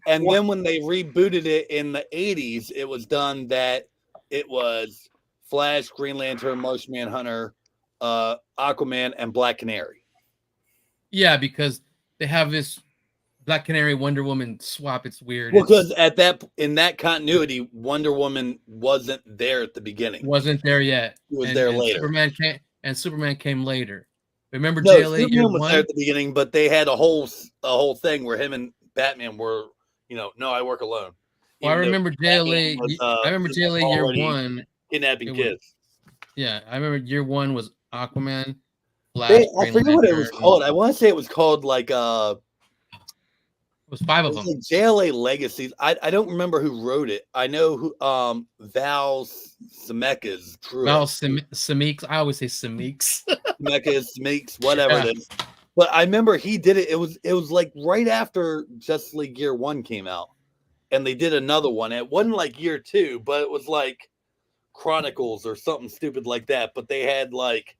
and then when they rebooted it in the 80s, it was done that it was Flash, Green Lantern, Martian Manhunter, Aquaman, and Black Canary. Yeah, because they have this Black Canary Wonder Woman swap. It's weird. Well, It's- because in that continuity, Wonder Woman wasn't there at the beginning. wasn't there yet. It was there later. Superman came later. Remember No, JLA year Superman was there one? at the beginning, but they had a whole thing where him and Batman were, no, I work alone. Well, I Even though remember JLA. Batman was, I remember JLA year already one. kidnapping it was- kids. Yeah, I remember year one was Aquaman. Flash, I Green forget what it was Lantern. called. I want to say it was called like It was 5 it of was them. like JLA Legacies. I don't remember who wrote it. I know who Val Zemeckis drew Val it. Sameeks. I always say Sameeks. Zemeckis, Meeks, whatever Yeah. it is. But I remember he did it. It was like right after Justice League Year 1 came out. And they did another one. It wasn't like year 2, but it was like Chronicles or something stupid like that. But they had like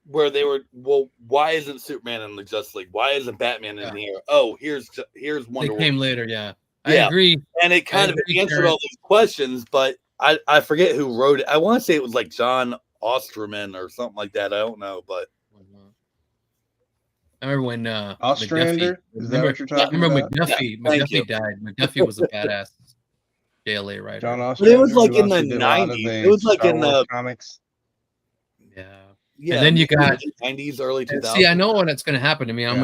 where they were, well, why isn't Superman in the Justice League? Why isn't Batman in here? Oh, here's They Wonder came Woman. later. Yeah, Yeah. I agree. And it kind of agree, answered Jared. all these questions, but I forget who wrote it. I want to say it was like John Osterman or something like that. I don't know, but I remember when Ostrander? Is that what you're talking remember about? McDuffie? Yeah, thank McDuffie you. died. McDuffie was a badass JLA writer. John But Ostrander. it was like who in the also did a lot of 90s. the It was like Star in Wars the comics. Yeah. And then you got 90s, early 2000s. see, I know what's going to happen to me. I'm Yeah.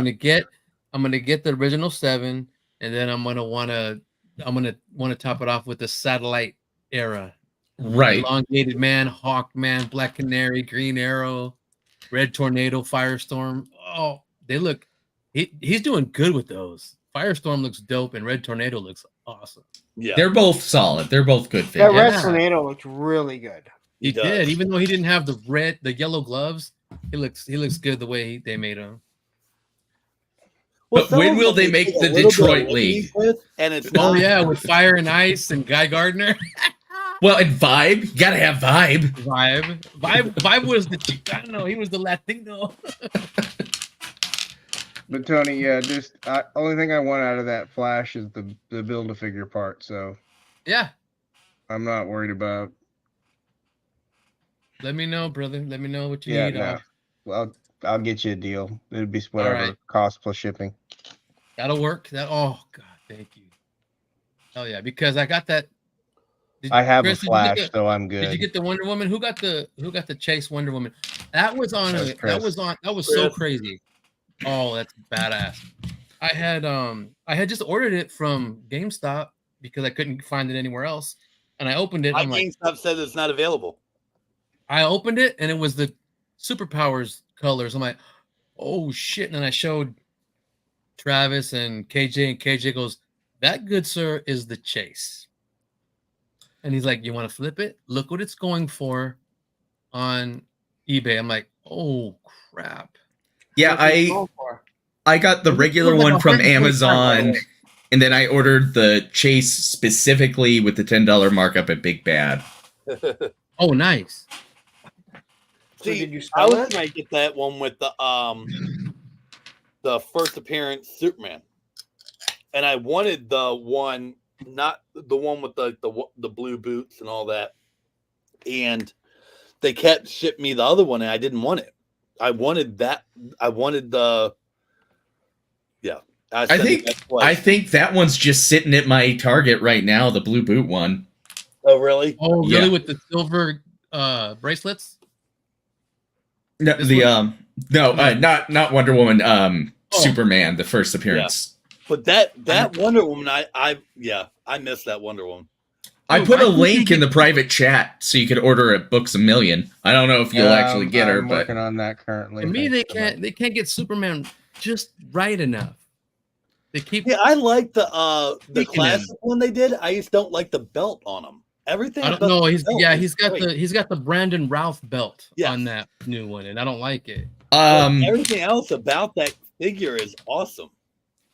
going to get the original 7, and then I'm going to want to top it off with the satellite era. Right. Elongated Man, Hawkman, Black Canary, Green Arrow, Red Tornado, Firestorm. Oh, they look. He's doing good with those. Firestorm looks dope, and Red Tornado looks awesome. Yeah, They're both solid. They're both good That figures. Red Yeah. Tornado looked really good. He does. did, even though he didn't have the yellow gloves. He looks good the way they made him. Well, But some when of will them they make take a the little bit of Detroit liberties League? with, and it's Oh not. yeah, with Fire and Ice and Guy Gardner. Well, and Vibe. You gotta have Vibe. Vibe was the I don't know. He was the Latino. But Tony, yeah, just only thing I want out of that Flash is the Build-A-Figure part. So Yeah. I'm not worried about. Let me know, brother. Let me know what you Yeah, need. no. Well, I'll get you a deal. It'd be whatever right. cost plus shipping. That'll work. Oh God, thank you. Oh yeah, because I got that. I have Chris, a did you get Flash, so I'm good. Did you get the Wonder Woman? Who got the Chase Wonder Woman? That was on. That was Chris. That was so crazy. Oh, that's badass. I had just ordered it from GameStop because I couldn't find it anywhere else, and I opened it. My I'm like, GameStop said it's not available. I opened it and it was the Superpowers colors. I'm like, oh shit! And then I showed Travis and KJ goes, "That good sir is the Chase." And he's like, "You want to flip it? Look what it's going for on eBay." I'm like, "Oh crap!" Yeah, I got the regular one from Amazon, and then I ordered the Chase specifically with the $10 markup at Big Bad. Oh, nice. See, did you I spell was it? trying to get that one with the first appearance Superman, and I wanted the one, not the one with the blue boots and all that. And they kept shipping me the other one, and I didn't want it. I wanted that. I wanted the. Yeah, I think that one's just sitting at my Target right now, the blue boot one. Oh really? Oh really? Yeah. With the silver bracelets? No, not Wonder Woman. Oh. Superman, the first appearance. But that Wonder Woman, I missed that Wonder Woman. I Dude, put why a couldn't you link in get- the private chat so you could order at Books a Million. I don't know if you'll actually get her, I'm but working on that currently. For me, Thanks so much. they can't get Superman just right enough. They keep. Yeah, I like the Speaking classic one they did. I just don't like the belt on them. Everything. I don't about know. the He's belt yeah. is He's got the Brandon Routh belt Yes. on that new one, and I don't like it. everything else about that figure is awesome.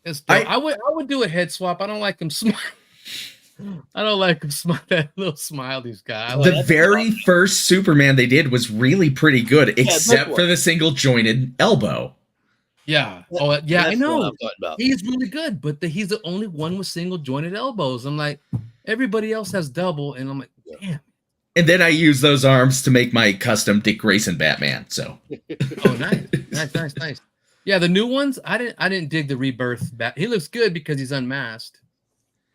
It's dope. I would do a head swap. I don't like him smile. I don't like him smile. That little smile he's got. I like the very first Superman they did was really pretty good, except for the single jointed elbow. Yeah. Oh, yeah. I That's the one know. I'm talking about. He's really good, but he's the only one with single jointed elbows. I'm like, everybody else has double, and I'm like, damn. And then I use those arms to make my custom Dick Grayson Batman. So, Oh, nice. Yeah, the new ones, I didn't dig the rebirth. He looks good because he's unmasked.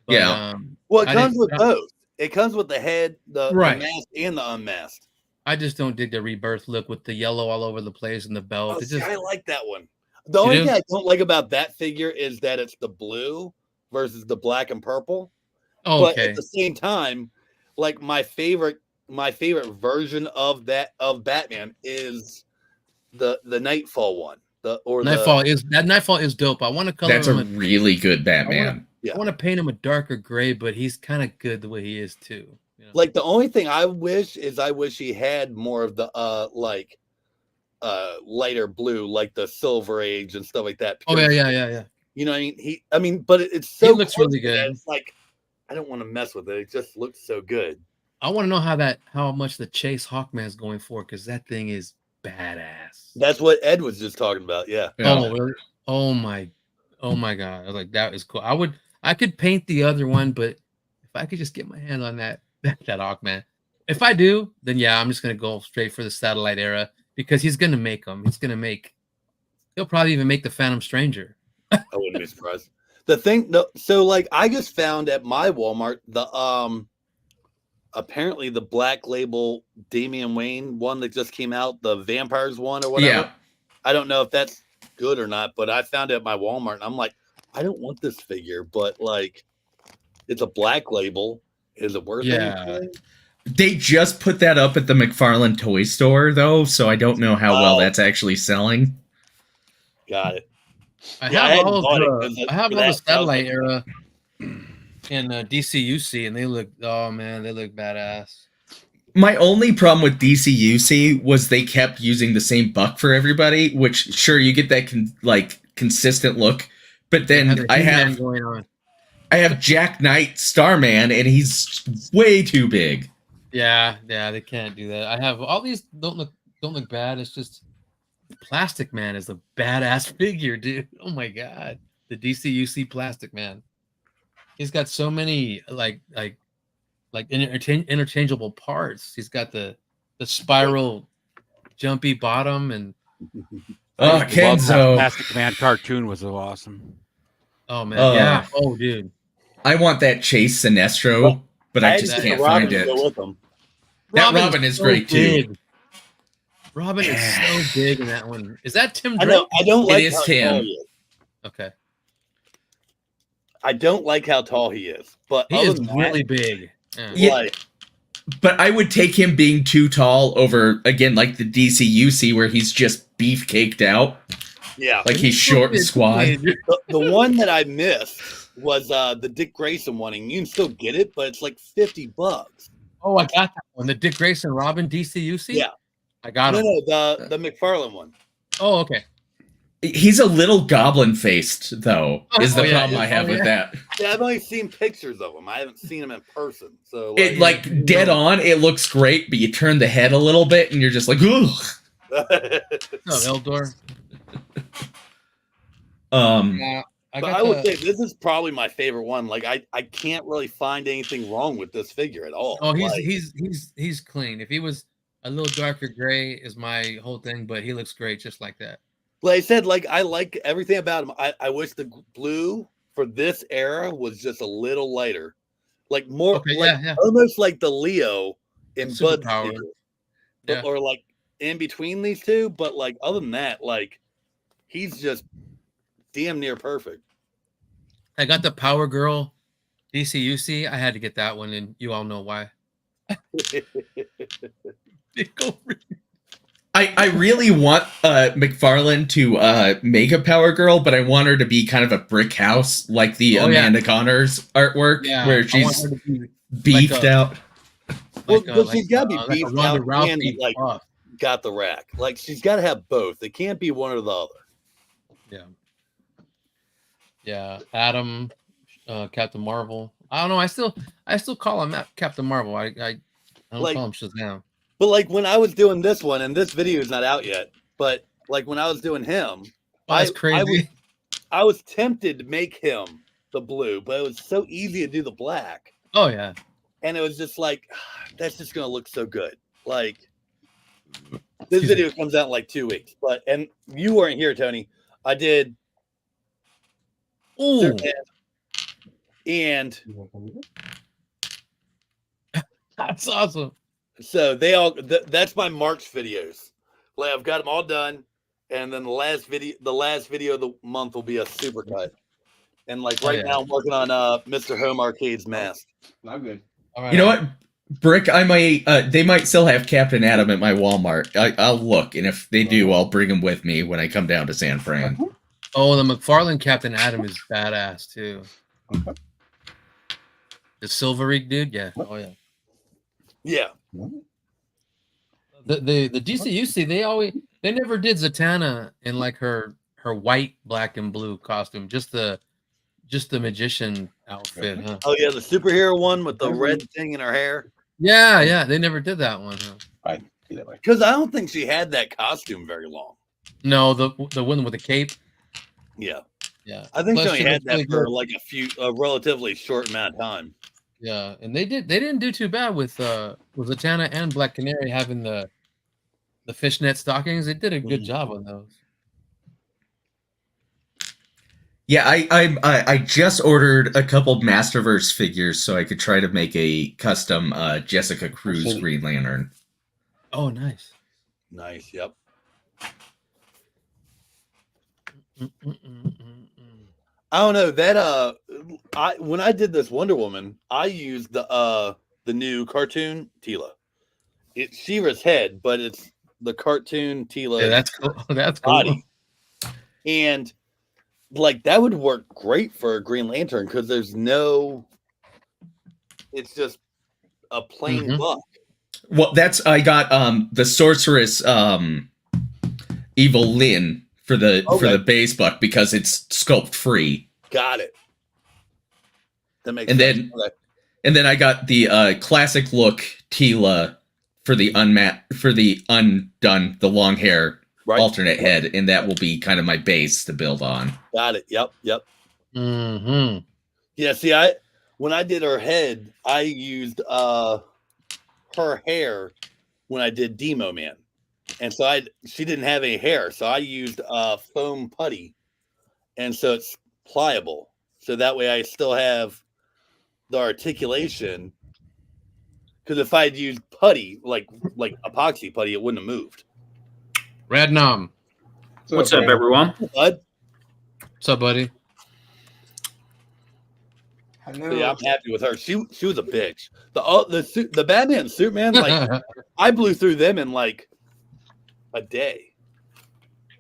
But, Yeah. Well, it I comes didn't- with both. It comes with the head, the Right. masked and the unmasked. I just don't dig the rebirth look with the yellow all over the place and the belt. Oh, It's see, just I like that one. The only do? thing I don't like about that figure is that it's the blue versus the black and purple. But okay. at the same time, like my favorite version of Batman is the Nightfall one. Nightfall is dope. I want to color that's a him. really good Batman. Yeah. I want to paint him a darker gray, but he's kind of good the way he is too. You know? Like the only thing I wish he had more of the lighter blue, like the Silver Age and stuff like that. Oh because, yeah. You know, I mean, but it's so He looks close really to that, good. It's like I don't want to mess with it. It just looks so good. I want to know how much the Chase Hawkman is going for because that thing is badass. That's what Ed was just talking about. Yeah. Oh really? Oh my god! I was like, that is cool. I could paint the other one, but if I could just get my hand on that Hawkman, if I do, then yeah, I'm just gonna go straight for the satellite era because he's gonna make them. He's gonna make He'll probably even make the Phantom Stranger. I wouldn't be surprised. The thing, no, so like I just found at my Walmart the apparently the Black Label Damian Wayne one that just came out, the Vampires one or whatever. Yeah. I don't know if that's good or not, but I found it at my Walmart and I'm like, I don't want this figure, but like it's a Black Label. Is it worth anything? They just put that up at the McFarlane toy store though, so I don't know how well that's actually selling. Got it. I Yeah, I have hadn't all bought it the 'cause I have for all the that, that was satellite like- era in DCUC, and they look they look badass. My only problem with DCUC was they kept using the same buck for everybody, which sure you get that consistent look, but then I have going on. I have Jack Knight Starman and he's way too big. Yeah, they can't do that. I have all these don't look bad. It's just Plastic Man is a badass figure, dude. Oh my god, the DCUC Plastic Man. He's got so many interchangeable parts. He's got the spiral jumpy bottom and Kenzo. Plastic Man cartoon was so awesome. Oh man, yeah. Oh dude. I want that Chase Sinestro, but I just can't find it. That Robin is great too. Robin is so big in that one. Is that Tim Drake? I know. I don't like it is how Tim. tall he is. Okay. I don't like how tall he is, but He is really big. Yeah. Like, But I would take him being too tall over, again, like the DCUC where he's just beef caked out. yeah, Like he's short and squat. the one that I missed was the Dick Grayson one, and you can still get it, but it's like $50. Oh, I got that one. The Dick Grayson Robin DCUC? Yeah. I got him. No, the McFarlane one. Oh, okay. He's a little goblin faced, though, is the problem I have with that. Yeah, I've only seen pictures of him. I haven't seen him in person. So It like dead on, it looks great, but you turn the head a little bit and you're just like, ugh. No, Eldor. Yeah, I would say this is probably my favorite one. Like I can't really find anything wrong with this figure at all. Oh, Like, he's clean. If he was a little darker gray is my whole thing, but he looks great just like that. like I said, like I like everything about him. I wish the blue for this era was just a little lighter, like more, Okay, like, almost like the Leo in Bud's Superpower. figure. But, or like in between these two. But like other than that, like he's just damn near perfect. I got the Power Girl DCUC. I had to get that one, and you all know why. I really want McFarlane to make a Power Girl, but I want her to be kind of a brick house, like the Amanda Connors artwork, where she's beefed out. Well, she's got to be beefed out Rousey and like got the rack. Like she's got to have both. It can't be one or the other. Yeah. Yeah. Adam, Captain Marvel. I don't know. I still call him Captain Marvel. I don't Like- call him Shazam. But like when I was doing this one, and this video is not out yet, but like when I was doing him, That's crazy. I was tempted to make him the blue, but it was so easy to do the black. Oh yeah. And it was just like, that's just gonna look so good. Like this video comes out in like 2 weeks, and you weren't here, Tony. I did. Ooh. And That's awesome. so they all that's my March videos. Like I've got them all done, and then the last video of the month will be a supercut. And like right now I'm working on Mr. Home Arcade's mask. Not good. All right. You know what, Brick? I might. They might still have Captain Adam at my Walmart. I'll look, and if they do, I'll bring him with me when I come down to San Fran. Oh, the McFarlane Captain Adam is badass too. The Silvery dude, yeah. Oh yeah. Yeah. The DCUC, they never did Zatanna in like her white, black, and blue costume. Just the magician outfit, huh? Oh yeah, the superhero one with the red thing in her hair. Yeah, they never did that one, huh? Because I don't think she had that costume very long. No, the one with the cape. Yeah. Yeah. I think Plus, she only she had looked that really for good. like a relatively short amount of time. Yeah, and they didn't do too bad with Zatanna and Black Canary having the fishnet stockings. They did a good job on those. Yeah, I just ordered a couple Masterverse figures so I could try to make a custom Jessica Cruz Green Lantern. Oh, nice. Nice. Yep. I don't know that when I did this Wonder Woman, I used the new cartoon Tila. It's She-Ra's head, but it's the cartoon Tila. Yeah, that's cool. That's body. cool. And like that would work great for a Green Lantern because there's no. It's just a plain buck. Well, I got the sorceress Evil Lyn for the base buck because it's sculpt free. Got it. That makes and sense. And then I got the classic look Tila for the undone, the long hair alternate head, and that will be kind of my base to build on. Got it. Yep. Mm-hmm. Yeah. See, when I did her head, I used her hair when I did Demo Man, and so she didn't have any hair, so I used foam putty, and so it's pliable, so that way I still have the articulation. Because if I'd used putty, like epoxy putty, it wouldn't have moved. Red Nom. What's up, everyone? Bud? What's up, buddy? So yeah, I'm happy with her. She was a bitch. The Batman and Superman, like I blew through them in like a day.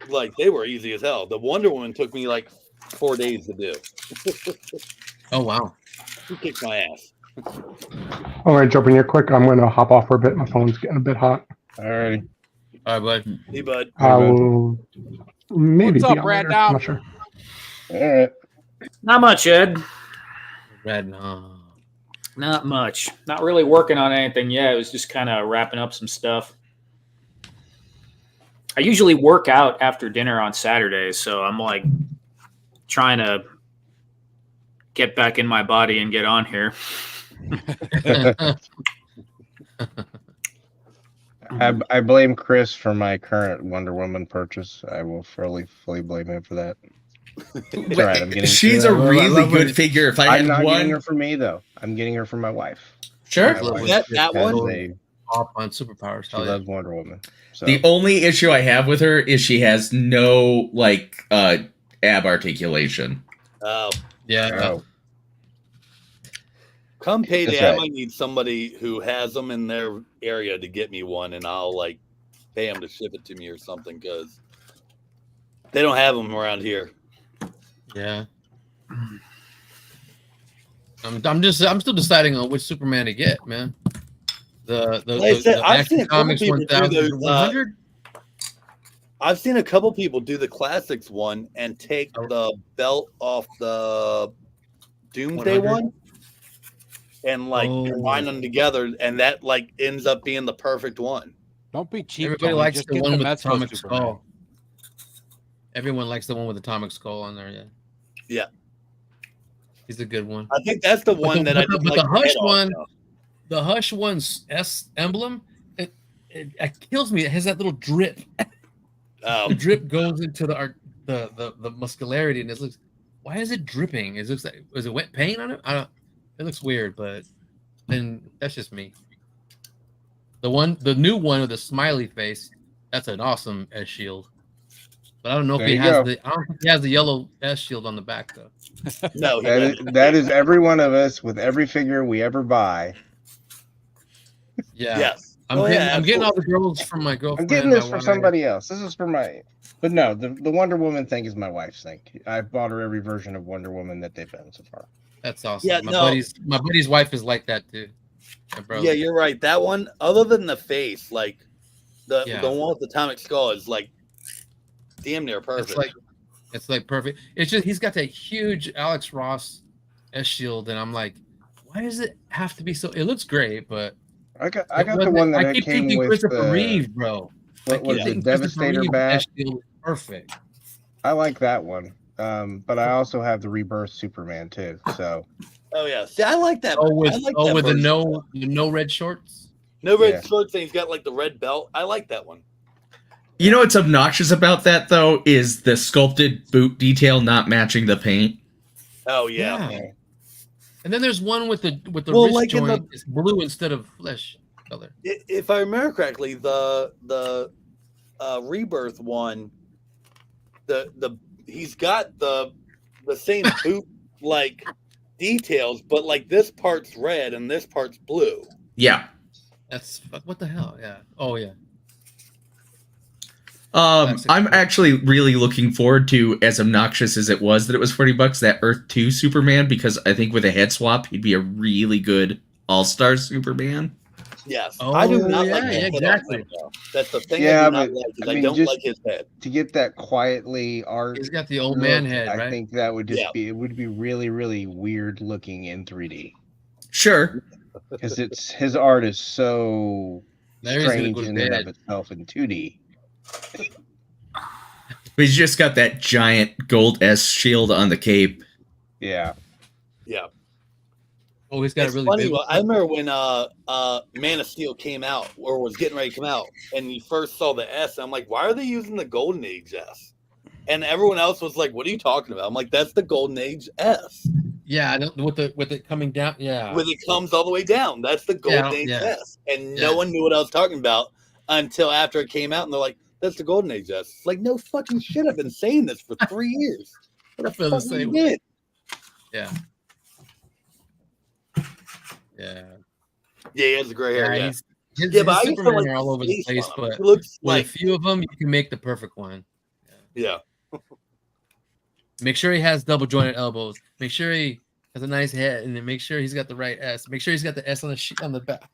Like they were easy as hell. The Wonder Woman took me like 4 days to do. Oh wow. She kicked my ass. I'm going to jump in here quick. I'm going to hop off for a bit. My phone's getting a bit hot. Alrighty. All right, bud. Hey, bud. I will maybe What's be up, on Brad? later. I'm not sure. All right. Not much, Ed. Red Nom. Not much. Not really working on anything yet. It was just kind of wrapping up some stuff. I usually work out after dinner on Saturdays, so I'm like trying to get back in my body and get on here. I blame Chris for my current Wonder Woman purchase. I will fully blame him for that. It's all right. I'm getting. She's a really good figure. If I I'm had not one, getting her for me though. I'm getting her for my wife. Sure. My wife That has one? Off on superpowers. She loves Wonder Woman. So. The only issue I have with her is she has no ab articulation. Oh. Yeah. Oh. Come payday, That's I right. might need somebody who has them in their area to get me one, and I'll like pay them to ship it to me or something because they don't have them around here. Yeah. I'm still deciding on which Superman to get, man. Like I said, I've seen a couple Comics people do 1000, those, 100. I've seen a couple people do the classics one and take the belt off the Doomsday 100? one and like combine them together, and that like ends up being the perfect one. Don't be cheap. Everybody Tony. likes Just the get one with the Mezco atomic Superman. skull. Everyone likes the one with the atomic skull on there. Yeah. Yeah. He's a good one. I think that's the one that I didn't like the the Hush head off, one, though. the Hush one's S emblem, it kills me. It has that little drip. Oh. The drip goes into the muscularity, and it looks. Why is it dripping? It looks like is it wet paint on it? I don't. It looks weird, but then that's just me. The new one with the smiley face, that's an awesome S shield. But I don't know if he has I don't think he has the yellow S shield on the back though. No, that is every one of us with every figure we ever buy. Yeah. Yes. I'm getting all the girls from my girlfriend. I'm getting this I for wanna- somebody else. This is for my. But no, the Wonder Woman thing is my wife's thing. I've bought her every version of Wonder Woman that they've been so far. That's awesome. Yeah, my no. buddy's wife is like that too. My brother. Yeah, you're right. That one, other than the face, like the Yeah. one with the atomic skull is like damn near perfect. It's like perfect. It's just he's got that huge Alex Ross S shield, and I'm like, why does it have to be so? It looks great, but I got the one that I keep came thinking with Christopher Reeve, bro. What was it? Devastator bat. S shield is perfect. I like that one. But I also have the Rebirth Superman too. So Oh yeah, see, I like that. Oh, with I like that with the version. no red shorts. No red Yeah. shorts, and he's got like the red belt. I like that one. You know what's obnoxious about that though is the sculpted boot detail not matching the paint. Oh yeah. And then there's one with the Well, wrist like in joint. It's blue instead of flesh color. If I remember correctly, the Rebirth one, the he's got the same boot like details, but like this part's red and this part's blue. Yeah. That's what the hell? Yeah. Oh yeah. I'm actually really looking forward to, as obnoxious as it was that it was $40, that Earth 2 Superman, because I think with a head swap, he'd be a really good All-Star Superman. Yes. Oh, I do not like yeah, his head exactly. on, though. That's the thing Yeah, I do not but, like, is I I mean, don't just like his head. to get that quietly art. He's got the old man head, I right? think that would just Yeah. be, it would be really, really weird looking in 3D. Sure. Because his art is so Larry's gonna strange go to in and bed. of itself in 2D. But he's just got that giant gold S shield on the cape. Yeah. Yeah. Oh, he's got It's a really funny. big. I remember when Man of Steel came out, or was getting ready to come out, and you first saw the S. I'm like, why are they using the Golden Age S? And everyone else was like, what are you talking about? I'm like, that's the Golden Age S. Yeah, I don't, with it coming down. Yeah. When it comes all the way down, that's the Golden Age S. And no one knew what I was talking about until after it came out, and they're like, that's the Golden Age S. It's like, no fucking shit. I've been saying this for 3 years. I feel the same way. way. Yeah. Yeah. Yeah, he has the gray hair. Yeah, Yeah, his but I used to Superman like are all over the face place, on him. but He looks with like a few of them, you can make the perfect one. yeah. Make sure he has double jointed elbows. Make sure he has a nice head, and then make sure he's got the right S. Make sure he's got the S on the back.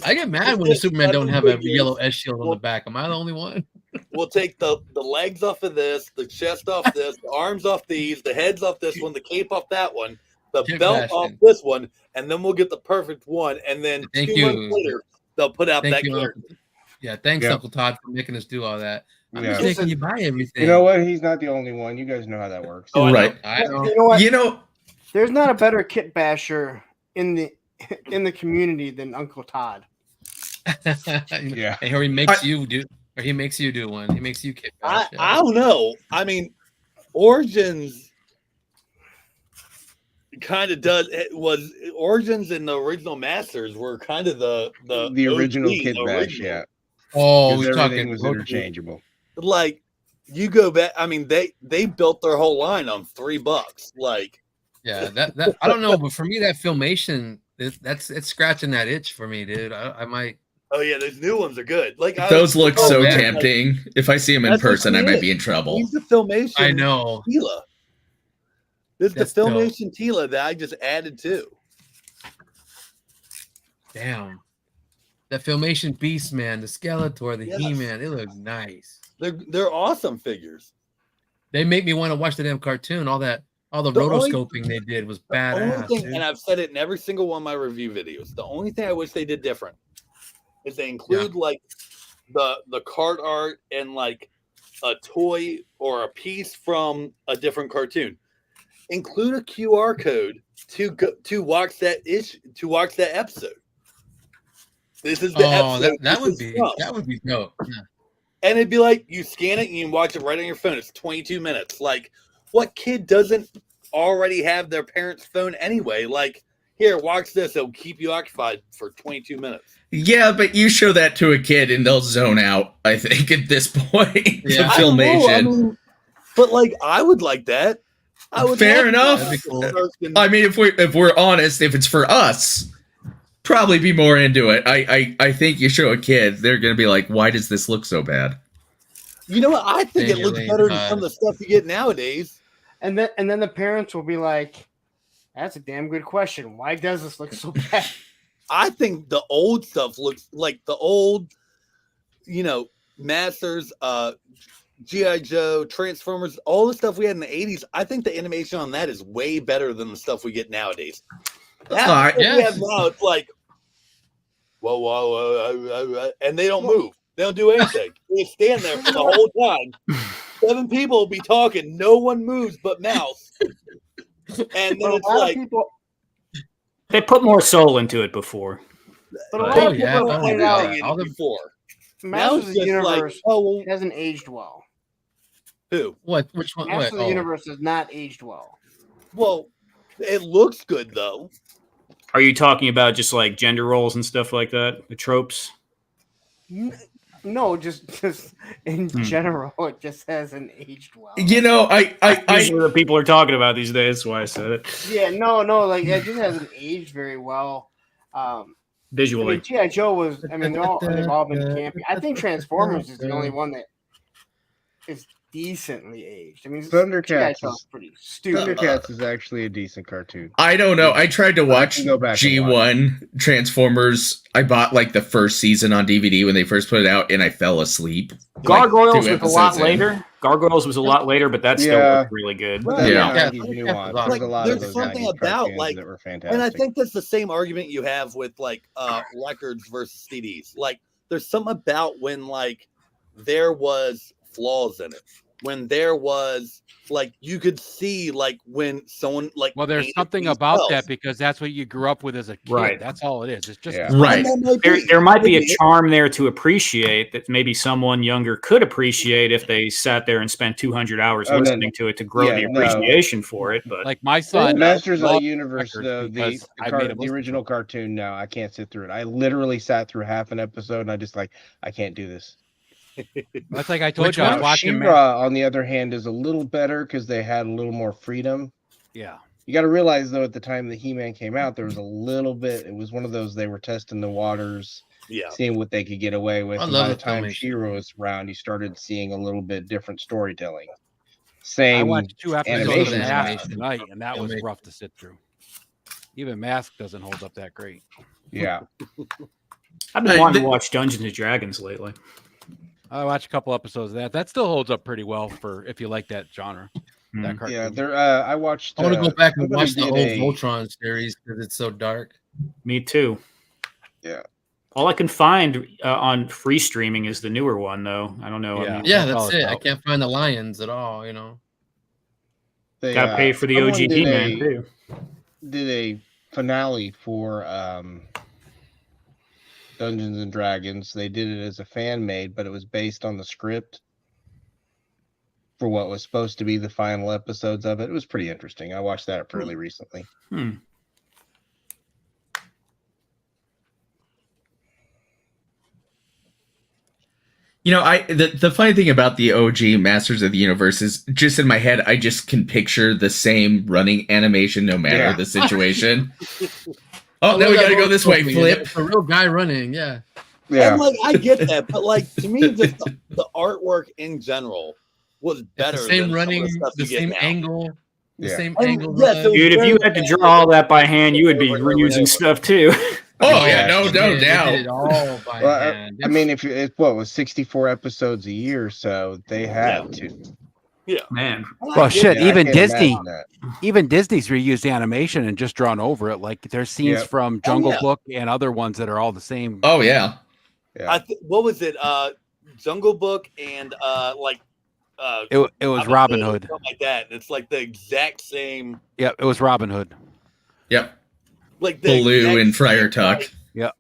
I get mad when the Superman don't have a yellow S shield on the back. Am I the only one? We'll take the legs off of this, the chest off this, the arms off these, the heads off this one, the cape off that one, the Kid belt fashion. off this one, and then we'll get the perfect one. And then Thank 2 you. months later, they'll put out Thank that you, character. Yeah, thanks, Yeah. Uncle Todd, for making us do all that. I'm Yeah. just making you buy everything. You know what? He's not the only one. You guys know how that works. Oh, Right. I know. You know what? You know, There's not a better kit basher in the community than Uncle Todd. Yeah. And he makes you do, or he makes you do one. He makes you kick bash. I don't know. I mean, Origins kind of does. It was Origins and the original Masters were kind of the original OG, Kid the Bash, original. yeah. Oh, Because we're everything talking was Roku. interchangeable. Like you go back. I mean, they built their whole line on $3. Like Yeah, that I don't know, but for me, that Filmation, it's scratching that itch for me, dude. I might. oh yeah, those new ones are good. Like those look so man. tempting. If I see them in That's what person, I he might is. be in trouble. He's the Filmation. I know. Tila. This is That's the dope. Filmation Tila that I just added to. Damn. That Filmation Beast, man, the Skeletor, the Yes. He-Man, they look nice. They're awesome figures. They make me want to watch the damn cartoon. All the The only- rotoscoping they did was The only badass. thing, Dude. and I've said it in every single one of my review videos, the only thing I wish they did different is they include like the card art and like a toy or a piece from a different cartoon. Include a QR code to watch that episode. This is the Oh, episode. that this would is be from. dope. Yeah. And it'd be like you scan it and you can watch it right on your phone. It's 22 minutes. Like, what kid doesn't already have their parents' phone anyway? Like, here, watch this. It'll keep you occupied for 22 minutes. Yeah, but you show that to a kid and they'll zone out, I think, at this point. Yeah. The I don't know, Filmation. but like, I would like that. I would. Fair love enough. that. That'd be cool. I mean, if we're honest, if it's for us, probably be more into it. I think you show a kid, they're gonna be like, "Why does this look so bad?" You know what? I think it looks Dang, better than some of the stuff you get nowadays. And then the parents will be like, "That's a damn good question. Why does this look so bad?" I think the old stuff looks like the old, Masters, G.I. Joe, Transformers, all the stuff we had in the 80s. I think the animation on that is way better than the stuff we get nowadays. That All right, stuff we yes. have now, it's like, whoa, and they don't move. They don't do anything. They stand there for the whole time. 7 people will be talking. No one moves but Mouse. And then But a it's lot like, of people, They put more soul into it before. but a lot Oh, of people yeah, have oh, pointed yeah. out, everything in all the- before. Now Masters it's of the just like, Universe oh, well, hasn't aged well. who? What? Which one? Masters of What? the Oh. Universe has not aged well. Well, it looks good though. Are you talking about just like gender roles and stuff like that? The tropes? No, just in general, it just hasn't aged well. You know, That's usually what people are talking about these days. That's why I said it. Yeah, no, like it just hasn't aged very well. I Visually. mean, G.I. Joe was. I mean, they've all been campy. I think Transformers is the only one that is decently aged. I mean, G.I. Thundercats Joe is is pretty stupid. Thundercats is actually a decent cartoon. I don't know. I tried to watch go back and G1 Transformers. I bought like the first season on DVD when they first put it out, and I fell asleep. Gargoyles like, was a lot episodes in. later. Gargoyles was a lot later, but that still Yeah. looked really good. But Yeah. that's the 90s nuance. Like, There's a lot of there's those something 90s about, cartoons like- that were fantastic. And I think that's the same argument you have with like records versus CDs. Like, there's something about when like there was flaws in it. When there was like you could see like when someone like Well, there's painted something these about cells. that because that's what you grew up with as a kid. Right. That's all it is. It's just Yeah. Right. And that might There might be a maybe- charm there to appreciate that maybe someone younger could appreciate if they sat there and spent 200 hours Oh, no, listening to it to grow yeah, the no. appreciation for it. But like my son. Masters of the loved Universe, records though, because I made him the listen original cartoon, no, I can't sit through it. I literally sat through half an episode, and I just like, I can't do this. That's like I told Which you. I was Now, watching. She-Ra, on the other hand, is a little better because they had a little more freedom. Yeah. You got to realize, though, at the time that He-Man came out, there was a little bit. It was one of those they were testing the waters, Yeah. seeing what they could get away with. I And love by the the time filmmaking. She-Ra was around, you started seeing a little bit different storytelling. I Same watched 2 episodes animation of Mask animation. tonight, and that was Filmmaking. rough to sit through. Even Mask doesn't hold up that great. Yeah. I've been wanting to watch Dungeons and Dragons lately. I watched a couple episodes of that. That still holds up pretty well for if you like that genre. That cartoon. Yeah, there. I watched. I want to go back and somebody watch the did old a- Voltron series because it's so dark. Me too. Yeah. All I can find on free streaming is the newer one, though. I don't know. Yeah. I mean, Yeah, That's all that's it's it. I about. can't find the lions at all. You know. They, gotta pay for the someone OG did He-Man a- too. Did a finale for Dungeons and Dragons. They did it as a fan made, but it was based on the script for what was supposed to be the final episodes of it. It was pretty interesting. I watched that fairly recently. You know, the funny thing about the OG Masters of the Universe is just in my head, I just can picture the same running animation no matter Yeah. the situation. Oh, now we gotta go this way, flip. It's a real guy running. Yeah. Yeah. And like I get that, but like to me, just the artwork in general was It's better. the same than running, some of the, stuff the you get same now. angle, the Yeah. same And, angle. yeah, run. so- Dude, if you had to draw all that by hand, you would be reusing stuff too. Oh yeah, no They did doubt. it all by Well, hand. I mean, if you it what was 64 episodes a year, so they had to. Man, Well, shit. Yeah, I Even can't Disney, imagine that. even Disney's reused animation and just drawn over it. Like there's scenes Yep. from Jungle yeah. Book and other ones that are all the same. Oh yeah. Yeah. What was it? Jungle Book and like It was Robin Hood. something like that. It's like the exact same, Yep, it was Robin Hood. Yep. like the Baloo exact and Friar same, Tuck. like, Yep.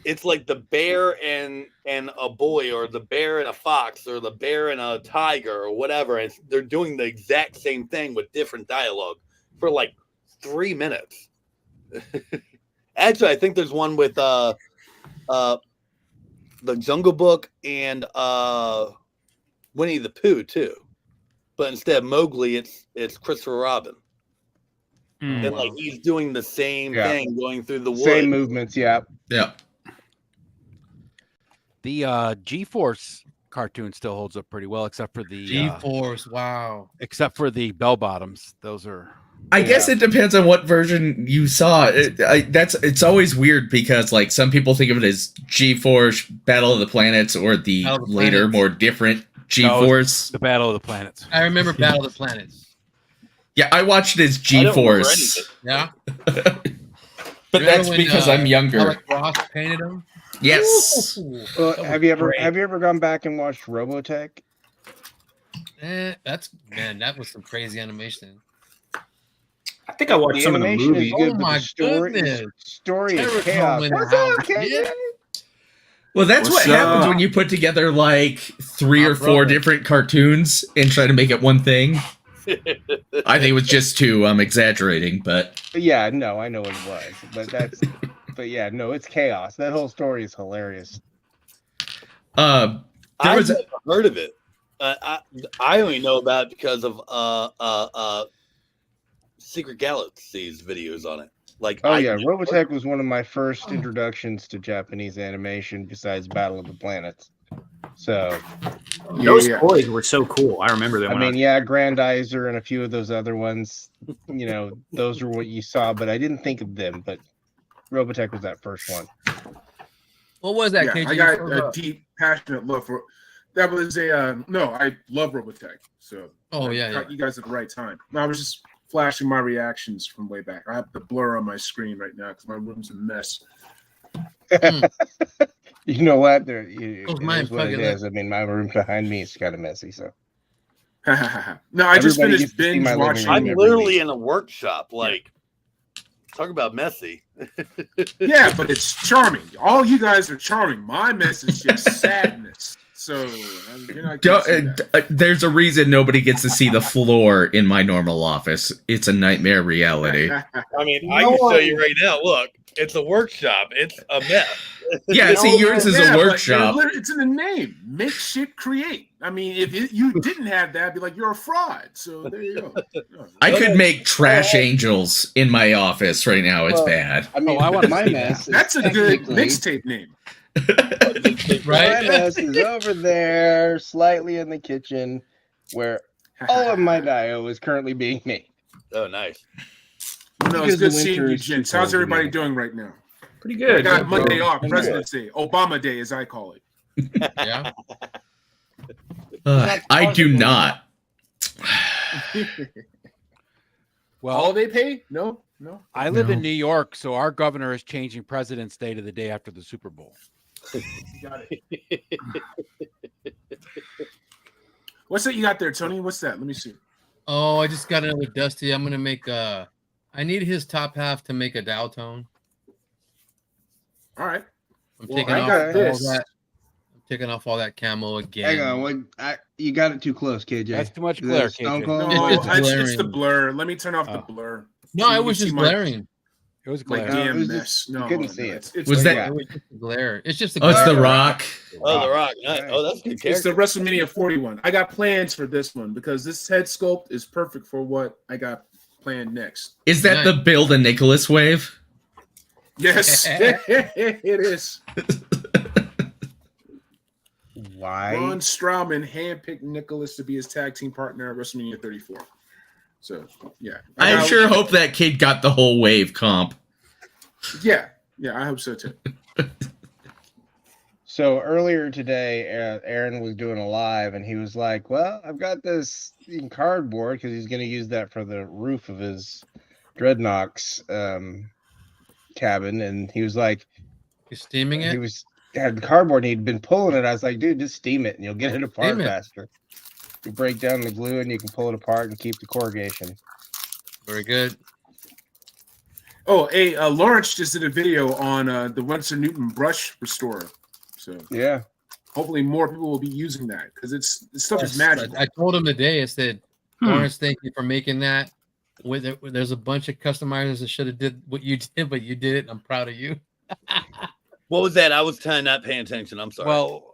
it's like the bear and a boy, or the bear and a fox, or the bear and a tiger, or whatever. And they're doing the exact same thing with different dialogue for like 3 minutes. Actually, I think there's one with the Jungle Book and Winnie the Pooh too, but instead of Mowgli, it's Christopher Robin, and like he's doing the same Yeah. thing going through the woods. Same movements, yeah. Yeah. The G-Force cartoon still holds up pretty well, except for the G-Force. Wow. except for the bell bottoms. Those are I guess it depends on what version you saw. It's always weird because like some people think of it as G-Force, Battle of the Planets, or the Battle of the later, Planets. more different G-Force. the Battle of the Planets. I remember Battle of the Planets. Yeah, I watched it as I don't remember G-Force, Yeah. but that's Remember when, because I'm younger. Alec Ross painted him. Yes. Ooh, Well, that have was you ever great. gone back and watched Robotech? That was some crazy animation. I think I watched The some of the animation is movies. good, Oh but my the story goodness. story Terror is chaos. Cone in What's the up, house, Kevin? yeah. Well, that's What's what happens up? when you put together like 3 or 4 different cartoons and try to make it one thing. I think it was just too exaggerating, but Yeah, no, I know it was, but yeah, no, it's chaos. That whole story is hilarious. there I've was never heard of it. I only know about it because of Secret Galaxy's videos on it. Like, Oh yeah, Robotech was one of my first introductions to Japanese animation besides Battle of the Planets. So Those toys were so cool. I remember them. I mean, yeah, Grandizer and a few of those other ones, you know, those are what you saw, but I didn't think of them. But Robotech was that first one. What was that, Yeah, KG? I got a deep, passionate love for. That was a no. I love Robotech. So Oh, I yeah, caught yeah. you guys at the right time. No, I was just flashing my reactions from way back. I have the blur on my screen right now because my room's a mess. You know what? It mine is what it fucking is. I mean, my room behind me is kind of messy, so. No, I just Everybody finished gets to see binge my living watching. room I'm every literally week. in a workshop. Like, talk about messy. Yeah, but it's charming. All you guys are charming. My mess is just sadness. So you're not gonna see that. there's a reason nobody gets to see the floor in my normal office. It's a nightmare reality. I mean, I can show you right now. Look, it's a workshop. It's a mess. Yeah, see, yours is Yeah, a but workshop. it's in the name. Make shit create. I mean, if you didn't have that, I'd be like, you're a fraud. So there you go. I could make trash angels in my office right now. It's Well, bad. I mean, I wanna my see mess. that. That's a good technically- mixtape name. My mess is over there, slightly in the kitchen, where all of my dio is currently being made. Oh, nice. No, it's Because the good seeing winter you, is too gents. cold How's to everybody make. doing right now? Pretty I good. got Monday off, I'm President's Day, Obama Day, as I call it. Yeah. I do not. Well, Holiday pay? No. I live No. in New York, so our governor is changing President's Day to the day after the Super Bowl. Got it. What's that you got there, Tony? What's that? Let me see. Oh, I just got another Dusty. I'm gonna make I need his top half to make a Dow tone. All right. I'm Well, taking I off got all this. that. I'm taking off all that camo again. Hang on, you got it too close, KJ. That's too much Is glare, that Stone KJ. Cold? No, It's it's glaring. the blur. Let me turn off the Oh. blur. No, So I you was can just see my- glaring. It was My glare. No, it damn was mess. just- No, you couldn't no, see it's, it. it's Was the, that- It was just the glare. It's just the Oh, it's glare. The Rock. Oh, The Rock. Nice. Nice. Oh, that's a good It's the character. WrestleMania 41. I got plans for this one because this head sculpt is perfect for what I got planned next. Is that the Bill the Nicholas wave? Yes, it is. Why? Braun Strowman handpicked Nicholas to be his tag team partner at WrestleMania 34. So, yeah. I sure hope that kid got the whole wave comp. Yeah, I hope so too. So earlier today, Aaron was doing a live, and he was like, "Well, I've got this in cardboard because he's going to use that for the roof of his Dreadnoks cabin." And he was like, You're steaming it? had the cardboard, and he'd been pulling it. I was like, "Dude, just steam it, and you'll get it apart Steam it. faster. You break down the glue, and you can pull it apart and keep the corrugation." Very good. Oh, hey, Lawrence just did a video on the Winsor Newton brush restorer. So Yeah. hopefully more people will be using that because this stuff is Yes, magical. I told him today. I said, Lawrence, thank you for making that. There's a bunch of customizers that should have did what you did, but you did it. I'm proud of you. What was that? I was kind of not paying attention. I'm sorry. Well,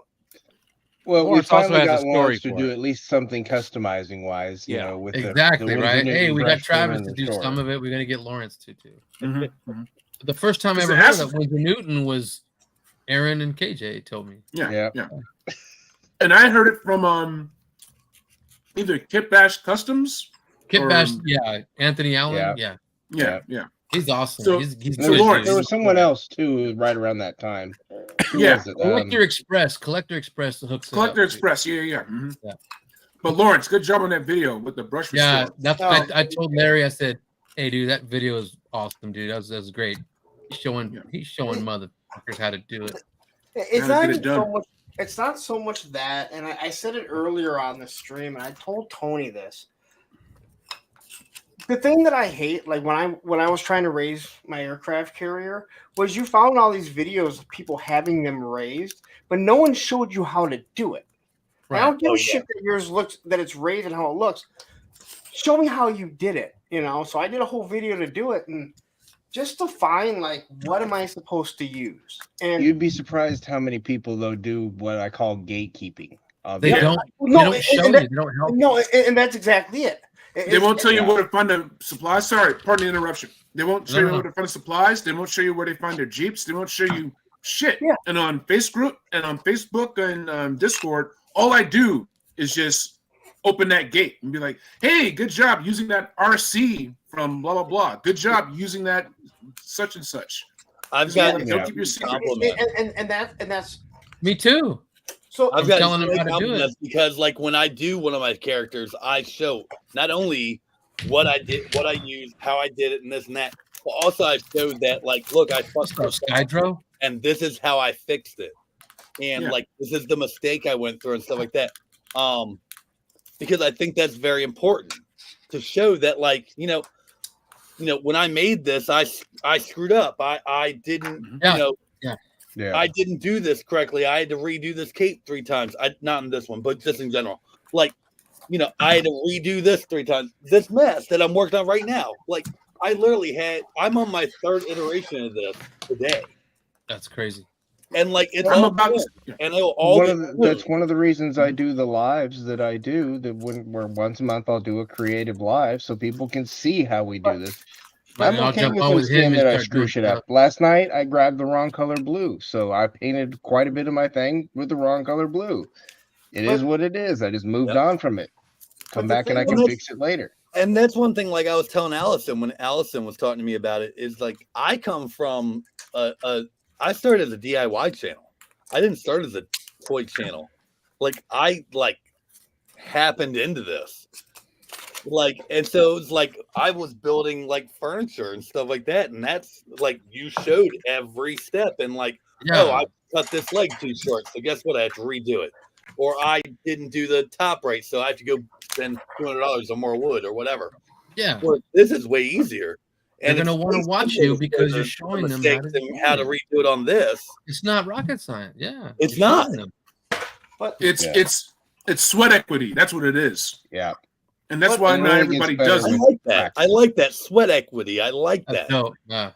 we Lawrence also finally has a got story Lawrence to for do it. at least something customizing wise, you Yeah. know, with Exactly, the right? Windsor Hey, Newton we got brush Travis trimmer to do restorer. some of it. We're gonna get Lawrence to too. Mhm, mhm. The first time I Listen, ever heard ask- of Winsor Newton was Aaron and KJ told me. Yeah. And I heard it from either Kip Bash Customs. Kip or- Bash, yeah. Anthony Allen, Yeah. Yeah. He's awesome. So- he's so good, Lawrence- dude. There was someone else too right around that time. Who Yeah. was it? Collector Express hooks it Collector up. Express. Yeah. Mhm. Yeah. But Lawrence, good job on that video with the brush Yeah, restorer. that's Oh. I told Larry. I said, "Hey, dude, that video is awesome, dude. That was great. He's showing motherfuckers how to do it." It's Gotta not get it even done. so much. It's not so much that, and I said it earlier on the stream, and I told Tony this. The thing that I hate, like when I was trying to raise my aircraft carrier, was you found all these videos of people having them raised, but no one showed you how to do it. I don't give a shit that yours looks that it's raised and how it looks. Show me how you did it, you know. So I did a whole video to do it, and just to find like what am I supposed to use. And you'd be surprised how many people though do what I call gatekeeping. They don't. No, they don't show you. They don't help. No, and that's exactly it. They won't tell you where to find the supplies. Sorry, pardon the interruption. They won't show you where to find the supplies. They won't show you where they find their Jeeps. They won't show you shit. Yeah. And on Facebook and Discord, all I do is just open that gate and be like, "Hey, good job using that RC from blah blah blah. Good job using that such and such." I've got don't keep your secret. And that's me too. So I've got telling them how to do it because, like, when I do one of my characters, I show not only what I did, what I used, how I did it, and this and that, but also I showed that, like, look, I fucked up, Skydro, and this is how I fixed it, and like this is the mistake I went through and stuff like that. Because I think that's very important to show that, like, you know, when I made this, I screwed up. I didn't, I didn't do this correctly. I had to redo this cape 3 times. Not in this one, but just in general. Like, you know, I had to redo this 3 times. This mess that I'm working on right now. Like, I literally I'm on my 3rd iteration of this today. That's crazy. And like it's all good. And that's one of the reasons I do the lives that I do. Where once a month I'll do a creative live so people can see how we do this. I'm okay with them seeing that I screw shit up. Last night I grabbed the wrong color blue, so I painted quite a bit of my thing with the wrong color blue. It is what it is. I just moved on from it. Come back and I can fix it later. And that's one thing, like I was telling Allison when Allison was talking to me about it, is like I come from I started as a DIY channel. I didn't start as a toy channel. Like I happened into this. Like, and so it was like I was building like furniture and stuff like that, and that's like you showed every step, and like, oh, I cut this leg too short, so guess what? I have to redo it, or I didn't do the top right, so I have to go spend $200 on more wood or whatever. Yeah, well, this is way easier. And they're gonna want to watch you because you're showing them how to redo it on this. It's not rocket science. Yeah, it's not. But it's sweat equity. That's what it is. Yeah. And that's why not everybody does it. I like that. I like that sweat equity. I like that. No, yeah.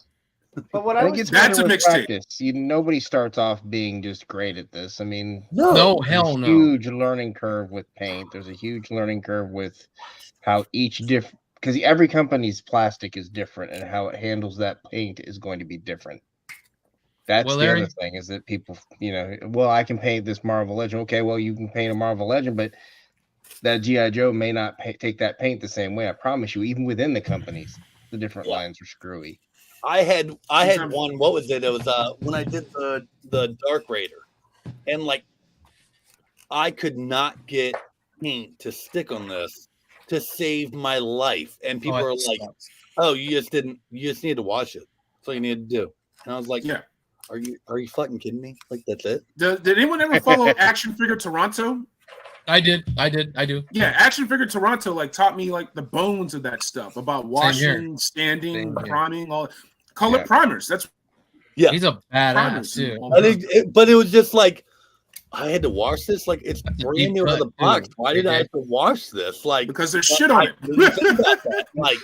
But what I think it's that's a mixtape. Nobody starts off being just great at this. I mean, hell no. Huge learning curve with paint. There's a huge learning curve with how each because every company's plastic is different, and how it handles that paint is going to be different. That's the other thing is that people, I can paint this Marvel Legend. Okay, well, you can paint a Marvel Legend, but that G.I. Joe may not take that paint the same way. I promise you, even within the companies, the different lines are screwy. I had one. What was it? It was when I did the Dark Raider, and like I could not get paint to stick on this to save my life, and people are like, "Oh, you just need to wash it. That's all you need to do." And I was like, "Yeah, are you fucking kidding me? Like that's it?" Did anyone ever follow Action Figure Toronto? I do. Yeah, Action Figure Toronto like taught me like the bones of that stuff about washing, standing, priming, all color primers. That's he's a badass too. But it was just like I had to wash this. Like it's brand new out of the box. Why did I have to wash this? Like because there's shit on it. Like,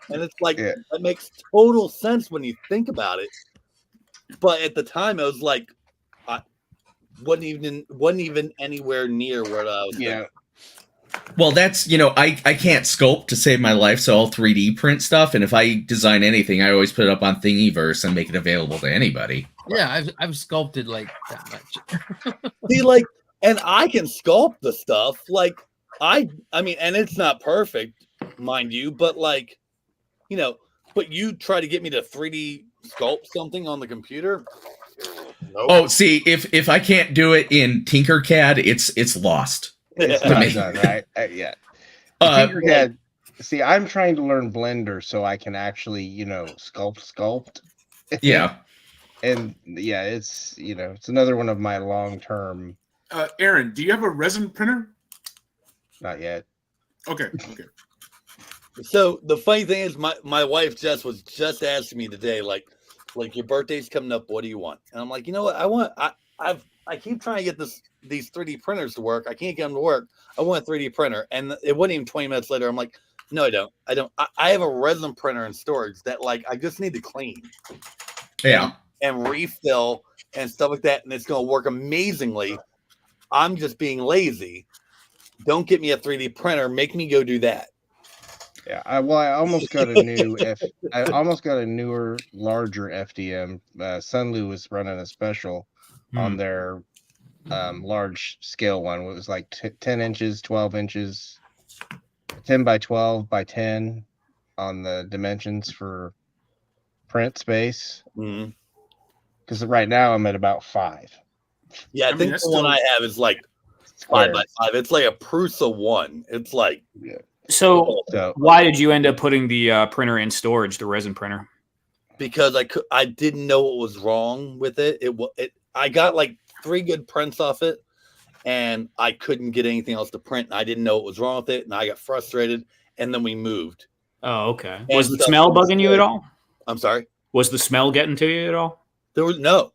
and it's like that makes total sense when you think about it. But at the time, I was like, wasn't even anywhere near where I was. Yeah. Well, that's I can't sculpt to save my life, so I'll 3D print stuff. And if I design anything, I always put it up on Thingiverse and make it available to anybody. Yeah, I've sculpted like that much. See, like, and I can sculpt the stuff. Like, I mean, and it's not perfect, mind you, but like, but you try to get me to 3D sculpt something on the computer. Nope. Oh, see, if I can't do it in Tinkercad, it's lost. It's not done, right? Yeah. Tinkercad. See, I'm trying to learn Blender so I can actually, sculpt. Yeah. And yeah, it's it's another one of my long-term. Aaron, do you have a resin printer? Not yet. Okay. So the funny thing is, my wife Jess was just asking me today, like your birthday's coming up. What do you want? And I'm like, you know what? I keep trying to get these 3D printers to work. I can't get them to work. I want a 3D printer, and it wasn't even 20 minutes later. I'm like, no, I don't. I have a resin printer in storage that like I just need to clean, and refill and stuff like that, and it's going to work amazingly. I'm just being lazy. Don't get me a 3D printer. Make me go do that. Yeah, I almost got a new I almost got a newer, larger FDM. Sunlu was running a special on their large scale one. It was like 10 inches, 12 inches, 10 by 12 by 10 on the dimensions for print space. Because right now I'm at about 5. Yeah, I think the one I have is like 5 by 5. It's like a Prusa 1. It's like So why did you end up putting the printer in storage, the resin printer? Because I didn't know what was wrong with it. I got like 3 good prints off it, and I couldn't get anything else to print. And I didn't know what was wrong with it, and I got frustrated. And then we moved. Oh, okay. Was the smell bugging you at all? I'm sorry. Was the smell getting to you at all? There was no.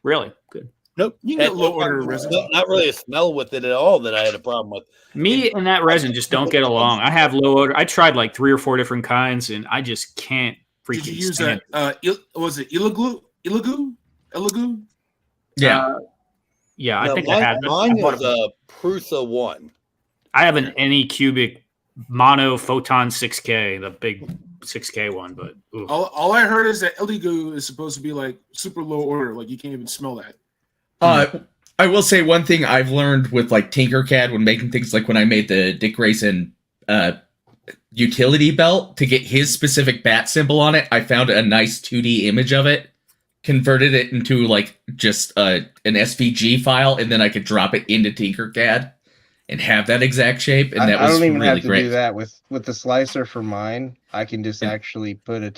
Really good. Nope. You can get low order resin. Not really a smell with it at all that I had a problem with. Me and that resin just don't get along. I have low odor. I tried like 3 or 4 different kinds, and I just can't freaking. Did you use stand that? Was it Ilagu? Yeah. Yeah, I think I had. Mine was a Prusa 1. I have an Anycubic Mono Photon 6K, the big 6K one, but all I heard is that Ilagu is supposed to be like super low order, like you can't even smell that. I will say one thing I've learned with like Tinkercad when making things, like when I made the Dick Grayson utility belt to get his specific bat symbol on it, I found a nice 2D image of it, converted it into like just an SVG file, and then I could drop it into Tinkercad and have that exact shape. And that was I don't even really have to great. do that with the slicer for mine. I can just actually put a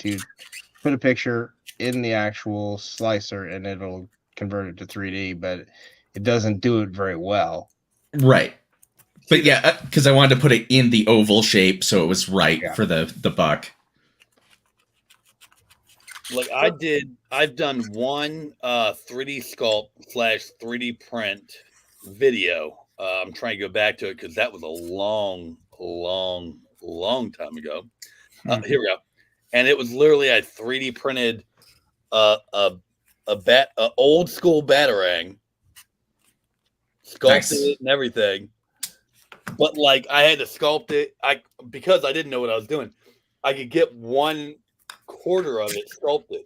picture in the actual slicer, and it'll convert it to 3D, but it doesn't do it very well. Right. But yeah, because I wanted to put it in the oval shape so it was right for the buck. Like I've done one 3D sculpt / 3D print video. I'm trying to go back to it because that was a long time ago. Here we go. And it was literally I 3D printed a old school Batarang, sculpted it and everything. But like I had to sculpt it because I didn't know what I was doing. I could get 1/4 of it sculpted.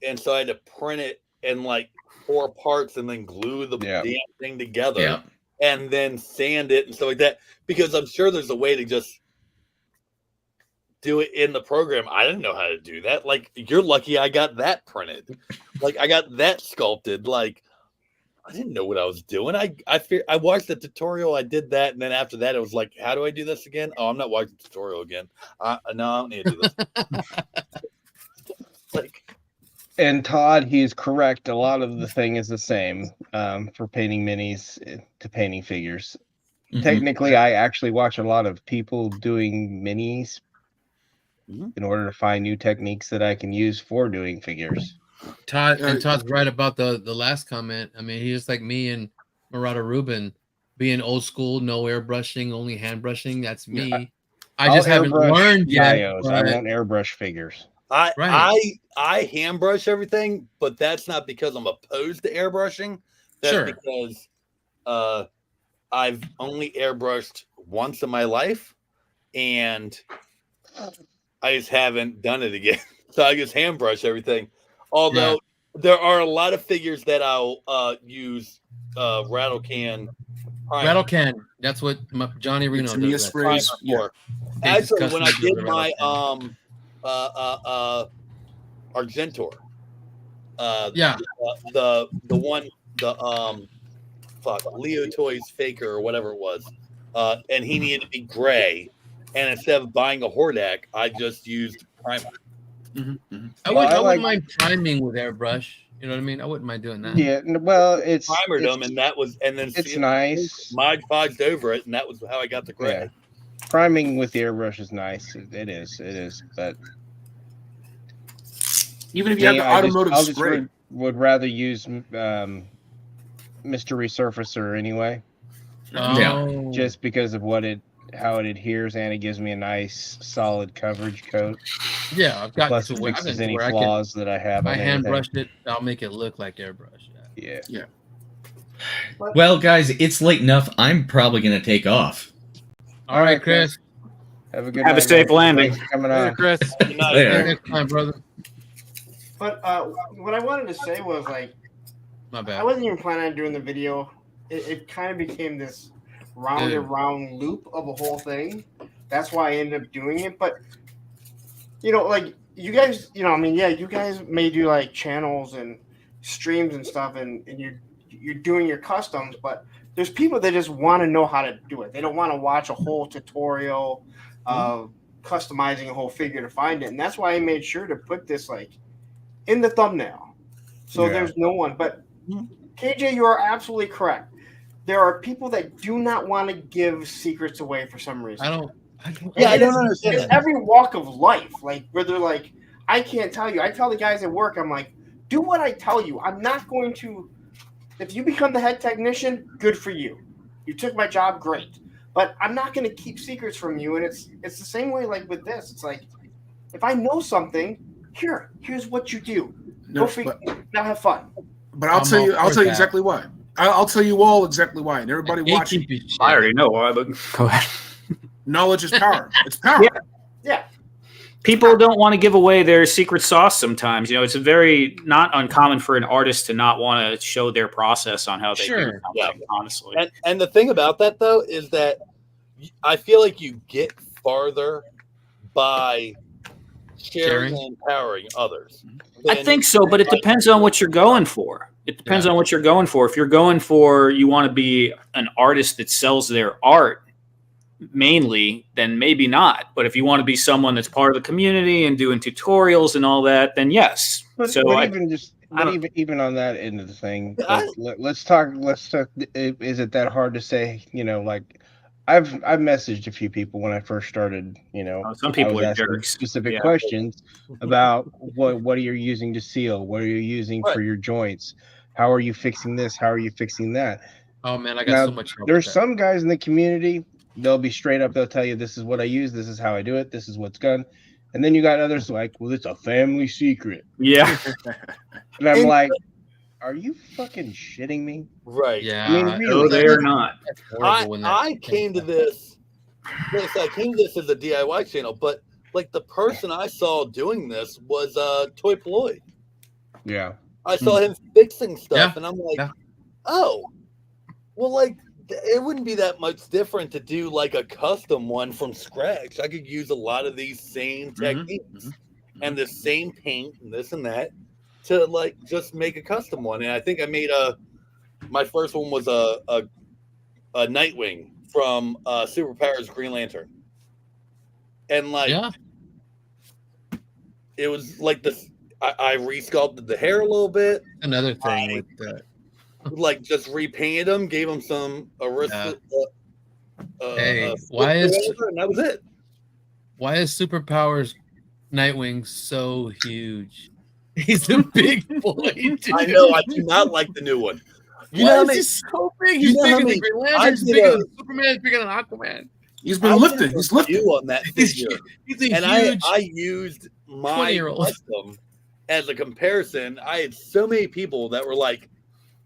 And so I had to print it in like 4 parts and then glue the damn thing together and then sand it and stuff like that. Because I'm sure there's a way to just do it in the program. I didn't know how to do that. Like, you're lucky I got that printed. Like, I got that sculpted. Like, I didn't know what I was doing. I watched the tutorial. I did that, and then after that, it was like, how do I do this again? Oh, I'm not watching the tutorial again. No, I don't need to do this. And Todd, he's correct. A lot of the thing is the same for painting minis to painting figures. Mm-hmm. Technically, I actually watch a lot of people doing minis in order to find new techniques that I can use for doing figures. Todd's right about the last comment. I mean, he's like me and Murata Rubin, being old school, no airbrushing, only hand brushing. That's me. Yeah. I just haven't learned yet. I won't airbrush figures. I hand brush everything, but that's not because I'm opposed to airbrushing. That's because I've only airbrushed once in my life, and I just haven't done it again. So I just hand brush everything. Although there are a lot of figures that I'll use rattle can. Rattle can. That's what Johnny Reno does. For. Actually, when I did my Argentor, the one Leo Toys Faker or whatever it was, and he needed to be gray, and instead of buying a Hordak, I just used primer. I wouldn't mind priming with airbrush. You know what I mean? I wouldn't mind doing that. Yeah, well, it's primered them, and then it's nice. Mod podged over it, and that was how I got the gray. priming with the airbrush is nice. It is, but Even if you have the automotive I just spray. would rather use Mr. Resurfacer anyway, Oh. just because of how it adheres, and it gives me a nice solid coverage coat. Yeah, I've gotten Plus to it where, fixes any flaws that I have if I on hand anything. brush it, I'll make it look like airbrush. Yeah. Well, guys, it's late enough. I'm probably gonna take off. All right, Chris. Have a good Have night, a safe man. Landing. Thanks for coming Later, on. Chris. Good night. Later. Next time, brother. But what I wanted to say was like, My bad. I wasn't even planning on doing the video. It kind of became this round and round loop of a whole thing. That's why I ended up doing it. But like you guys, you guys may do like channels and streams and stuff, and you're doing your customs. But there's people that just want to know how to do it. They don't want to watch a whole tutorial of customizing a whole figure to find it, and that's why I made sure to put this like in the thumbnail, so there's no one. But KJ, you are absolutely correct. There are people that do not want to give secrets away for some reason. I don't understand It's that. every walk of life, like where they're like, I can't tell you. I tell the guys at work, I'm like, do what I tell you. I'm not going to. If you become the head technician, good for you. You took my job, great. But I'm not going to keep secrets from you. And it's the same way like with this. It's like, if I know something, here's what you do. Go figure. Now have fun. But I'll tell you exactly why. I'll tell you all exactly why. And everybody watching. I already know why, but go ahead. Knowledge is power. It's power. Yeah. People don't want to give away their secret sauce sometimes. It's very not uncommon for an artist to not want to show their process on how they do something, honestly. And the thing about that, though, is that I feel like you get farther by sharing and empowering others. I think so, but it depends on what you're going for. It depends on what you're going for. If you're going for, you want to be an artist that sells their art mainly, then maybe not. But if you want to be someone that's part of the community and doing tutorials and all that, then yes. Even on that end of the thing, let's talk. Is it that hard to say? Like I've messaged a few people when I first started. Some people I was are asking jerks. specific questions about what are you using to seal? What are you using for your joints? How are you fixing this? How are you fixing that? Oh man, I got so much trouble. There's some guys in the community. They'll be straight up. They'll tell you, this is what I use. This is how I do it. This is what's done. And then you got others like, well, it's a family secret. Yeah. And I'm like, are you fucking shitting me? Right. Yeah. I mean, really, they're not. I came to this. I came to this as a DIY channel, but like the person I saw doing this was Toy Floyd. Yeah. I saw him fixing stuff, and I'm like, oh, well, like it wouldn't be that much different to do like a custom one from scratch. I could use a lot of these same techniques and the same paint and this and that to like just make a custom one. And I think I made my first one was a Nightwing from Superpowers Green Lantern, and like it was like this. I resculpted the hair a little bit. Another thing with that. Like just repainted them, gave them some hey, why is and that was it? Why is Superpowers Nightwing so huge? He's a big boy. Dude. I know. I do not like the new one. Why is he so big? He's bigger than Green Lantern. He's bigger than Superman. He's bigger than Aquaman. He's been lifted. He's lifted on that figure. He's a and huge I used my custom as a comparison. I had so many people that were like,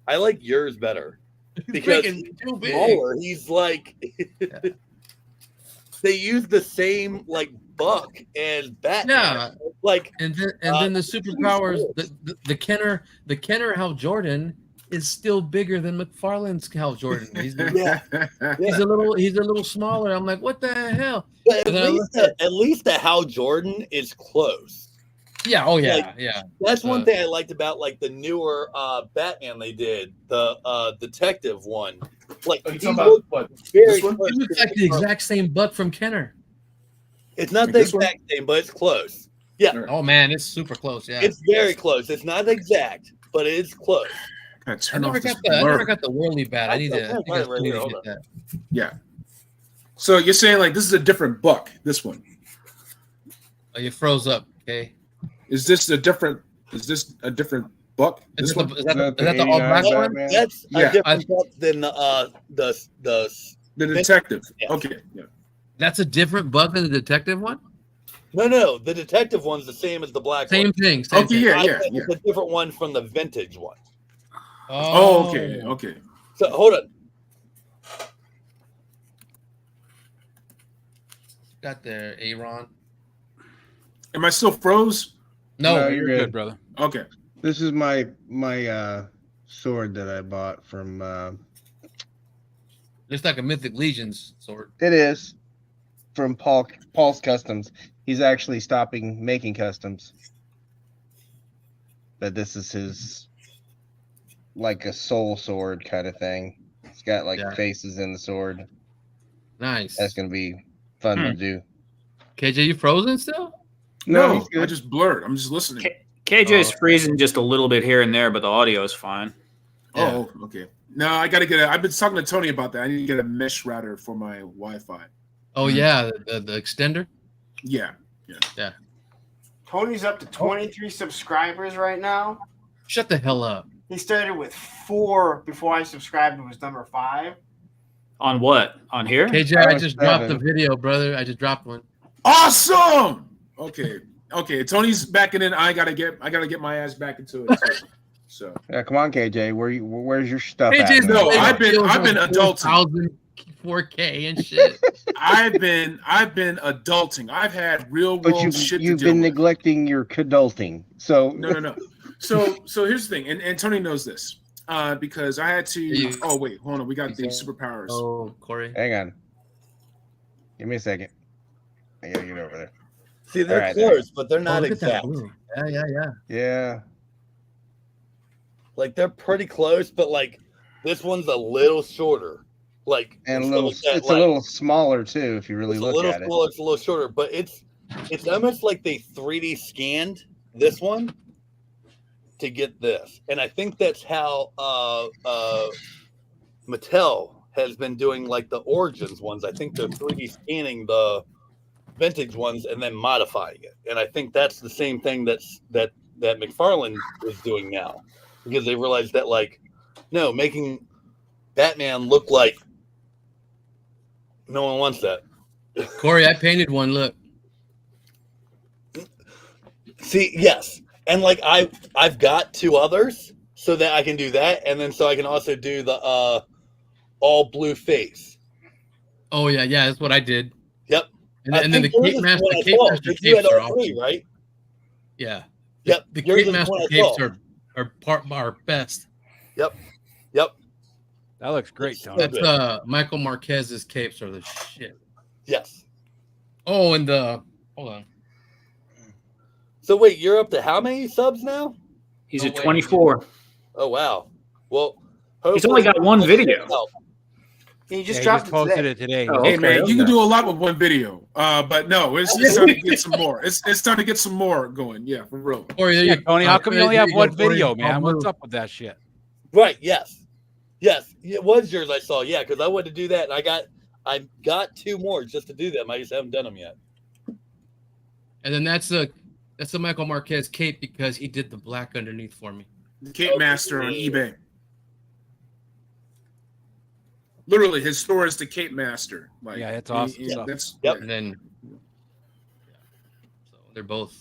I like yours better because he's smaller. He's like, they use the same like buck as Batman. Yeah, like and then the superpowers, the Kenner Hal Jordan is still bigger than McFarlane's Hal Jordan. He's a little smaller. I'm like, what the hell? But at least the Hal Jordan is close. Yeah. Oh yeah. Like, yeah. That's one thing I liked about like the newer Batman they did, the detective one. Like he looks like the exact same buck from Kenner. It's not the exact same, but it's close. Yeah. Oh man, it's super close. Yeah. It's very close. It's not exact, but it is close. I never got the whirly bat. I need to get that. Yeah. So you're saying like this is a different buck? This one Oh, you froze up. Okay. is this a different? Is this a different buck? Is This that one? the, is that the all 89 black one? Batman? That's Yeah. a different buck than the The detective. Yes. Okay. Yeah. That's a different buck than the detective one. No. The detective one's the same as the black Same one. thing. Same Okay. thing. Yeah. I Yeah. think Yeah. it's a different one from the vintage one. Oh. Okay. Okay. So hold on. Got there, Aaron. Am I still froze? No, No, you're Good, good. brother. Okay. This is my sword that I bought from. it's like a Mythic Legions sword. It is from Paul's Customs. He's actually stopping making customs. But this is his, like a soul sword kind of thing. It's got like Yeah. faces in the sword. Nice. That's gonna be fun to do. KJ, you frozen still? No, he's good. I just blurred. I'm just listening. KJ's freezing just a little bit here and there, but the audio is fine. Oh, okay. No, I gotta get. I've been talking to Tony about that. I need to get a mesh router for my Wi-Fi. Oh yeah, the extender. Yeah. Tony's up to 23 subscribers right now. Shut the hell up. He started with 4 before I subscribed. It was number 5. On what? On here? KJ, I just dropped the video, brother. I just dropped one. Awesome. Okay. Tony's backing in. I gotta get my ass back into it. Too. So Yeah, come on, KJ. Where's your stuff KJ's at? No, man? I've been adulting. 4K and shit. I've been adulting. I've had real But world shit you've to deal been with. neglecting your cadulting. So No. So here's the thing, and Tony knows this because I had to. Oh wait, hold on. We got the superpowers. Oh, Corey. hang on. Give me a second. I gotta get over there. See, they're All right, close, but they're not look at that exact. blue. Yeah. Yeah. Like they're pretty close, but like this one's a little shorter. Like And a instead little, of that, it's like, a little smaller too, if you really it's a look little at it. smaller, it's a little shorter, but it's almost like they 3D scanned this one to get this. And I think that's how Mattel has been doing like the Origins ones. I think they're 3D scanning the vintage ones and then modifying it. And I think that's the same thing that McFarlane is doing now, because they realized that like, no, making Batman look like no one wants that. Corey, I painted one. Look. See, yes. And like I've got 2 others so that I can do that, and then so I can also do the all blue face. Oh yeah, that's what I did. Yep. And then the yours Cape is Master, what I Cape saw, Master but you had capes are all 3, awesome. right? Yeah. Yep. The yours Cape is Master what I capes saw. are best. Yep. That looks great, It's Tony. so That's good. Michael Marquez's capes are the shit. Yes. Oh, and hold on. So wait, you're up to how many subs now? He's No at way. 24. Oh wow. Well, He's only got one video. He just He dropped just it posted today. it today. Oh, Hey okay, man, you can okay. do a lot with one video. But no, it's time to get some more. It's time to get some more going. Yeah, for real. Corey, there Yeah, you Tony, how come you only there have go, one Corey. video, All man? blue. What's up with that shit? Right. Yes. It was yours. I saw. Yeah, because I wanted to do that, and I got 2 more just to do them. I just haven't done them yet. And then that's the Michael Marquez cape because he did the black underneath for me. The Cape Master on eBay. Literally, his store is the Cape Master. Like, Yeah, it's awesome stuff. That's Yep. And then so they're both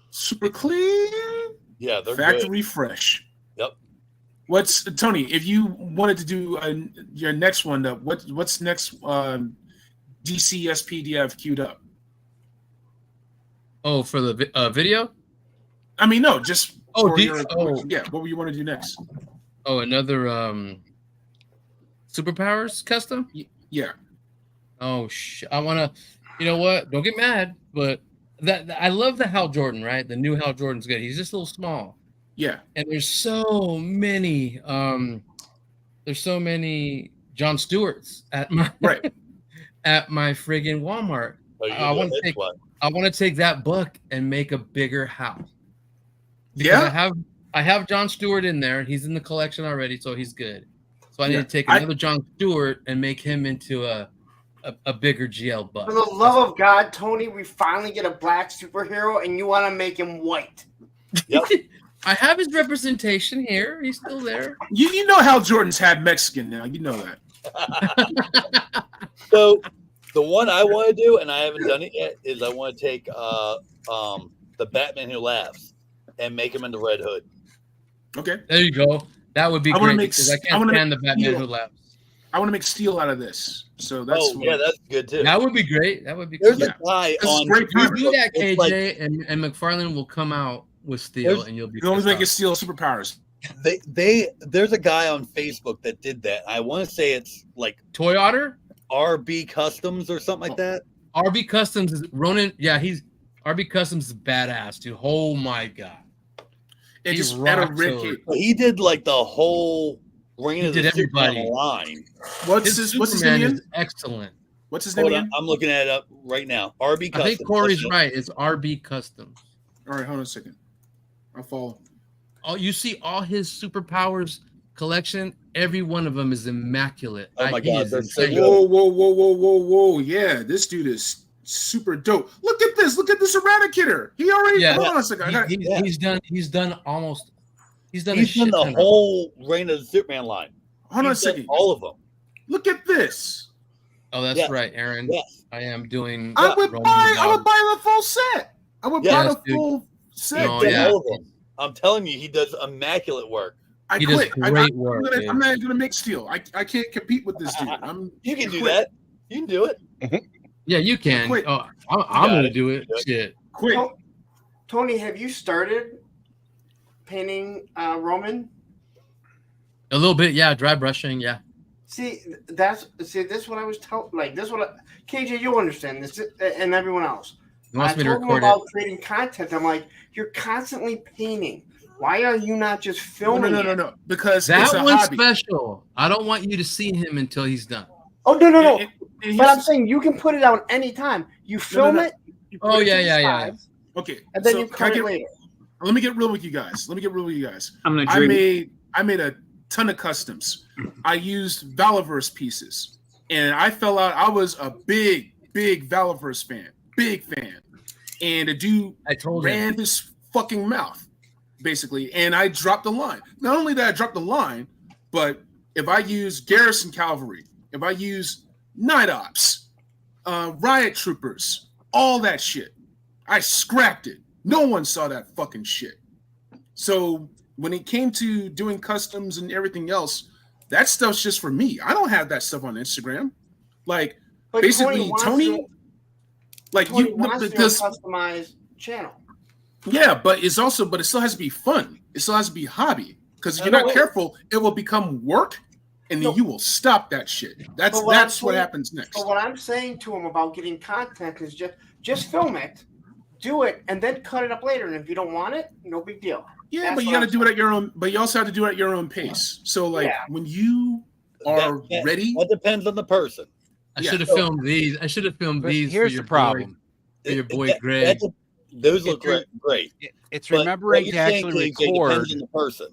super clean. Yeah, they're Factory fresh. Yep. What's Tony? If you wanted to do your next one, what's next? DCSP do you have queued up? Oh, for the video? I mean, no, just Oh, for your, oh. yeah. What would you want to do next? Oh, another superpowers custom? Yeah. Oh I wanna, you know what? Don't get mad, but that I love the Hal Jordan, right? The new Hal Jordan's good. He's just a little small. Yeah. And there's so many John Stewarts at my at my friggin' Walmart. Oh, I want to take that book and make a bigger house. Because I have John Stewart in there. He's in the collection already, so he's good. So I need to take another John Stewart and make him into a a bigger GL butt. For the love of God, Tony, we finally get a black superhero, and you want to make him white. Yep. I have his representation here. He's still there. You know how Jordan's had Mexican now. You know that. So the one I want to do, and I haven't done it yet, is I want to take the Batman Who Laughs and make him into Red Hood. Okay. There you go. That would be I wanna great make- because I I can't wanna stand make the Batman Steel. Who Laughs. I want to make Steel out of this. So that's That's good too. That would be great. That would be There's cool. a guy This is on great You timing. do that, It's KJ, like- and McFarlane will come out with Steel, and you'll be. You always pissed make it off. Steel superpowers. There's a guy on Facebook that did that. I want to say it's like Toy Otter, RB Customs or something like that. RB Customs is Ronan. Yeah, he's RB Customs is badass, dude. Oh my god. It He just at a rocks red those. cape. He did like the whole Reign He of the did Superman everybody. line. What's His his Superman name is again? excellent. What's his name Hold on, again? I'm looking at it up right now. RB I Customs. think Corey's That's right. It's RB Customs. All right, hold on a second. I'll follow. You see all his superpowers collection. Every one of them is immaculate. Oh my He God, is they're so insane. good. Whoa. Yeah, this dude is super dope. Look at this. Look at this Eradicator. He already. Yeah. Hold on a second. He's done almost. He's done. He's a done shit the ton of- whole Reign of the Superman line. Hold on a He's done second. all of them. Look at this. Oh, that's Yes. right, Aaron. Yes. I am doing. I would Roman buy the full set. I would buy Yes, the dude. full set. No, Did yeah. all of them. I'm telling you, he does immaculate work. I He does quit. great work, dude. I'm not gonna make Steel. I can't compete with this dude. You can do quit. that. You can do it. Yeah, you can. Quit. Oh, I'm got gonna it. do it. Shit. Quit. Tony, have you started painting Roman? A little bit, yeah. Dry brushing, yeah. See, this is what I was telling. Like this, KJ, you'll understand this, and everyone else. He wants I me to told him record about it. creating content. I'm like, you're constantly painting. Why are you not just No, filming? no. Because That it's a one's hobby. special. I don't want you to see him until he's done. Oh no. And But here's- I'm saying you can put it out anytime. You film no. it. You Oh, put it yeah, to the yeah, yeah. sides, Okay, And then so you can I cut it get- later. Let me get real with you guys. I'm gonna drink. I made a ton of customs. I used Valaverse pieces, and I fell out. I was a big Valaverse fan, big fan, and the dude I told him. ran his fucking mouth, basically, and I dropped the line. Not only that I dropped the line, but if I use Garrison Cavalry, if I use Night Ops, Riot Troopers, all that shit, I scrapped it. No one saw that fucking shit. So when it came to doing customs and everything else, that stuff's just for me. I don't have that stuff on Instagram. Like But basically, wants Tony, to- like Tony you, wants to do a because customized channel. yeah, but it still has to be fun. It still has to be hobby. Because if you're No, not wait. careful, it will become work, and then No. you will stop that shit. That's But what I'm what saying- happens next. But what I'm saying to him about getting content is just film it, do it, and then cut it up later. And if you don't want it, no big deal. Yeah, That's but you what got to I'm do it saying. at your own. But you also have to do it at your own pace. So like Yeah. when you are That- ready, That depends on the person. I Yeah. should have filmed these. I should have filmed But these. here's for your the problem. Boy, for your boy That- Greg. that's those look It's- great. It's But remembering what to you're saying, actually KJ, record. depends on the person,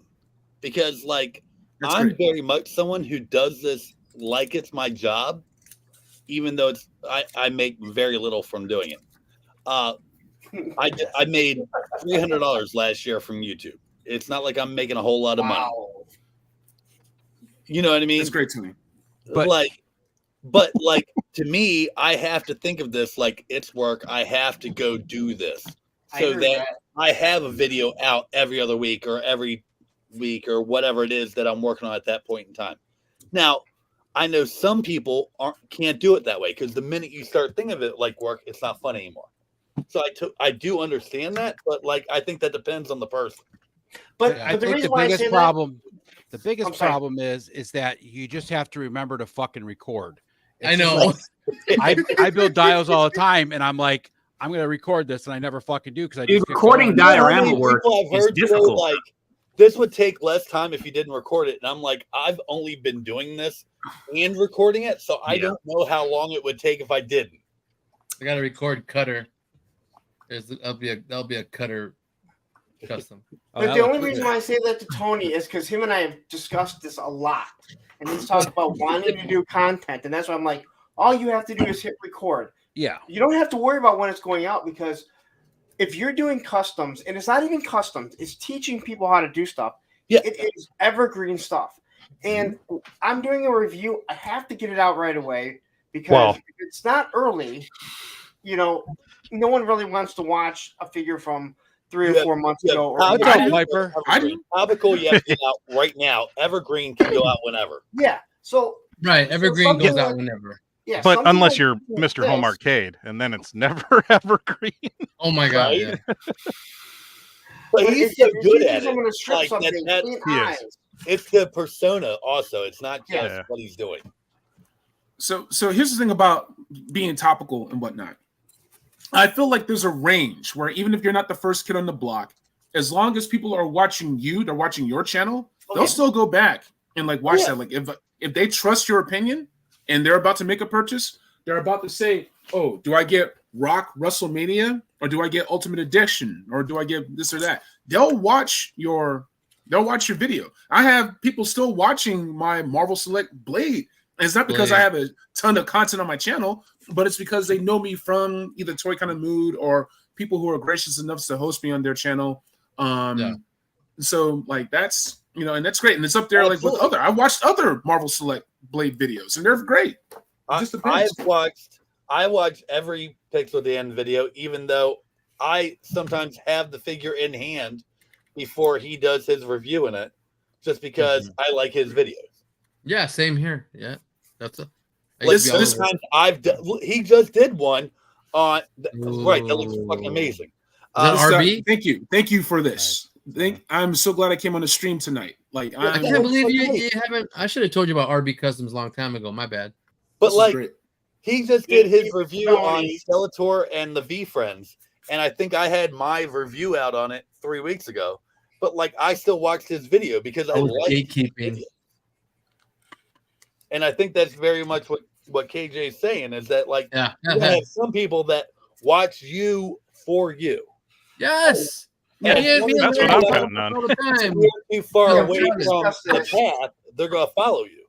because like That's I'm great. very much someone who does this like it's my job, even though I make very little from doing it. I made $300 last year from YouTube. It's not like I'm making a whole lot of money. Wow. You know what I mean? that's great to me. But- But like to me, I have to think of this like it's work. I have to go do this I so agree with that I have a video out every other week or every week or whatever it is that I'm working on at that point in time. Now, I know some people can't do it that way because the minute you start thinking of it like work, it's not fun anymore. So I do understand that, but like I think that depends on the person. But, I but the think reason the why I biggest say problem, the I'm biggest sorry. problem is that you just have to remember to fucking record. It's I just know. like- I build dials all the time, and I'm like, I'm gonna record this, and I never fucking do because I Dude, just get recording going. dial- You know how diorama many work people I've is heard today, difficult. like this would take less time if you didn't record it. And I'm like, I've only been doing this and recording it, so I Yeah. don't know how long it would take if I didn't. I got to record Cutter. That'll be a Cutter custom. But that the looks only reason why I say that to Tony is because him and I have discussed this a lot, and he's talked about wanting to do content, and that's why I'm like, all you have to do is hit record. Yeah. You don't have to worry about when it's going out, because if you're doing customs, and it's not even customs, it's teaching people how to do stuff. Yeah. It is evergreen stuff. And I'm doing a review. I have to get it out right away, because if it's not early, no one really wants to watch a figure from 3 or 4 months ago. Or Topical, you have to get out right now. Evergreen can go out whenever. Yeah. So right, evergreen goes out like, whenever. Yeah, but unless like you're Mr. Home Arcade, and then it's never evergreen. Oh my god! Right? Yeah. But he's so good at it. Someone to strip Like something, clean eyes. It's the persona also. It's not just what he's doing. So here's the thing about being topical and whatnot. I feel like there's a range where even if you're not the first kid on the block, as long as people are watching you, they're watching your channel, they'll still go back and like watch that. Like if they trust your opinion and they're about to make a purchase, they're about to say, "Oh, do I get Rock WrestleMania or do I get Ultimate Edition or do I get this or that?" They'll watch your video. I have people still watching my Marvel Select Blade. And it's not because I have a ton of content on my channel, but it's because they know me from either Toy Kind of Mood or people who are gracious enough to host me on their channel. So like that's and that's great, and it's up there like with I watched other Marvel Select Blade videos, and they're great. I watch every Pixel Dan video, even though I sometimes have the figure in hand before he does his review in it, just because I like his videos. Yeah, same here. Yeah, that's a. This time he just did one on right. That looks fucking amazing. RB? Thank you for this. I'm so glad I came on the stream tonight. Like I can't believe you haven't. I should have told you about RB Customs a long time ago. My bad. But he just did his review on Skeletor and the V Friends, and I think I had my review out on it 3 weeks ago. But like, I still watched his video because I like gatekeeping. And I think that's very much what KJ is saying is that like you have some people that watch you for you. Yes. And that's what I'm counting on. All the time. Too far away from the path, they're gonna follow you.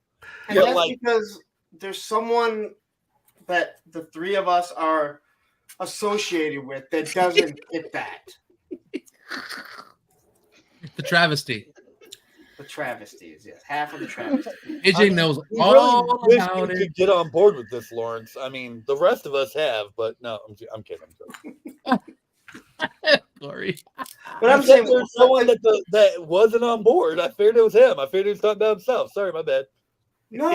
And that's because there's someone that the three of us are associated with that doesn't get that. The travesty. The travesties, yes. Half of the travesty. AJ knows all about it. You get on board with this, Lawrence. I mean, the rest of us have, but no, I'm kidding. Sorry. But I'm saying there's someone that wasn't on board. I figured it was him. I figured he was talking about himself. Sorry, my bad. No.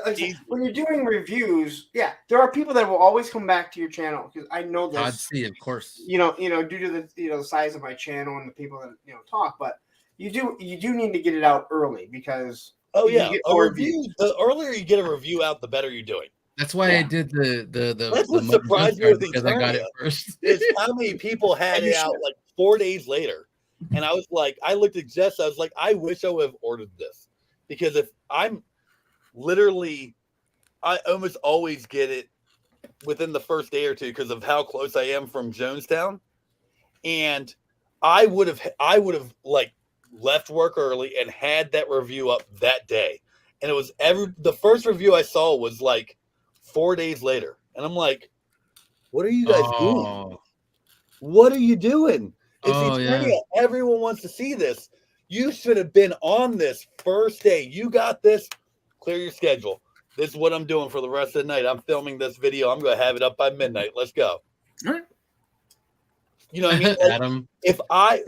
Like, when you're doing reviews, there are people that will always come back to your channel because I know this. I'd see, of course. Due to the the size of my channel and the people that talk, but you do need to get it out early because a review. The earlier you get a review out, the better you're doing. That's why I did the That's what surprised me with because I got it first. Is how many people had it out like 4 days later, and I was like, I looked at Jess, I was like, I wish I would have ordered this because if I'm literally, I almost always get it within the first day or two because of how close I am from Jonestown, and I would have like left work early and had that review up that day, and it was the first review I saw was like 4 days later, and I'm like, what are you guys doing? What are you doing? It's everyone wants to see this. You should have been on this first day. You got this. Clear your schedule. This is what I'm doing for the rest of the night. I'm filming this video. I'm going to have it up by midnight. Let's go. All right. You know what I mean? Like, Adam. If I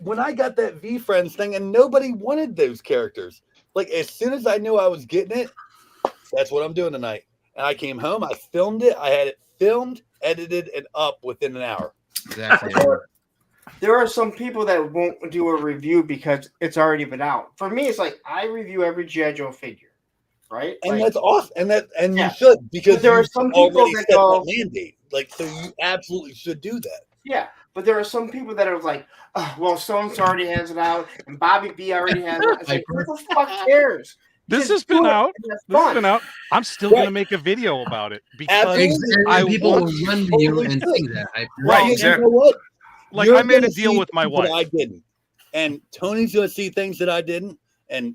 when I got that V Friends thing and nobody wanted those characters, like as soon as I knew I was getting it, that's what I'm doing tonight. And I came home, I filmed it, I had it filmed, edited, and up within an hour. Exactly. There are some people that won't do a review because it's already been out. For me, it's like I review every G.I. Joe figure, right? And that's awesome. And you should because there are some people that go mandate. Like so, you absolutely should do that. Yeah, but there are some people that are like, oh, well, so-and-so already has it out, and Bobby B already has it. It's like, who the fuck cares? This has been out. I'm still going to make a video about it because people will run to you and see that. Right, exactly. You know what? Like I made a deal with my wife. I didn't, and Tony's going to see things that I didn't, and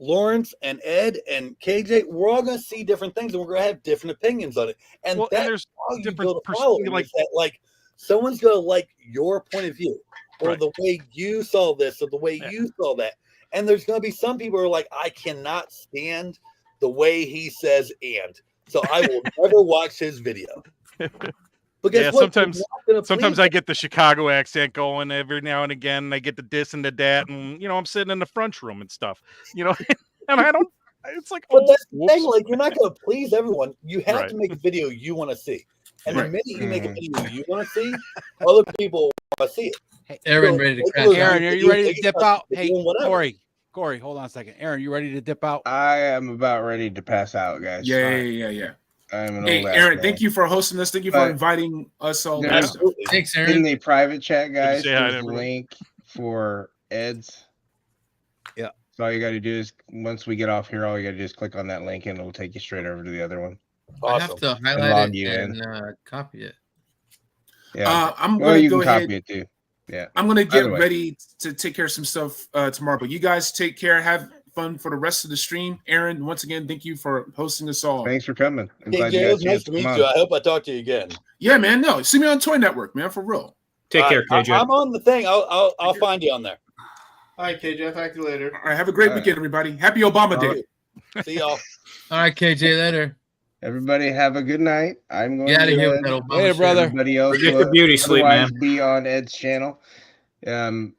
Lawrence and Ed and KJ, we're all going to see different things, and we're going to have different opinions on it. And Well, and that's there's how you different build a following. like Is that, like, someone's going to like your point of view, or Right. the way you saw this, or the way you saw that. And there's going to be some people who are like, I cannot stand the way he says "and," so I will never watch his video. But guess yeah, what? sometimes I get the Chicago accent going every now and again, and I get the this and the that, and I'm sitting in the front room and stuff, and I don't. It's like, but that's the whoops. thing. Like, you're not going to please everyone. You have Right. to make a video you want to see, and the Right. minute you make a video you want to see, other people want to see it. Hey, Aaron, ready to crash out. Aaron, are you ready to dip out? Hey, doing whatever. Corey, hold on a second. Aaron, you ready to dip out? I am about ready to pass out, guys. Yeah. I'm an Hey, old ass Aaron, man. thank you for hosting this. Thank you for But inviting us all. there's- Absolutely. Thanks, In Aaron. the private chat, guys, say hi to there's a everyone. link for Ed's. Yeah. So all you got to do is, once we get off here, all you got to do is click on that link, and it'll take you straight over to the other one. I have to And highlight log it you in. and copy it. Yeah. I'm well, going to you go can ahead. copy it too. Yeah. I'm going to get Either way. ready to take care of some stuff tomorrow. But you guys take care. Have fun for the rest of the stream. Aaron, once again, thank you for hosting us all. Thanks for coming. I'm KJ, glad you it guys was nice to meet come you. on. I hope I talk to you again. Yeah, man. No, see me on Toy Network, man, for real. Take care, KJ. I'm on the thing. I'll find you on there. All right, KJ. I'll talk to you later. All right, have a great All right. weekend, everybody. Happy Obama Day. See y'all. All right, KJ, later. Everybody have a good night. I'm going Get out to of here with bed. that Obama Later, shit. brother. Everybody else Get will your beauty sleep, otherwise man. be on Ed's channel. Okay,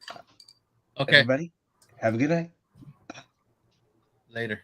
Everybody, have a good night. later.